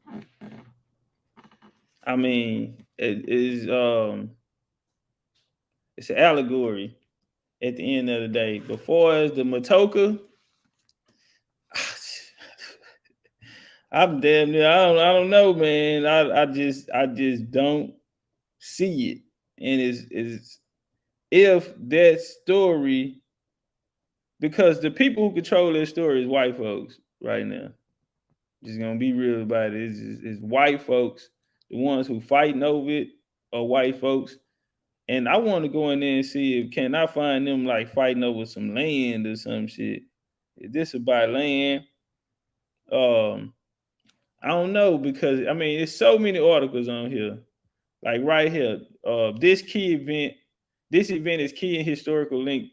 I mean, it's an allegory at the end of the day. Before as the Matoka, I'm damn near. I don't know, man. I just don't see it. And is if that story, because the people who control that story is white folks right now. Just gonna be real about it. It's white folks, the ones who fighting over it are white folks. And I want to go in there and see if can I find them like fighting over some land or some shit. Is this about land? Um, I don't know because I mean it's so many articles on here. Like right here, this event is key in historical link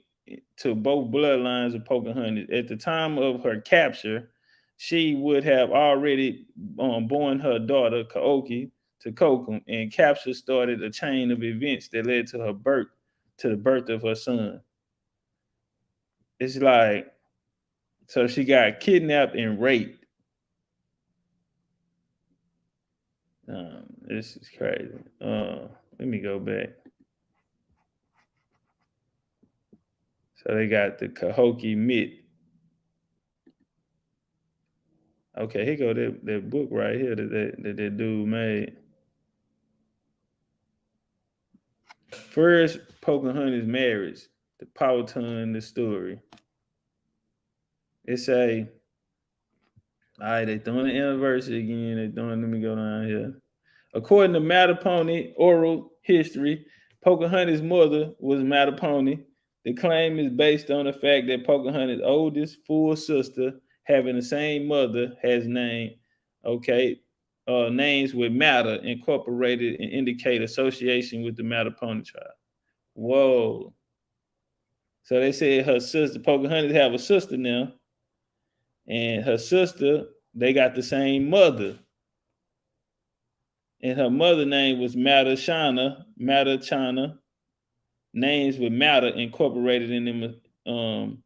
to both bloodlines of Pocahontas. At the time of her capture, she would have already born her daughter Kaoki to Kokum, and capture started a chain of events that led to the birth of her son. It's like so she got kidnapped and raped. This is crazy. Let me go back. So they got the Cahokia myth. Okay, here go that book right here that dude made. First Pocahontas marriage, the Powhatan, the story. It say, all right, they throwing the anniversary again. Let me go down here. According to Mattapony oral history, Pocahontas' mother was Mattapony. The claim is based on the fact that Pocahontas' oldest full sister, having the same mother, has names with Matter incorporated and indicate association with the Mattapony tribe. Whoa. So they said her sister, Pocahontas, have a sister now, and her sister, they got the same mother, and her mother name was Matachana. Names with matter incorporated in them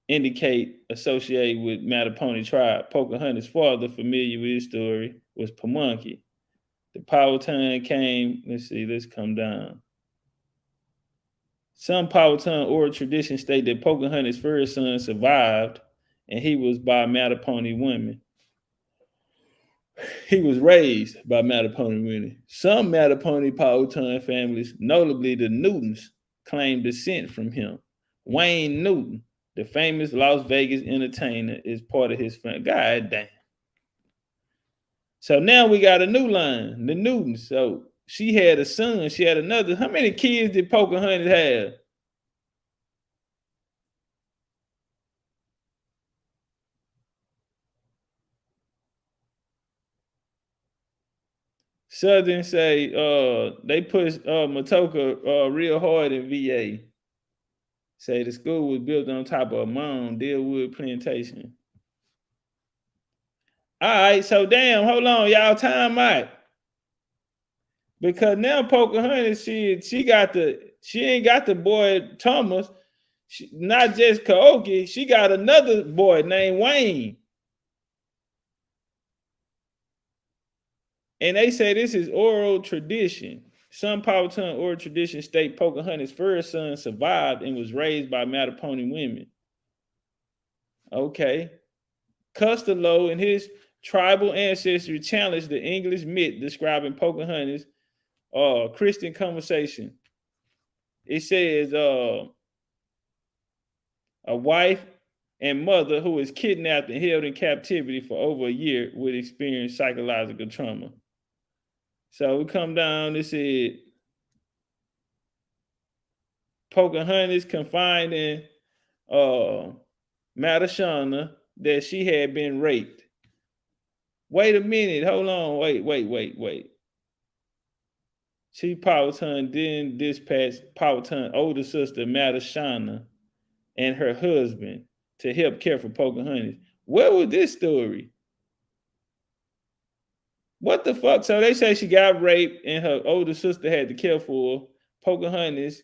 indicate associated with Mattapony tribe. Pocahontas' father, familiar with his story, was Pamunkey. The Powhatan came. Let's come down. Some Powhatan oral traditions state that Pocahontas' first son survived, and he was by Mattapony women. He was raised by Mattapony women. Some Mattapony Powhatan families, notably the Newtons, claim descent from him. Wayne Newton, the famous Las Vegas entertainer, is part of his family. God damn. So now we got a new line, the Newtons. So she had a son, she had another. How many kids did Pocahontas have? Southern say they push Matoka real hard in VA. Say the school was built on top of a mound, Deerwood plantation. All right, so damn, hold on, y'all, time out. Because now Pocahontas, she ain't got the boy Thomas, not just Kaoki, she got another boy named Wayne. And they say this is oral tradition. Some Powhatan oral traditions state Pocahontas' first son survived and was raised by Mattapony women. Okay. Costello and his tribal ancestry challenged the English myth describing Pocahontas' Christian conversation. It says a wife and mother who is kidnapped and held in captivity for over a year would experience psychological trauma. So we come down, it said Pocahontas confined in Matashana that she had been raped. Wait a minute, hold on, wait. She Powhatan then dispatched Powhatan's older sister Matashana and her husband to help care for Pocahontas. Where was this story? What the fuck? So they say she got raped and her older sister had to care for her. Pocahontas.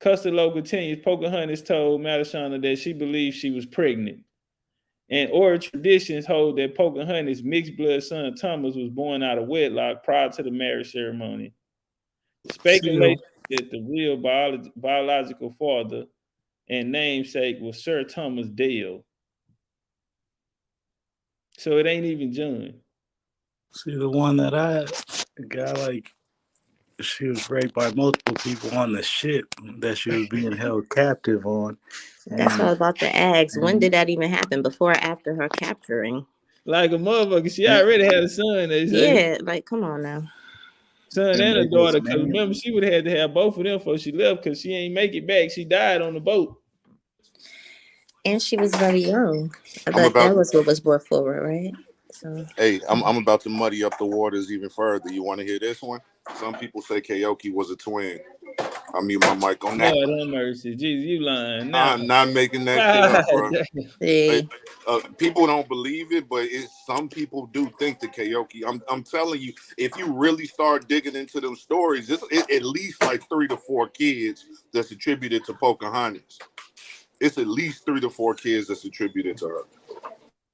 Costello continues, Pocahontas told Matashana that she believed she was pregnant. And oral traditions hold that Pocahontas' mixed blood son Thomas was born out of wedlock prior to the marriage ceremony. Speculation that the real biological father and namesake was Sir Thomas Dale. So it ain't even John. See, the one that I got, like, she was raped by multiple people on the ship that she was being held captive on. That's what I was about to ask. When did that even happen? Before or after her capturing? Like a motherfucker, she already had a son. They say. Yeah, like come on now. Son and a daughter, because remember, she would have had to have both of them before she left because she ain't make it back. She died on the boat. And she was very young. I thought that was what was brought forward, right? So. Hey, I'm about to muddy up the waters even further. You want to hear this one? Some people say Kaoki was a twin. I'll mute my mic on that. Lord have mercy. Jesus, you lying now. I'm not making that shit up, bro. Hey, people don't believe it, but some people do think the Kaoki. I'm telling you, if you really start digging into them stories, it's at least like 3 to 4 kids that's attributed to Pocahontas. It's at least 3 to 4 kids that's attributed to her.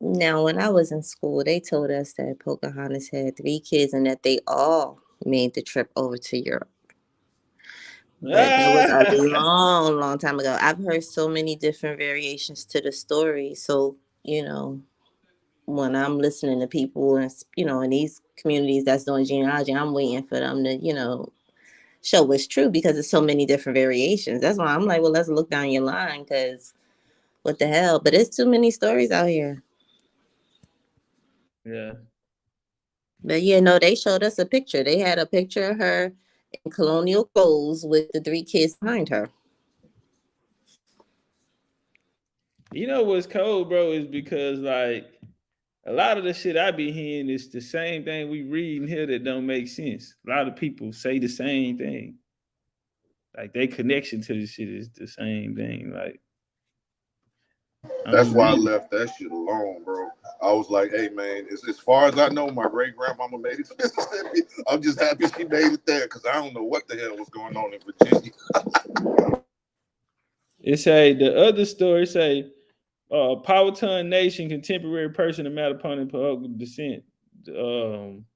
Now, when I was in school, they told us that Pocahontas had 3 kids and that they all made the trip over to Europe. But that was a long time ago. I've heard so many different variations to the story. So, when I'm listening to people, and in these communities that's doing genealogy, I'm waiting for them to, show what's true because there's so many different variations. That's why I'm like, well, let's look down your line because what the hell? But there's too many stories out here. Yeah. But they showed us a picture. They had a picture of her in colonial clothes with the 3 kids behind her. You know what's cold, bro, is because like a lot of the shit I be hearing is the same thing we read in here that don't make sense. A lot of people say the same thing. Like their connection to the shit is the same thing. Like I That's don't why I know. left that shit alone, bro. I was like, hey man, as far as I know, my great grandmama made it to Mississippi. I'm just happy she made it there because I don't know what the hell was going on in Virginia. It say the other story say Powhatan Nation, contemporary person of Mattapan political descent. Um,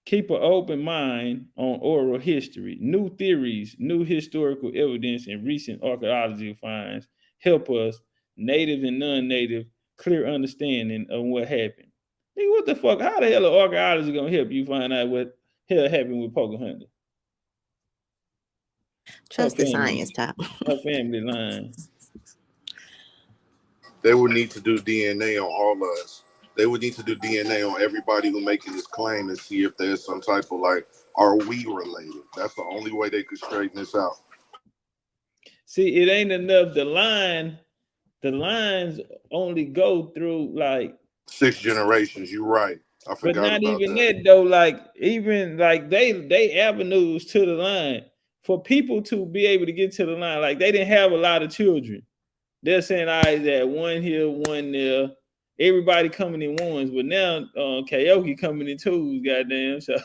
Keep an open mind on oral history. New theories, new historical evidence, and recent archaeological finds help us, native and non-native, clear understanding of what happened. Nigga, what the fuck? How the hell are archaeology gonna help you find out what hell happened with Pocahontas? Her Trust the family, science, Top. her family line. They would need to do DNA on all of us. They would need to do DNA on everybody who making this claim and see if there's some type of like, are we related? That's the only way they could straighten this out. See, it ain't enough. The lines only go through like 6 generations. You're right. I but forgot not about even that. that though. Like even like they avenues to the line for people to be able to get to the line. Like they didn't have a lot of children. They're saying, all right, that one here, one there. Everybody coming in ones, but now karaoke coming in twos. Goddamn, so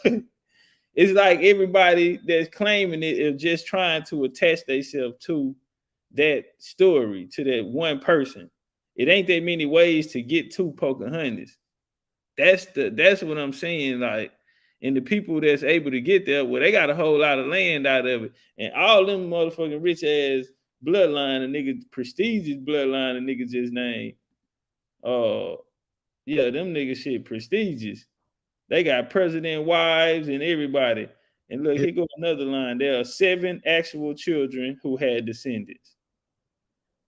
it's like everybody that's claiming it is just trying to attach themselves to that story, to that one person. It ain't that many ways to get to Pocahontas. That's what I'm saying. Like, and the people that's able to get there, well, they got a whole lot of land out of it, and all them motherfucking rich ass bloodline, a nigga prestigious bloodline, a nigga just named. Yeah, them niggas shit prestigious. They got president wives and everybody. And look, here goes another line. There are 7 actual children who had descendants: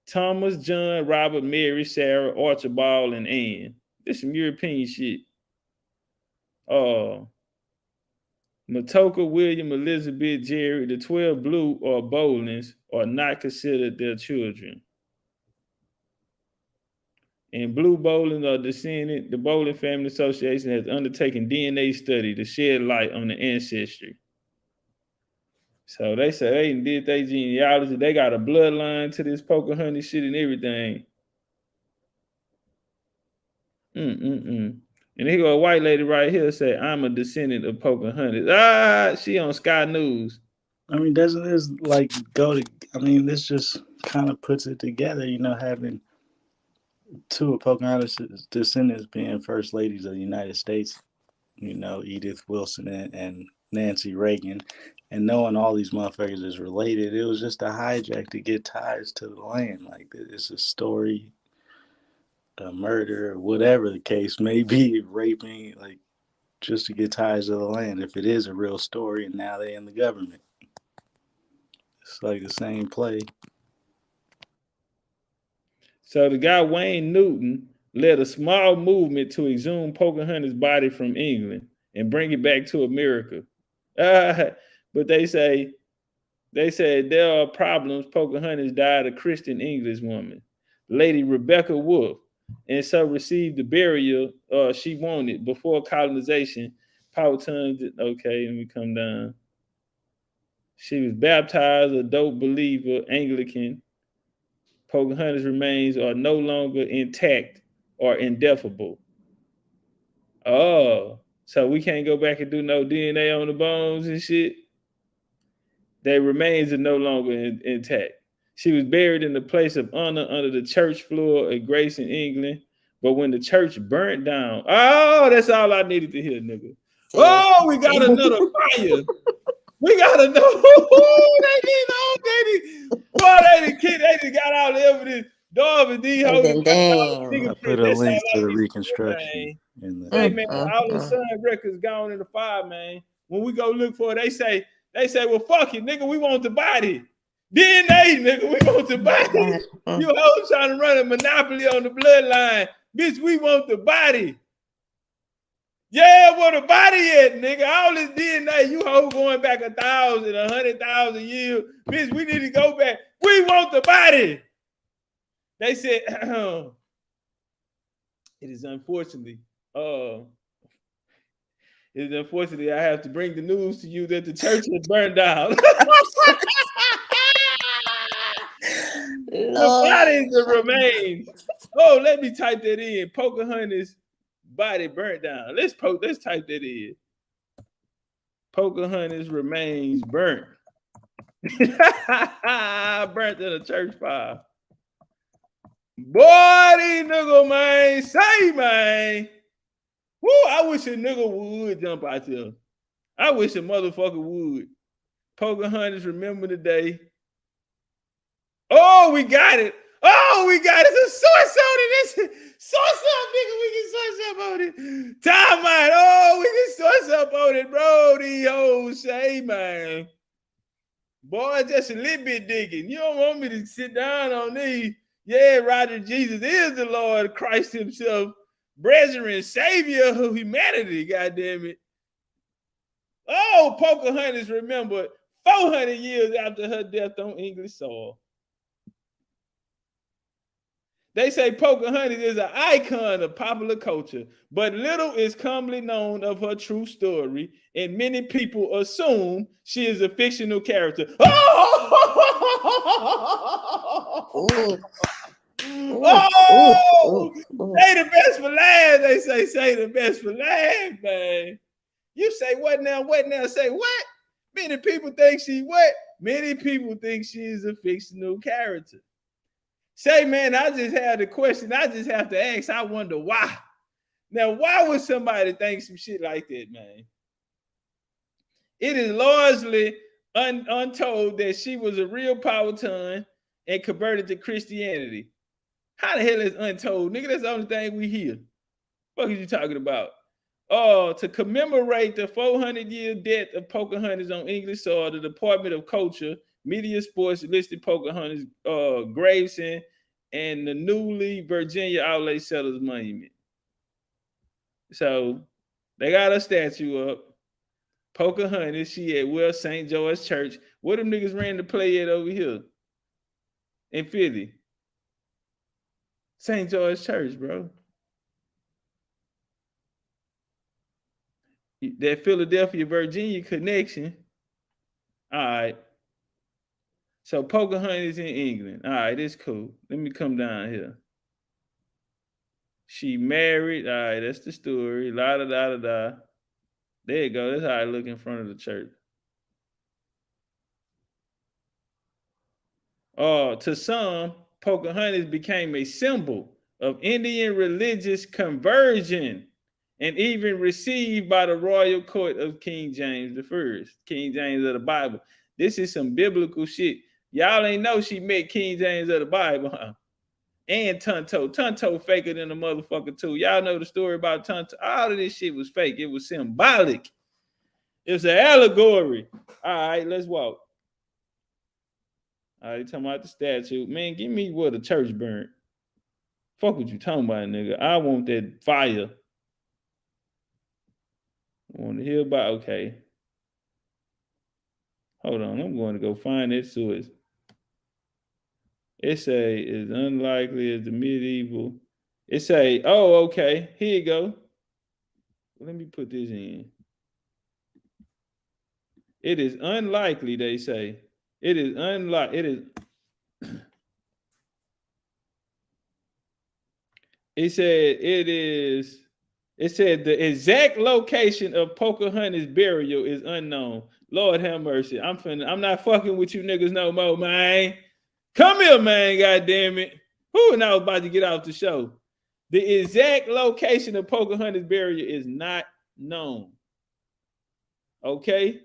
Thomas, John, Robert, Mary, Sarah, Archibald, and Anne. This some European shit. Matoka, William, Elizabeth, Jerry, the 12 Blue or Bollings are not considered their children. And Blue Bolling are descendant. The Bolling Family Association has undertaken DNA study to shed light on the ancestry. So they say they did their genealogy. They got a bloodline to this Pocahontas shit and everything. And here go a white lady right here say, I'm a descendant of Pocahontas. Ah, she on Sky News. I mean, doesn't this like go to? I mean, this just kind of puts it together. You know, having two of Pocahontas' descendants being first ladies of the United States. You know, Edith Wilson and Nancy Reagan, and knowing all these motherfuckers is related, it was just a hijack to get ties to the land. Like it's a story, a murder, whatever the case may be, raping, like just to get ties to the land. If it is a real story, and now they're in the government, it's like the same play. So the guy Wayne Newton led a small movement to exhume Pocahontas' body from England and bring it back to America. But they said there are problems. Pocahontas died a Christian English woman, Lady Rebecca Wolfe, and so received the burial she wanted before colonization. Powhatan, okay, let me come down. She was baptized, a dope believer, Anglican. Pocahontas' remains are no longer intact or indefinable. Oh, so we can't go back and do no DNA on the bones and shit. Their remains are no longer intact. She was buried in the place of honor under the church floor of Grace in England. But when the church burnt down, oh, that's all I needed to hear, nigga. See, Oh, we got see. another fire. We gotta know who they did on daddy. Boy, they got all the evidence. Dog and D And holding then damn. I niggas put said a that's link all to I the need to hear, reconstruction man. in the. Hey Mm, man, mm, all the mm. Sun records gone in the fire, man. When we go look for it, they say, well, fuck it, nigga, we want the body. DNA, nigga, we want the body. You hoes trying to run a monopoly on the bloodline. Bitch, we want the body. Yeah, where the body at, nigga? All this DNA, you hoe going back 1,000, 100,000 years. Bitch, we need to go back. We want the body. They said, it is unfortunately, It's unfortunately I have to bring the news to you that the church has burned down. The Lord. bodies, the remains. Oh, let me type that in. Pocahontas body burnt down. Let's type that in. Pocahontas remains burnt. Burnt in a church fire. Boy, these nigga, man, say, man. Woo, I wish a nigga would jump out there. I wish a motherfucker would. Pocahontas, remember the day. Oh, we got it. Oh, we got it. It's a source on it. Source up, nigga. We can source up on it. Time out. Oh, we can source up on it, bro. These hoes say, man. Boy, just a little bit digging. You don't want me to sit down on these. Yeah, Roger, Jesus is the Lord Christ himself, brethren, savior of humanity, goddamn it. Oh, Pocahontas remembered 400 years after her death on English soil. They say Pocahontas is an icon of popular culture, but little is commonly known of her true story, and many people assume she is a fictional character. Oh! Oh! Say the best for last. They say the best for last, man. You say what now? What now? Say what? Many people think she what? Many people think she is a fictional character. Say, man, I just had a question. I just have to ask. I wonder why. Now, why would somebody think some shit like that, man? It is largely untold that she was a real Powhatan and converted to Christianity. How the hell is untold? Nigga, that's the only thing we hear. What are you talking about? To commemorate the 400-year death of Pocahontas on English soil, the Department of Culture, Media Sports listed Pocahontas gravesend and the newly Virginia Outlet Settlers Monument. So they got a statue up. Pocahontas, she at Will St. George Church. Where them niggas ran to play at over here? In Philly. St. George Church, bro. That Philadelphia, Virginia connection. All right. So Pocahontas in England. All right, it's cool. Let me come down here. She married. All right, that's the story. La da da da da. There you go. That's how I look in front of the church. To some, Pocahontas became a symbol of Indian religious conversion and even received by the royal court of King James I, King James of the Bible. This is some biblical shit. Y'all ain't know she met King James of the Bible, huh? And Tonto. Tonto faker than a motherfucker too. Y'all know the story about Tonto. All of this shit was fake. It was symbolic. It was an allegory. All right, let's walk. All right, talking about the statue. Man, give me where the church burnt. Fuck what you talking about, nigga. I want that fire. I want to hear about, okay. Hold on, I'm going to go find that source. It say, as unlikely as the medieval. It say, oh, okay, here you go. Let me put this in. It is unlikely, they say. It is unlikely. It said the exact location of Pocahontas' burial is unknown. Lord have mercy. I'm not fucking with you niggas no more, man. Come here, man, goddamn it. Who and I was about to get off the show. The exact location of Pocahontas' burial is not known. Okay?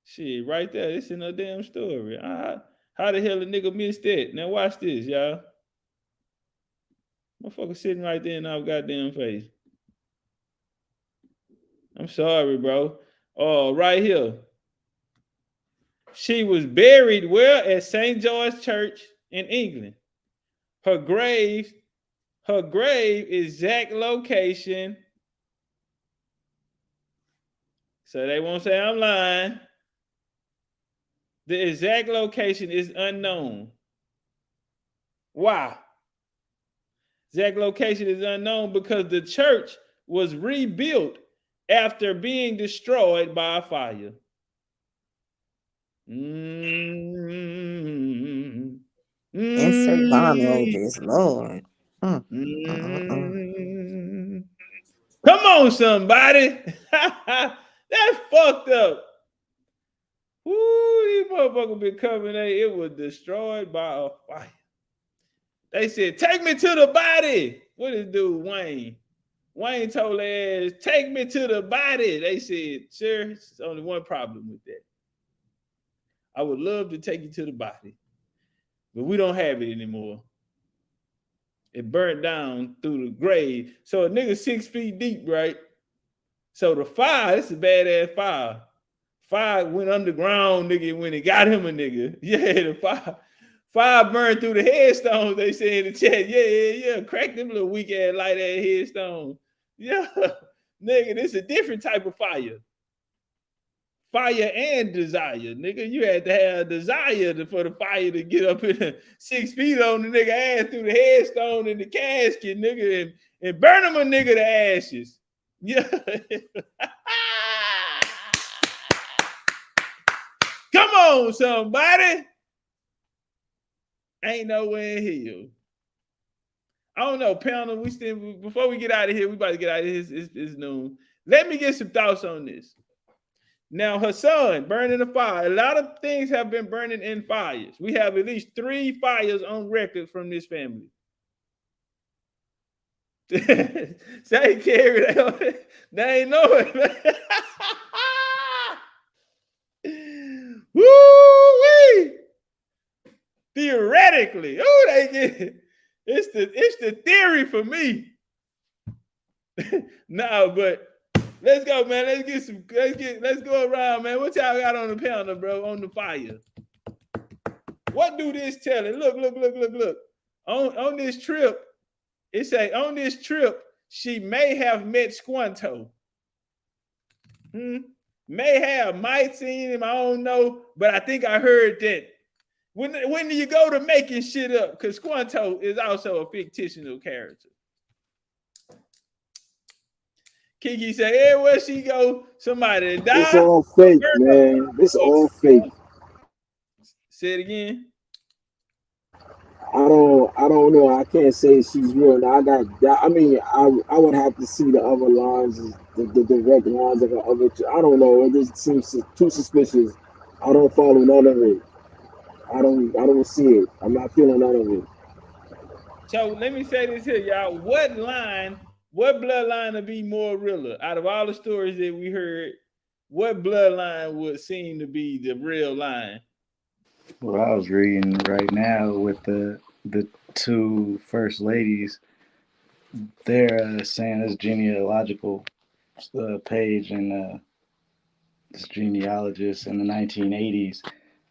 Shit, right there. It's in a damn story. How the hell a nigga missed that? Now watch this, y'all. Motherfucker sitting right there in our goddamn face. I'm sorry, bro. Oh, right here. She was buried where? At St. George Church in England. Her grave exact location. So they won't say I'm lying. The exact location is unknown. Why? Exact location is unknown because the church was rebuilt after being destroyed by a fire. Mm-hmm. Insert bomb Mm-hmm. emojis, Lord. Mm-hmm. Come on, somebody. That's fucked up. Woo, these motherfuckers been coming. It was destroyed by a fire. They said, take me to the body. What is dude, Wayne? Wayne told their ass, take me to the body. They said, sir, there's only one problem with that. I would love to take you to the body, but we don't have it anymore. It burnt down through the grave. So a nigga 6 feet deep, right? So the fire, this is a badass fire. Fire went underground, nigga, when it got him a nigga. Yeah, the fire burned through the headstones, they say in the chat. Yeah. Crack them little weak ass light ass headstones. Yeah. Nigga, this is a different type of fire. Fire and desire, nigga. You had to have desire for the fire to get up in 6 feet on the nigga ass through the headstone and the casket, nigga, and burn him a nigga to ashes. Yeah. Come on, somebody. Ain't nowhere in here. I don't know, Pounder. We still, before we get out of here, we about to get out of here. It's noon. Let me get some thoughts on this. Now, Hassan, burning the fire. A lot of things have been burning in fires. We have at least 3 fires on record from this family. Say, Carrie, they ain't know it. Woo-wee! Theoretically, they get it's the theory for me. No, but let's go, man. Let's go around, man. What y'all got on the Pounder, bro? On the fire. What do this tell it? Look. On this trip, it say on this trip, she may have met Squanto. Might seen him, I don't know, but I think I heard that. When do you go to making shit up? Because Squanto is also a fictional character. Kiki said, hey, where she go? Somebody died. It's all fake, man. It's all fake. Say it again. I don't know. I can't say she's real. Now I would have to see the other lines, the direct lines of the other. I don't know. It just seems too suspicious. I don't follow none of it. I don't see it. I'm not feeling none of it. So let me say this here, y'all. What bloodline would be more realer? Out of all the stories that we heard, what bloodline would seem to be the real line? Well, I was reading right now with the 2 first ladies. They're saying this genealogical page and this genealogist in the 1980s.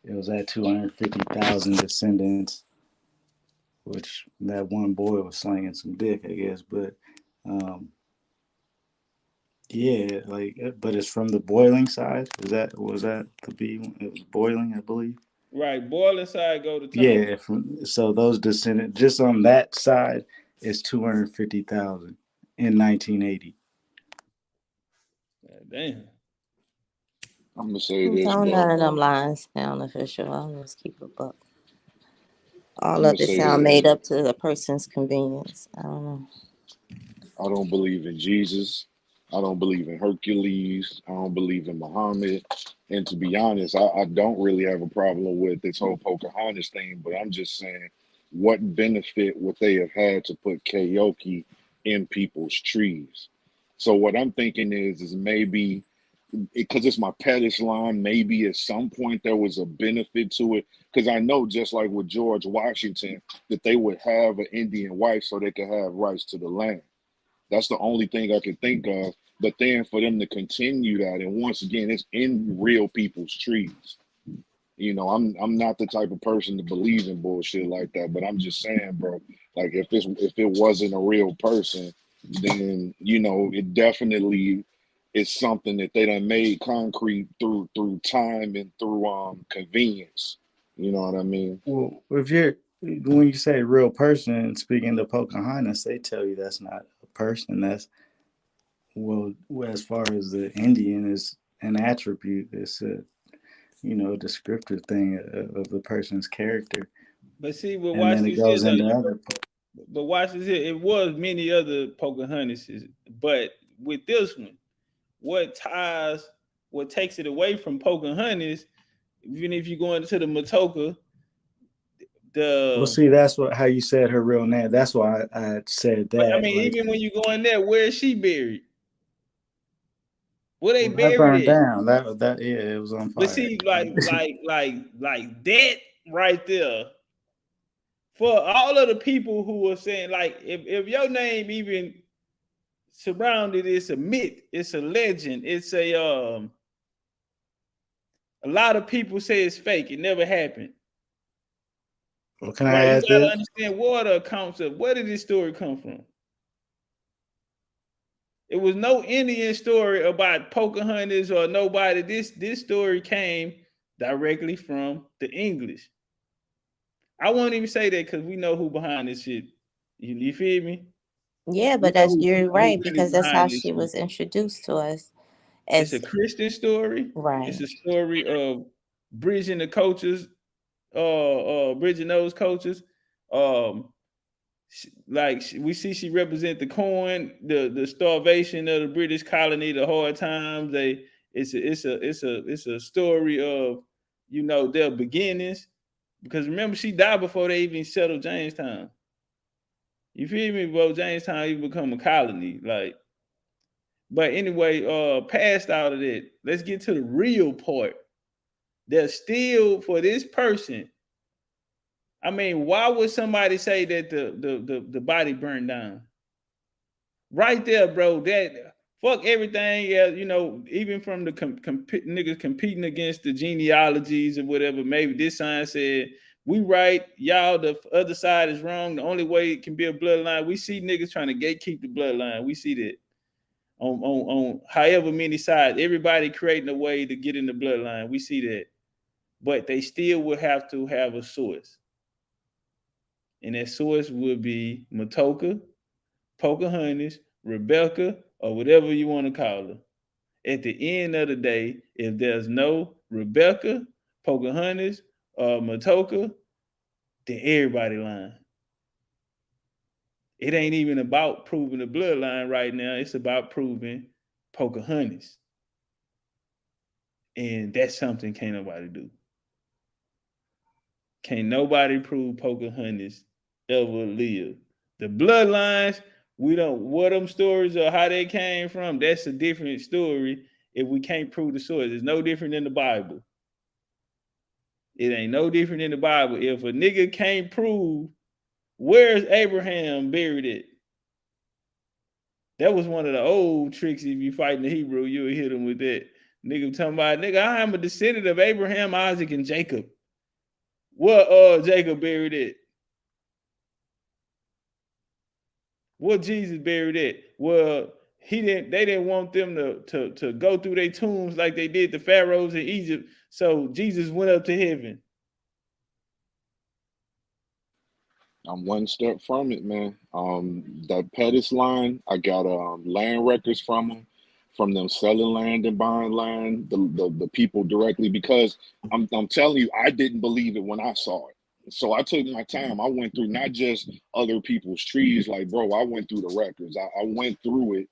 It was at 250,000 descendants, which that one boy was slinging some dick, I guess. But yeah, but it's from the Bolling side. Was that the B? It was Bolling, I believe. Right, Bolling side go to top. Yeah, so those descendants just on that side is 250,000 in 1980. Damn. I'm gonna say this, Don't bro. none of them lines sound official. I'll just keep it up. All I'm of gonna it say sound this. made up to the person's convenience. I don't know. I don't believe in Jesus. I don't believe in Hercules. I don't believe in Muhammad. And to be honest, I don't really have a problem with this whole Pocahontas thing, but I'm just saying, what benefit would they have had to put karaoke in people's trees? So what I'm thinking is maybe because it's my pettish line, maybe at some point there was a benefit to it. Because I know, just like with George Washington, that they would have an Indian wife so they could have rights to the land. That's the only thing I can think of. But then for them to continue that, and once again, it's in real people's trees. You know, I'm not the type of person to believe in bullshit like that. But I'm just saying, bro, like if it wasn't a real person, then it definitely is something that they done made concrete through time and through convenience. You know what I mean? Well, when you say real person, speaking to Pocahontas, they tell you that's not a person. That's well, as far as the Indian is an attribute. It's a descriptive thing of the person's character, But see, well, and watch then it this here goes though. into other. But watch this here. It was many other Pocahontases, but with this one, what ties, what takes it away from Pocahontas, even if you go into the Matoka, Well, the see, that's what how you said her real name. That's why I said but I that. mean, Like, even when you go in there, where is she buried? Where they well, that buried burned it? down. That yeah, it was on But fire. see, like that right there. For all of the people who are saying, like, if your name even surrounded, it's a myth, it's a legend, it's a lot of people say it's fake, it never happened. Well, can I Right? You add gotta this? understand what the accounts of where did this story come from? It was no Indian story about Pocahontas or nobody. This story came directly from the English. I won't even say that because we know who behind this shit. You feel me? Yeah, We but know that's you're who right really because that's how behind this she shit. was introduced to us It's a as Christian story. It's right. a story of bridging the cultures, bridging those cultures. Um, we see she represent the corn, the starvation of the British colony, the hard times. It's a story of their beginnings. Because remember, she died before they even settled Jamestown. You feel me, bro? Jamestown even become a colony. Like, but anyway, past all of that, let's get to the real part. There's still for this person. I mean, why would somebody say that the body burned down? Right there, bro. That fuck everything. Yeah, even from the niggas competing against the genealogies or whatever. Maybe this sign said we right, y'all. The other side is wrong. The only way it can be a bloodline. We see niggas trying to gatekeep the bloodline. We see that on however many sides. Everybody creating a way to get in the bloodline. We see that, but they still would have to have a source, and that source would be Matoka, Pocahontas, Rebecca, or whatever you want to call her. At the end of the day, if there's no Rebecca, Pocahontas, or Matoka, then everybody lying. It ain't even about proving the bloodline right now. It's about proving Pocahontas. And that's something can't nobody do. Can't nobody prove Pocahontas ever lived. The bloodlines, we don't what them stories or how they came from, that's a different story if we can't prove the source. It's no different than the Bible. It ain't no different than the Bible. If a nigga can't prove where's Abraham buried at, that was one of the old tricks. If you fighting the Hebrew, you'll hit him with that. Nigga talking about, nigga, I am a descendant of Abraham, Isaac, and Jacob. What Jacob buried at? What Jesus buried at? Well, they didn't want them to go through their tombs like they did the pharaohs in Egypt. So Jesus went up to heaven. I'm one step from it, man. That Pettis line, I got land records from them selling land and buying land, the people directly, because I'm telling you, I didn't believe it when I saw it. So I took my time. I went through not just other people's trees, like bro, I went through the records. I went through it.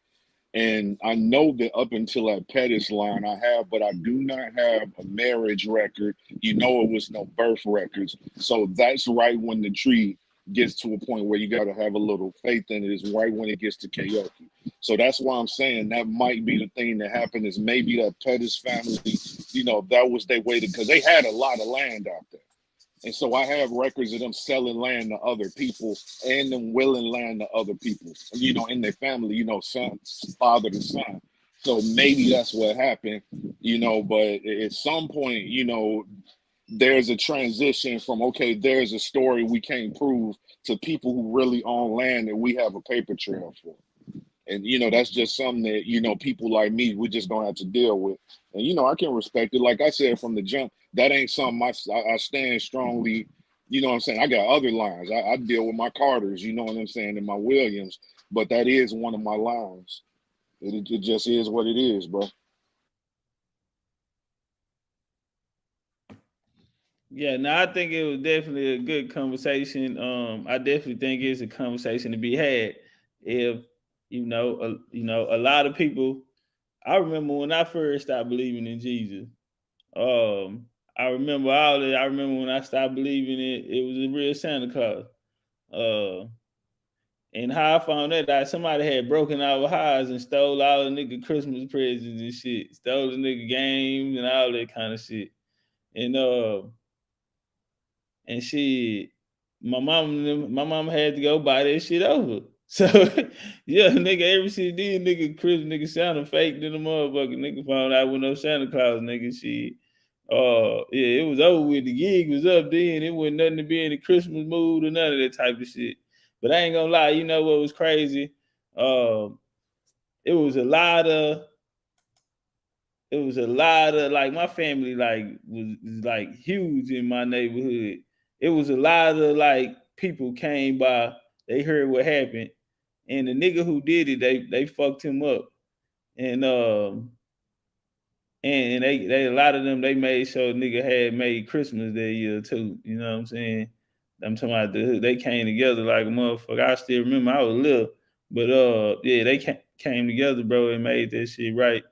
And I know that up until that Pettis line I have, but I do not have a marriage record. It was no birth records. So that's right when the tree gets to a point where you got to have a little faith in it, is right when it gets to karaoke. So that's why I'm saying that might be the thing that happened, is maybe that Pettis family, that was their way to, because they had a lot of land out there. And so I have records of them selling land to other people and them willing land to other people, in their family, son, father to son. So maybe that's what happened, but at some point, there's a transition from, okay, there's a story we can't prove, to people who really own land that we have a paper trail for. And, that's just something that, people like me, we're just going to have to deal with. And, I can respect it. Like I said from the jump, that ain't something I stand strongly, You know what I'm saying? I got other lines. I deal with my Carters, you know what I'm saying, and my Williams, but that is one of my lines. It just is what it is, bro. Yeah, no, I think it was definitely a good conversation. I definitely think it's a conversation to be had. If a lot of people. I remember when I first started believing in Jesus. I remember all that. I remember when I stopped believing it. It was a real Santa Claus. Uh, and how I found that out, somebody had broken our house and stole all the nigga Christmas presents and shit, stole the nigga games and all that kind of shit. And shit, my mom had to go buy that shit over. So yeah, nigga, every CD, nigga, Chris, nigga, Santa fake than a motherfucker. Nigga found out with no Santa Claus, nigga, shit. Yeah, it was over with. The gig was up then. It wasn't nothing to be in the Christmas mood or none of that type of shit. But I ain't gonna lie, you know what was crazy? It was a lot of like my family was like huge in my neighborhood. It was a lot of like people came by, they heard what happened, and the nigga who did it, they fucked him up. And they a lot of them they made sure nigga had made Christmas that year too. You know what I'm saying? I'm talking about they came together like a motherfucker. I still remember I was little, but yeah, they came together, bro, and made that shit right.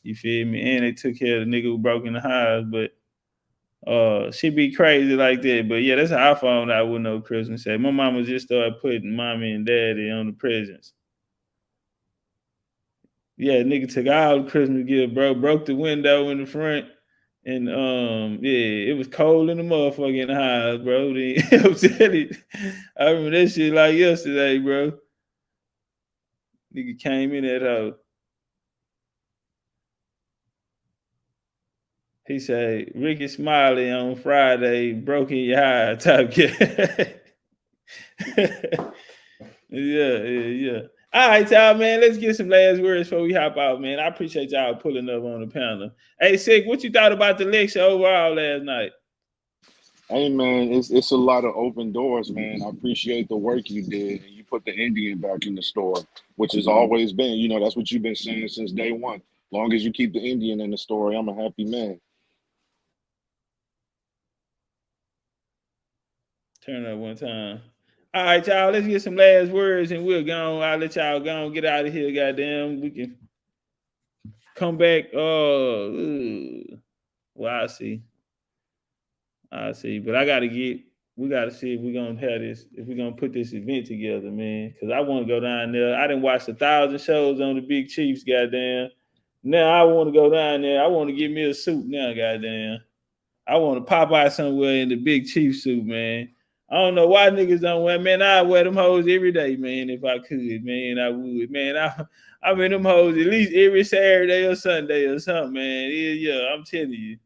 You feel me? And they took care of the nigga who broke in the house, but she be crazy like that. But yeah, that's how I found out with no Christmas set. My mama just started putting mommy and daddy on the presents. Yeah, nigga took all the Christmas gift, bro. Broke the window in the front. And yeah, it was cold in the motherfucker in the house, bro. I'm telling you, I remember that shit like yesterday, bro. Nigga came in that house. He said, Ricky Smiley on Friday broke in your eye type kid. Yeah. All right, y'all, man. Let's get some last words before we hop out, man. I appreciate y'all pulling up on the panel. Hey, Sick, what you thought about the lecture overall last night? Hey man, it's a lot of open doors, man. I appreciate the work you did, and you put the Indian back in the store, which has always been, that's what you've been saying since day one. Long as you keep the Indian in the story, I'm a happy man. Turn up one time. All right, y'all. Let's get some last words, and we'll go on. I'll let y'all go on, get out of here. Goddamn, we can come back. Well, I see. But we gotta see if we're gonna have this, if we're gonna put this event together, man. Cause I want to go down there. I didn't watch 1,000 shows on the Big Chiefs, goddamn. Now I want to go down there. I want to get me a suit now, goddamn. I want to pop out somewhere in the Big Chief suit, man. I don't know why niggas don't wear, man. I wear them hoes every day, man. If I could, man, I would, man. I'm in them hoes at least every Saturday or Sunday or something, man. Yeah, I'm telling you.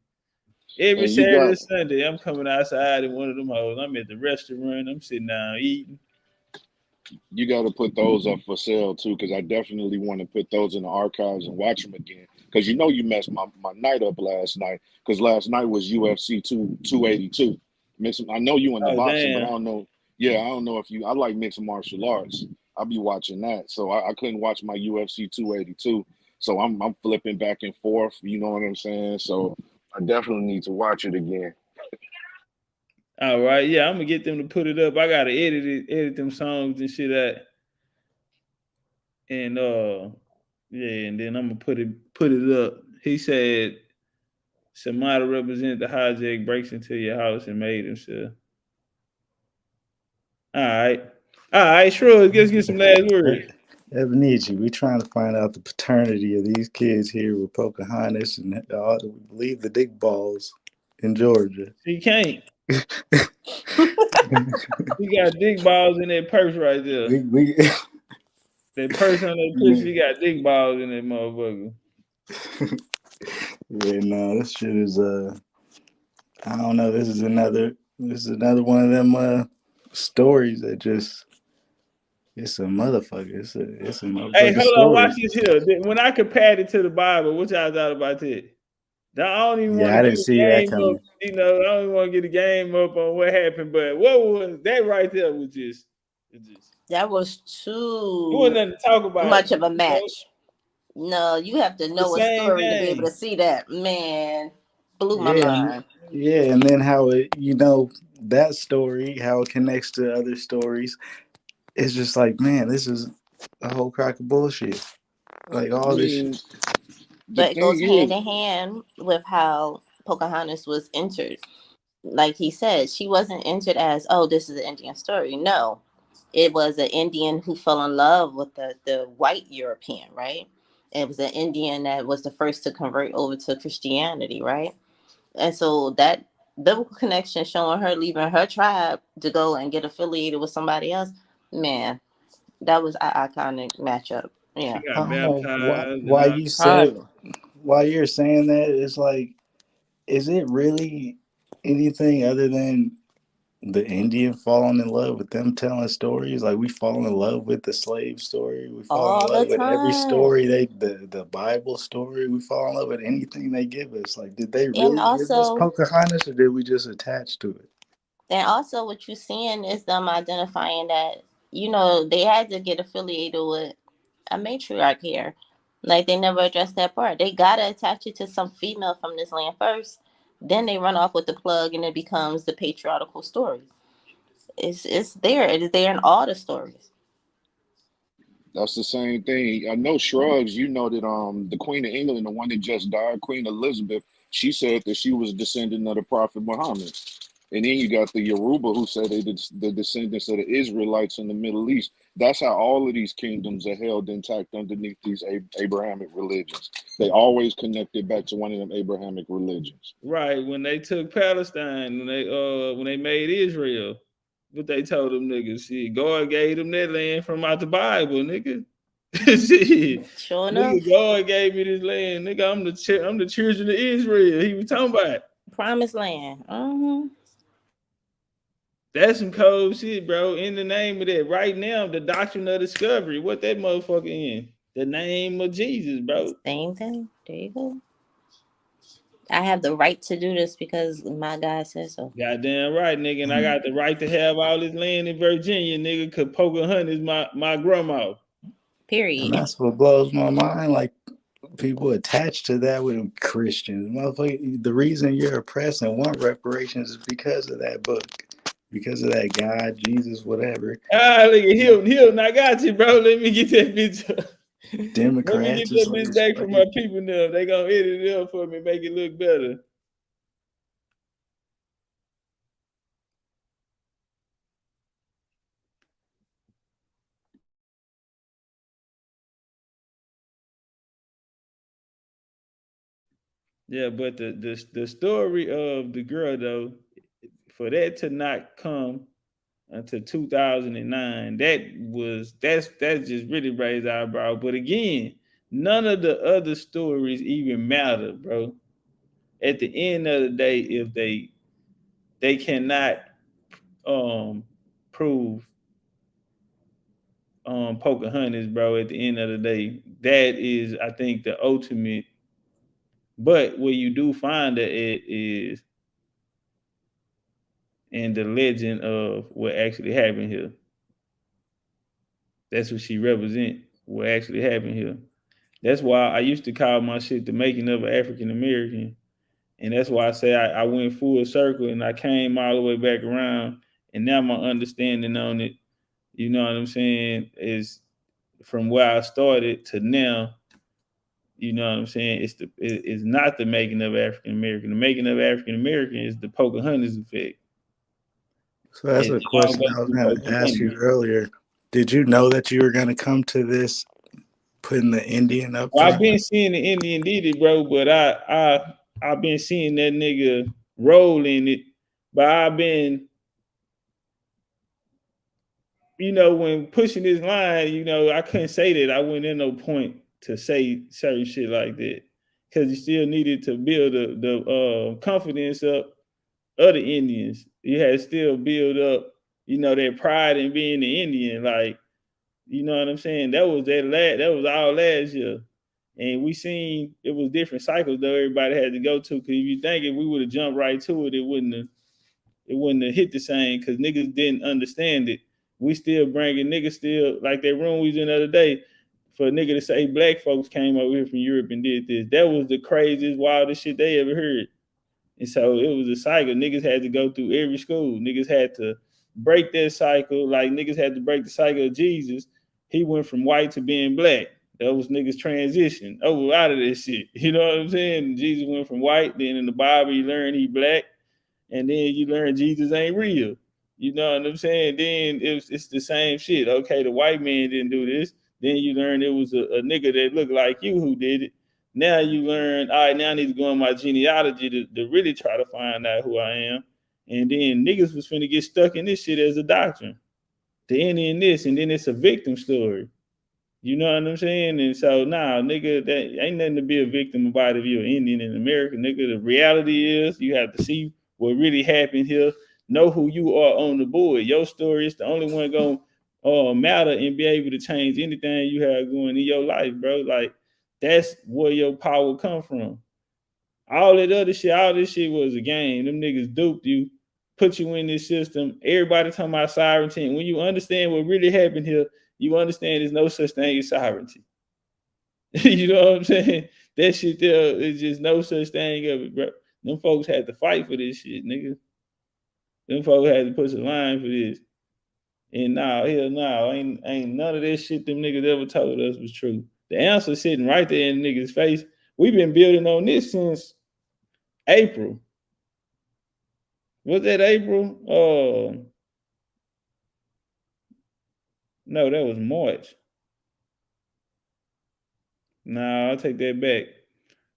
Every And you Saturday got or Sunday, I'm coming outside in one of them hoes. I'm at the restaurant. I'm sitting down eating. you got to put those up for sale too, because I definitely want to put those in the archives and watch them again. Because you messed my night up last night. Because last night was UFC 282. I know you in the Oh boxing, but I damn! don't know. Yeah, I don't know if you. I like mixed martial arts. I'll be watching that, so I couldn't watch my UFC 282. So I'm flipping back and forth. You know what I'm saying? So I definitely need to watch it again. All right, yeah, I'm gonna get them to put it up. I gotta edit them songs and shit out, and yeah, and then I'm gonna put it up. He said somebody represent the hijack breaks into your house and made himself. All right, sure. Let's get some last words. Ebonici, we trying to find out the paternity of these kids here with Pocahontas and all. We believe the dick balls in Georgia. He can't. He got dick balls in that purse right there. we That purse on that picture, he got dick balls in that motherfucker. Yeah, no, this shit is I don't know. This is another one of them stories that just it's a motherfucker. It's a Hey, motherfucking hold on, watch story. this here. When I compared it to the Bible, what y'all thought about that? I don't even want Yeah, to I get didn't the see that game up. coming. You know, I don't even want to get the game up on what happened. But what was that right there? Was just, That was it wasn't too nothing to talk about. much of a You know, match. No, you have to the know a same story to be able game. to see that. Man, blew my Yeah, mind. yeah, and then how it, that story, how it connects to other stories. It's just like, man, this is a whole crock of bullshit. Like I all this shit. mean, the But it goes thing hand is, in hand with how Pocahontas was entered. Like he said, she wasn't entered as, oh, this is an Indian story. No, it was an Indian who fell in love with the white European, right? It was an Indian that was the first to convert over to Christianity, right? And so that biblical connection showing her leaving her tribe to go and get affiliated with somebody else, man, that was an iconic matchup. She Yeah. I got don't know baptized and why all. you said Right. why you're saying that. It's like, is it really anything other than the Indian falling in love with them telling stories? Like we fall in love with the slave story. We fall in All the love with every time. story the Bible story. We fall in love with anything they give us. Like, did they And really give us also Pocahontas, or did we just attach to it? what you're seeing is them identifying that, they had to get affiliated with a matriarch here. Like they never addressed that part. They gotta attach it to some female from this land first. Then they run off with the plug and it becomes the patriarchal story. It's there. It is there in all the stories. that's the same thing. I know Shrugs, you know that the Queen of England, the one that just died, Queen Elizabeth, she said that she was a descendant of the Prophet Muhammad. And then you got the Yoruba who say they the descendants of the Israelites in the Middle East. That's how all of these kingdoms are held intact underneath these Abrahamic religions. They always connect it back to one of them Abrahamic religions. Right, when they took Palestine, when they made Israel, what they told them niggas, shit, God gave them that land from out the Bible, nigga. Shit, Sure nigga, enough, God gave me this land, nigga. I'm the children of Israel. He was talking about. promised land. That's some cold shit, bro. In the name of that, right now, the doctrine of discovery, what that motherfucker in? The name of Jesus, bro. Same thing. There you go. I have the right to do this because my God says so. Goddamn right, nigga. And I And, got the right to have all this land in Virginia, nigga, cause Pocahontas is my grandma. and Period. that's what blows my mind. Like people attached to that with Christians. Motherfucker, the reason you're oppressed and want reparations is because of that book, because of that God, Jesus, whatever. Ah, look at Hilton. I got you, bro. Let me get that bitch up. Let me get Democrats, it's that like bitch it's back from my crazy. people now. They gonna edit it up for me, make it look better. Yeah, but the story of the girl though, for that to not come until 2009, that just really raised eyebrow. But again, none of the other stories even matter, bro. At the end of the day, if they cannot um prove Pocahontas, bro, at the end of the day, that is, I think, the ultimate. But where you do find that it is in the legend of what actually happened here. That's what she represent. What actually happened here. That's why I used to call my shit the making of an African American, and that's why I say I went full circle and I came all the way back around, and now my understanding on it, you know what I'm saying, is from where I started to now. You know what I'm saying? It's not the making of African American. The making of African American is the Pocahontas effect. So that's a It all question goes I was through going to ask Pocahontas. you earlier. Did you know that you were going to come to this putting the Indian up Well, I've front? been seeing the Indian did it, bro, but I've been seeing that nigga roll in it. But I've been, when pushing this line, I couldn't say that. I wasn't in no point to say certain shit like that. Because you still needed to build the confidence up of the Indians. You had to still build up, their pride in being the Indian. Like, you know what I'm saying? That was all last year. And we seen it was different cycles though everybody had to go to. Because if you think if we would have jumped right to it, it wouldn't have hit the same because niggas didn't understand it. We still bringing niggas still like that room we was in the other day for a nigga to say black folks came over here from Europe and did this. That was the craziest, wildest shit they ever heard. And so it was a cycle. Niggas had to go through every school. Niggas had to break that cycle. Like niggas had to break the cycle of Jesus. He went from white to being black. Those niggas transition over out of this shit. You know what I'm saying? Jesus went from white. Then in the Bible, you learn he black. And then you learn Jesus ain't real. You know what I'm saying? Then it's the same shit. Okay, the white man didn't do this. Then you learn it was a nigga that looked like you who did it. Now you learn, all right, now I need to go on my genealogy to really try to find out who I am. And then niggas was finna get stuck in this shit as a doctrine. The end in this, and then it's a victim story. You know what I'm saying? And so nah, nigga, that ain't nothing to be a victim about if you're an Indian in America, nigga. The reality is you have to see what really happened here. Know who you are on the board. Your story is the only one gonna matter and be able to change anything you have going in your life, bro. Like that's where your power come from. All that other shit, all this shit was a game. Them niggas duped you, put you in this system. Everybody talking about sovereignty. And when you understand what really happened here, you understand there's no such thing as sovereignty. You know what I'm saying? That shit there is just no such thing of it, bro. Them folks had to fight for this shit, nigga. Them folks had to push a line for this. And now, hell no, ain't none of this shit them niggas ever told us was true. The answer sitting right there in the niggas' face. We've been building on this since April. Was that April? No, that was March. Nah, I'll take that back.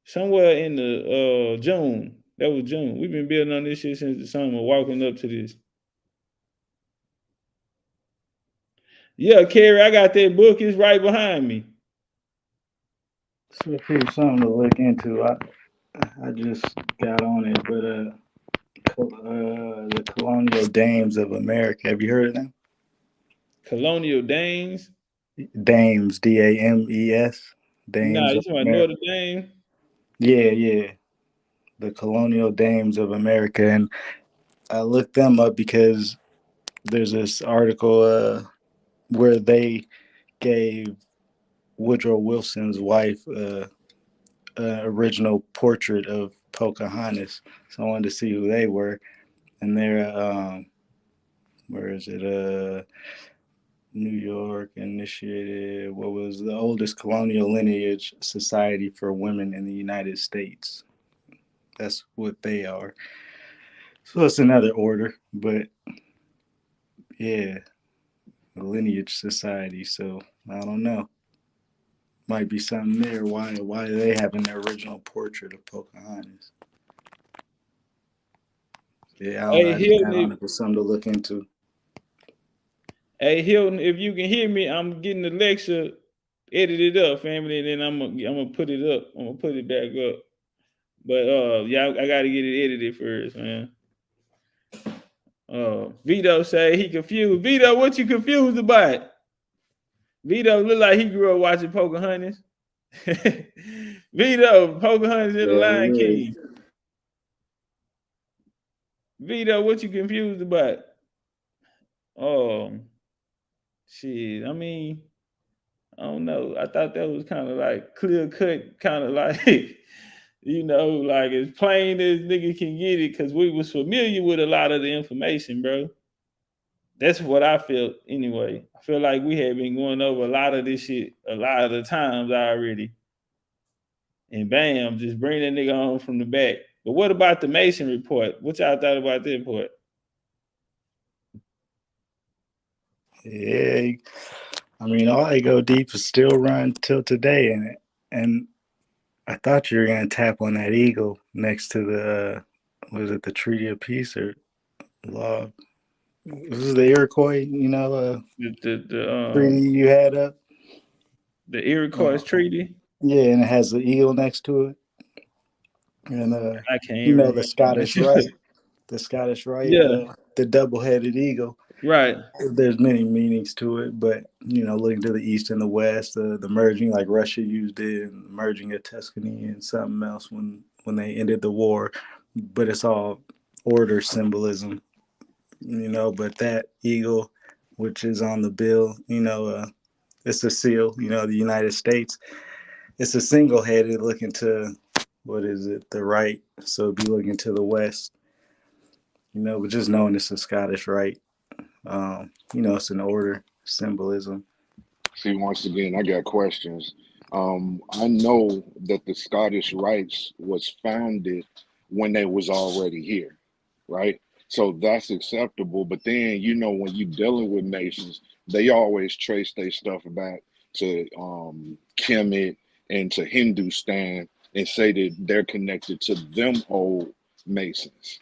Somewhere in the June. That was June. We've been building on this shit since the summer, walking up to this. Yeah, Kerry, I got that book. It's right behind me. So something to look into. I just got on it, but the Colonial Dames of America. Have you heard of them? Colonial Dames? Dames, Dames. Nah, Dames you of talking about America. Notre Dame? Yeah. The Colonial Dames of America. And I looked them up because there's this article where they gave Woodrow Wilson's wife original portrait of Pocahontas. So I wanted to see who they were. And they're, where is it? New York initiated what was the oldest colonial lineage society for women in the United States. That's what they are. So it's another order, but yeah, a lineage society. So I don't know. Might be something there. Why do they have an original portrait of Pocahontas? Yeah, I don't know. Hey I just got Hilton, on it for something to look into. if you can hear me, I'm getting the lecture edited up, family, and then I'm gonna put it up. I'm gonna put it back up. But yeah, I gotta get it edited first, man. Vito say he confused. Vito, what you confused about? Vito look like he grew up watching Pocahontas. Vito, Pocahontas and the Yeah, Lion man. King. Vito, what you confused about? Oh, shit. I mean, I don't know. I thought that was kind of like clear cut, kind of like, like as plain as nigga can get it, because we was familiar with a lot of the information, bro. That's what I felt anyway. I feel like we had been going over a lot of this shit a lot of the times already. And bam, just bring that nigga home from the back. But what about the Mason report? What y'all thought about that report? Yeah, I mean, all I go deep is still run till today, and I thought you were gonna tap on that eagle next to the was it the Treaty of Peace or law? This is the Iroquois, treaty The you had up. Iroquois Uh, Treaty. yeah, and it has the eagle next to it, and I can't remember. the Scottish Rite, the Scottish Rite, Yeah, the double-headed eagle. Right. There's many meanings to it, but looking to the east and the west, the merging, like Russia used it, and merging of Tuscany and something else when they ended the war. But it's all order symbolism, But that eagle, which is on the bill, it's a seal, the United States. It's a single headed looking to, what is it, the right. So it'd be looking to the west, but just knowing it's a Scottish right. It's an order symbolism. See, once again, I got questions. I know that the Scottish Rites was founded when they was already here, right? So that's acceptable. But then, when you dealing with Masons, they always trace their stuff back to Kemet and to Hindustan and say that they're connected to them old Masons.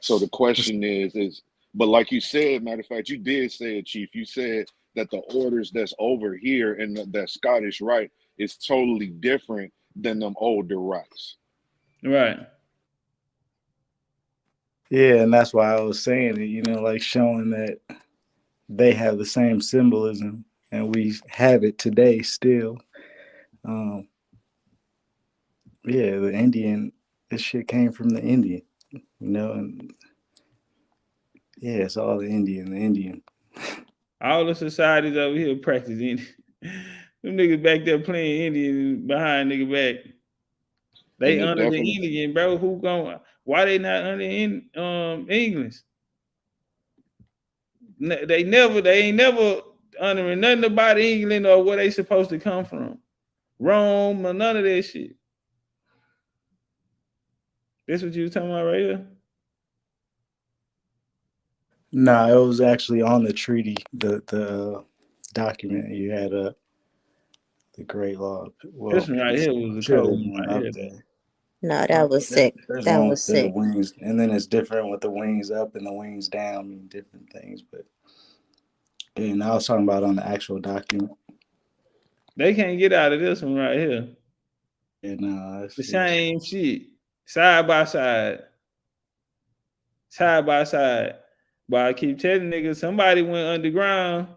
So the question is, but like you said, matter of fact, you did say it, Chief. You said that the orders that's over here and that Scottish Rite is totally different than them older rites. Right. Yeah, and that's why I was saying it, like showing that they have the same symbolism and we have it today still. Yeah, the Indian, this shit came from the Indian, and yeah, it's all the Indian. All the societies over here practice Indian. Them niggas back there playing Indian behind nigga back. They And it under the definitely, Indian, bro. Why they not under English? They ain't never honoring nothing about England or where they supposed to come from. Rome or none of that shit. This what you was talking about right here? No, it was actually on the treaty, the document you had up, the Great Law. This Well, one right I'm here was a sure cold there's one one right up here. there. No, that was sick. There's That one was with the sick. wings, and then it's different with the wings up and the wings down, I mean different things. But and I was talking about on the actual document. They can't get out of this one right here. And The same shit. Side by side. Side by side. But I keep telling niggas, somebody went underground.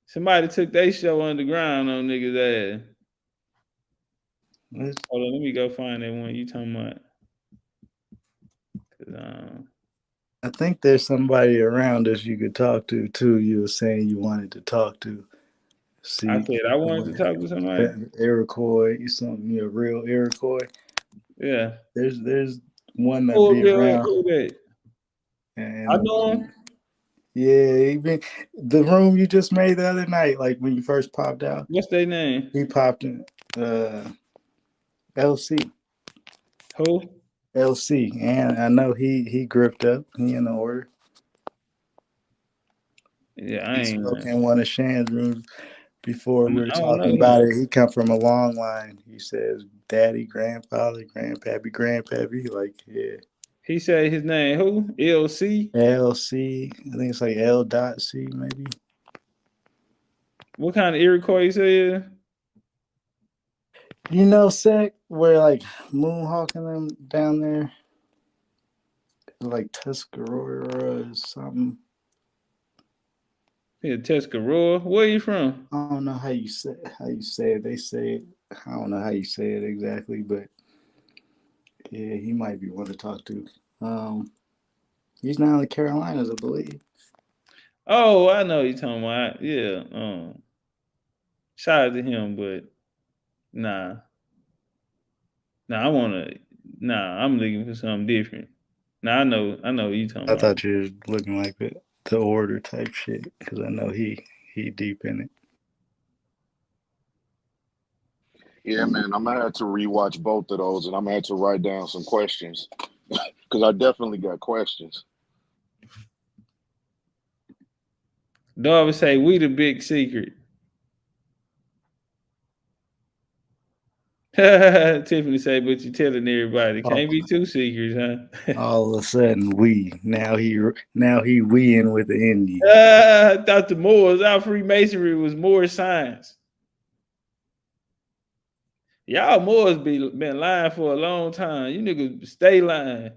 Somebody took their show underground on niggas' ass. Hold on, let me go find that one you talking about. I think there's somebody around us you could talk to too. You were saying you wanted to talk to. See, I said I wanted to talk to somebody. Iroquois, something, a real Iroquois. Yeah. There's one that Who be real around. who that? I And know him. yeah, even the room you just made the other night, like when you first popped out. What's their name? He popped in. LC. Who? LC, and I know he gripped up. He in the order. Yeah, I He ain't. spoke in one of Shan's rooms before. We were I don't know talking him. about it. He come from a long line. He says, "Daddy, grandfather, grandpappy." Like, yeah. He said his name. Who? LC. LC. I think it's like L.C. maybe. What kind of Iroquois he said? Sec, where like Moonhawk and them down there, like Tuscarora or something. Yeah, Tuscarora. Where you from? I don't know how you say it. They say it. I don't know how you say it exactly, but yeah, he might be one to talk to. He's now in the Carolinas, I believe. Oh, I know you talking about. Yeah. Shout out to him, but nah. Nah, I'm looking for something different. Nah, I know you talking I about. thought you were looking like the order type shit because I know he deep in it. yeah, man, I'm gonna have to rewatch both of those, and I'm gonna have to write down some questions because I definitely got questions. Darby say we the big secret. Tiffany say, but you telling everybody. Oh, Can't be two secrets, huh? all of a sudden now he weeing with the Indian. I thought the Moors, our Freemasonry was more science. Y'all Moors been lying for a long time. You niggas stay lying.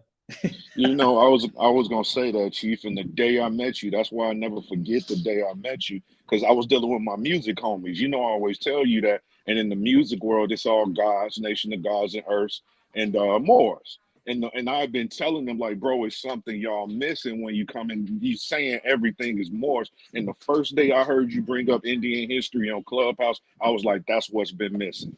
You know, I was gonna say that, Chief, and the day I met you, that's why I never forget the day I met you, because I was dealing with my music homies. You know, I always tell you that. And in the music world, it's all gods, nation of gods and earths, and Moors. And I've been telling them like, bro, it's something y'all missing when you come in. You saying everything is Moors. And the first day I heard you bring up Indian history on Clubhouse, I was like, that's what's been missing.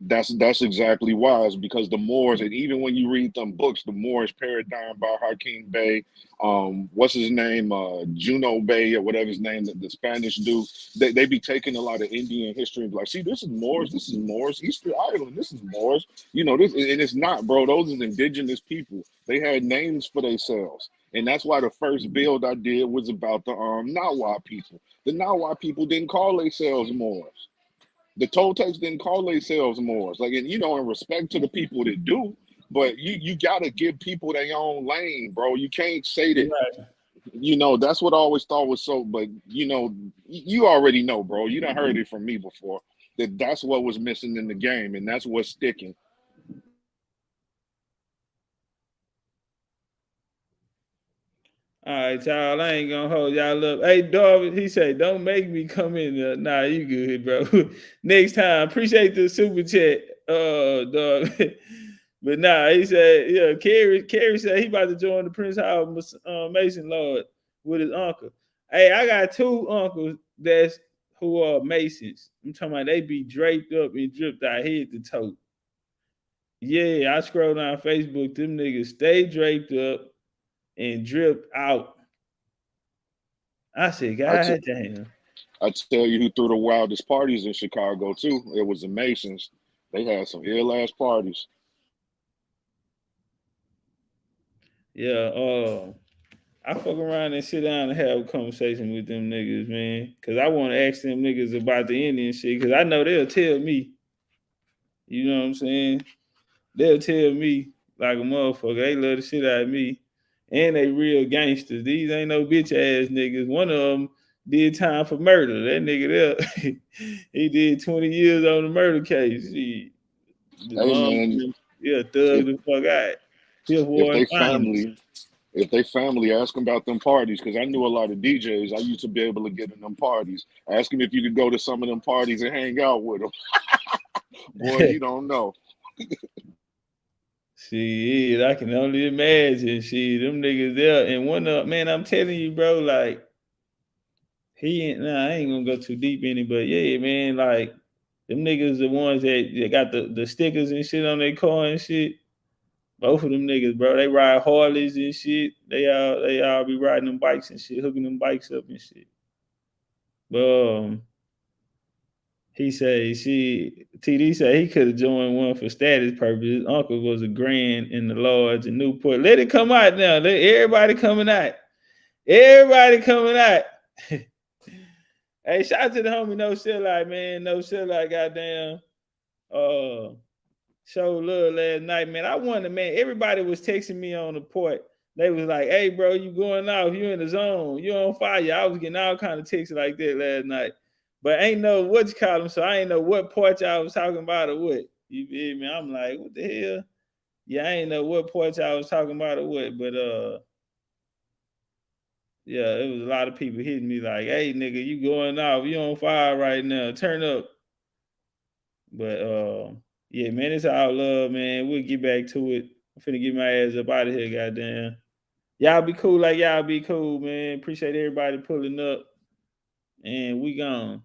That's exactly why. Is because the Moors, and even when you read them books, the Moorish paradigm by Hakim Bey, what's his name, Juno Bay or whatever his name, the Spanish dude, they be taking a lot of Indian history and be like, see, this is Moors, this is Moors, Easter Island, this is Moors, you know, this, and it's not, bro. Those is indigenous people. They had names for themselves. And that's why the first build I did was about the Nawa people. The Nawa people didn't call themselves Moors. The Toltecs didn't call themselves Moors. Like, and you know, in respect to the people that do, but you gotta give people their own lane, bro. You can't say that. Right. You know, that's what I always thought was so. But you know, you already know, bro. You done heard it from me before. That's what was missing in the game, and that's what's sticking. All right, y'all. I ain't gonna hold y'all up. Hey, dog. He said, "Don't make me come in there." Nah, you good, bro. Next time. Appreciate the super chat, dog. But nah, he said, yeah. Kerry said he about to join the Prince Howard Mason Lord with his uncle. Hey, I got two uncles that's who are Masons. I'm talking about they be draped up and dripped out head to toe. Yeah, I scroll down Facebook. Them niggas stay draped up and dripped out. I said, I t- God damn. I tell you who threw the wildest parties in Chicago too. It was the Masons. They had some ill ass parties. Yeah, I fuck around and sit down and have a conversation with them niggas, man. Cause I want to ask them niggas about the Indian shit. Cause I know they'll tell me. You know what I'm saying? They'll tell me like a motherfucker. They love the shit out of me. And they real gangsters. These ain't no bitch ass niggas. One of them did time for murder. That nigga there, he did 20 years on the murder case. The Hey mom, man, yeah, thug if the fuck out. Fifth if ward they finest. family if they family, ask them about them parties because I knew a lot of DJs. I used to be able to get in them parties. Ask them if you could go to some of them parties and hang out with them. Boy, you don't know. Shit, I can only imagine. Shit, them niggas there. And one of man, I'm telling you, bro, like he ain't nah, I ain't gonna go too deep in it, but yeah, man, like them niggas the ones that got the stickers and shit on their car and shit. Both of them niggas, bro, they ride Harleys and shit. They all be riding them bikes and shit, hooking them bikes up and shit. But he said she TD said he could have joined one for status purposes. Uncle was a grand in the lodge in Newport. Let it come out now. Let everybody coming out. Everybody coming out. Hey, shout out to the homie No Shellite, man. No Shellite, goddamn. Uh show love last night, man. I wanted, man. Everybody was texting me on the port. They was like, "Hey, bro, you going off? You in the zone? You on fire?" I was getting all kind of texts like that last night, but ain't know what you call them, so I ain't know what port y'all was talking about or what. You feel me? I'm like, what the hell? Yeah, I ain't know what port y'all was talking about or what, but yeah, it was a lot of people hitting me like, "Hey, nigga, you going off? You on fire right now? Turn up." But yeah, man, it's all love, man. We'll get back to it. I'm finna get my ass up out of here, goddamn. Y'all be cool like y'all be cool, man. Appreciate everybody pulling up. And we gone.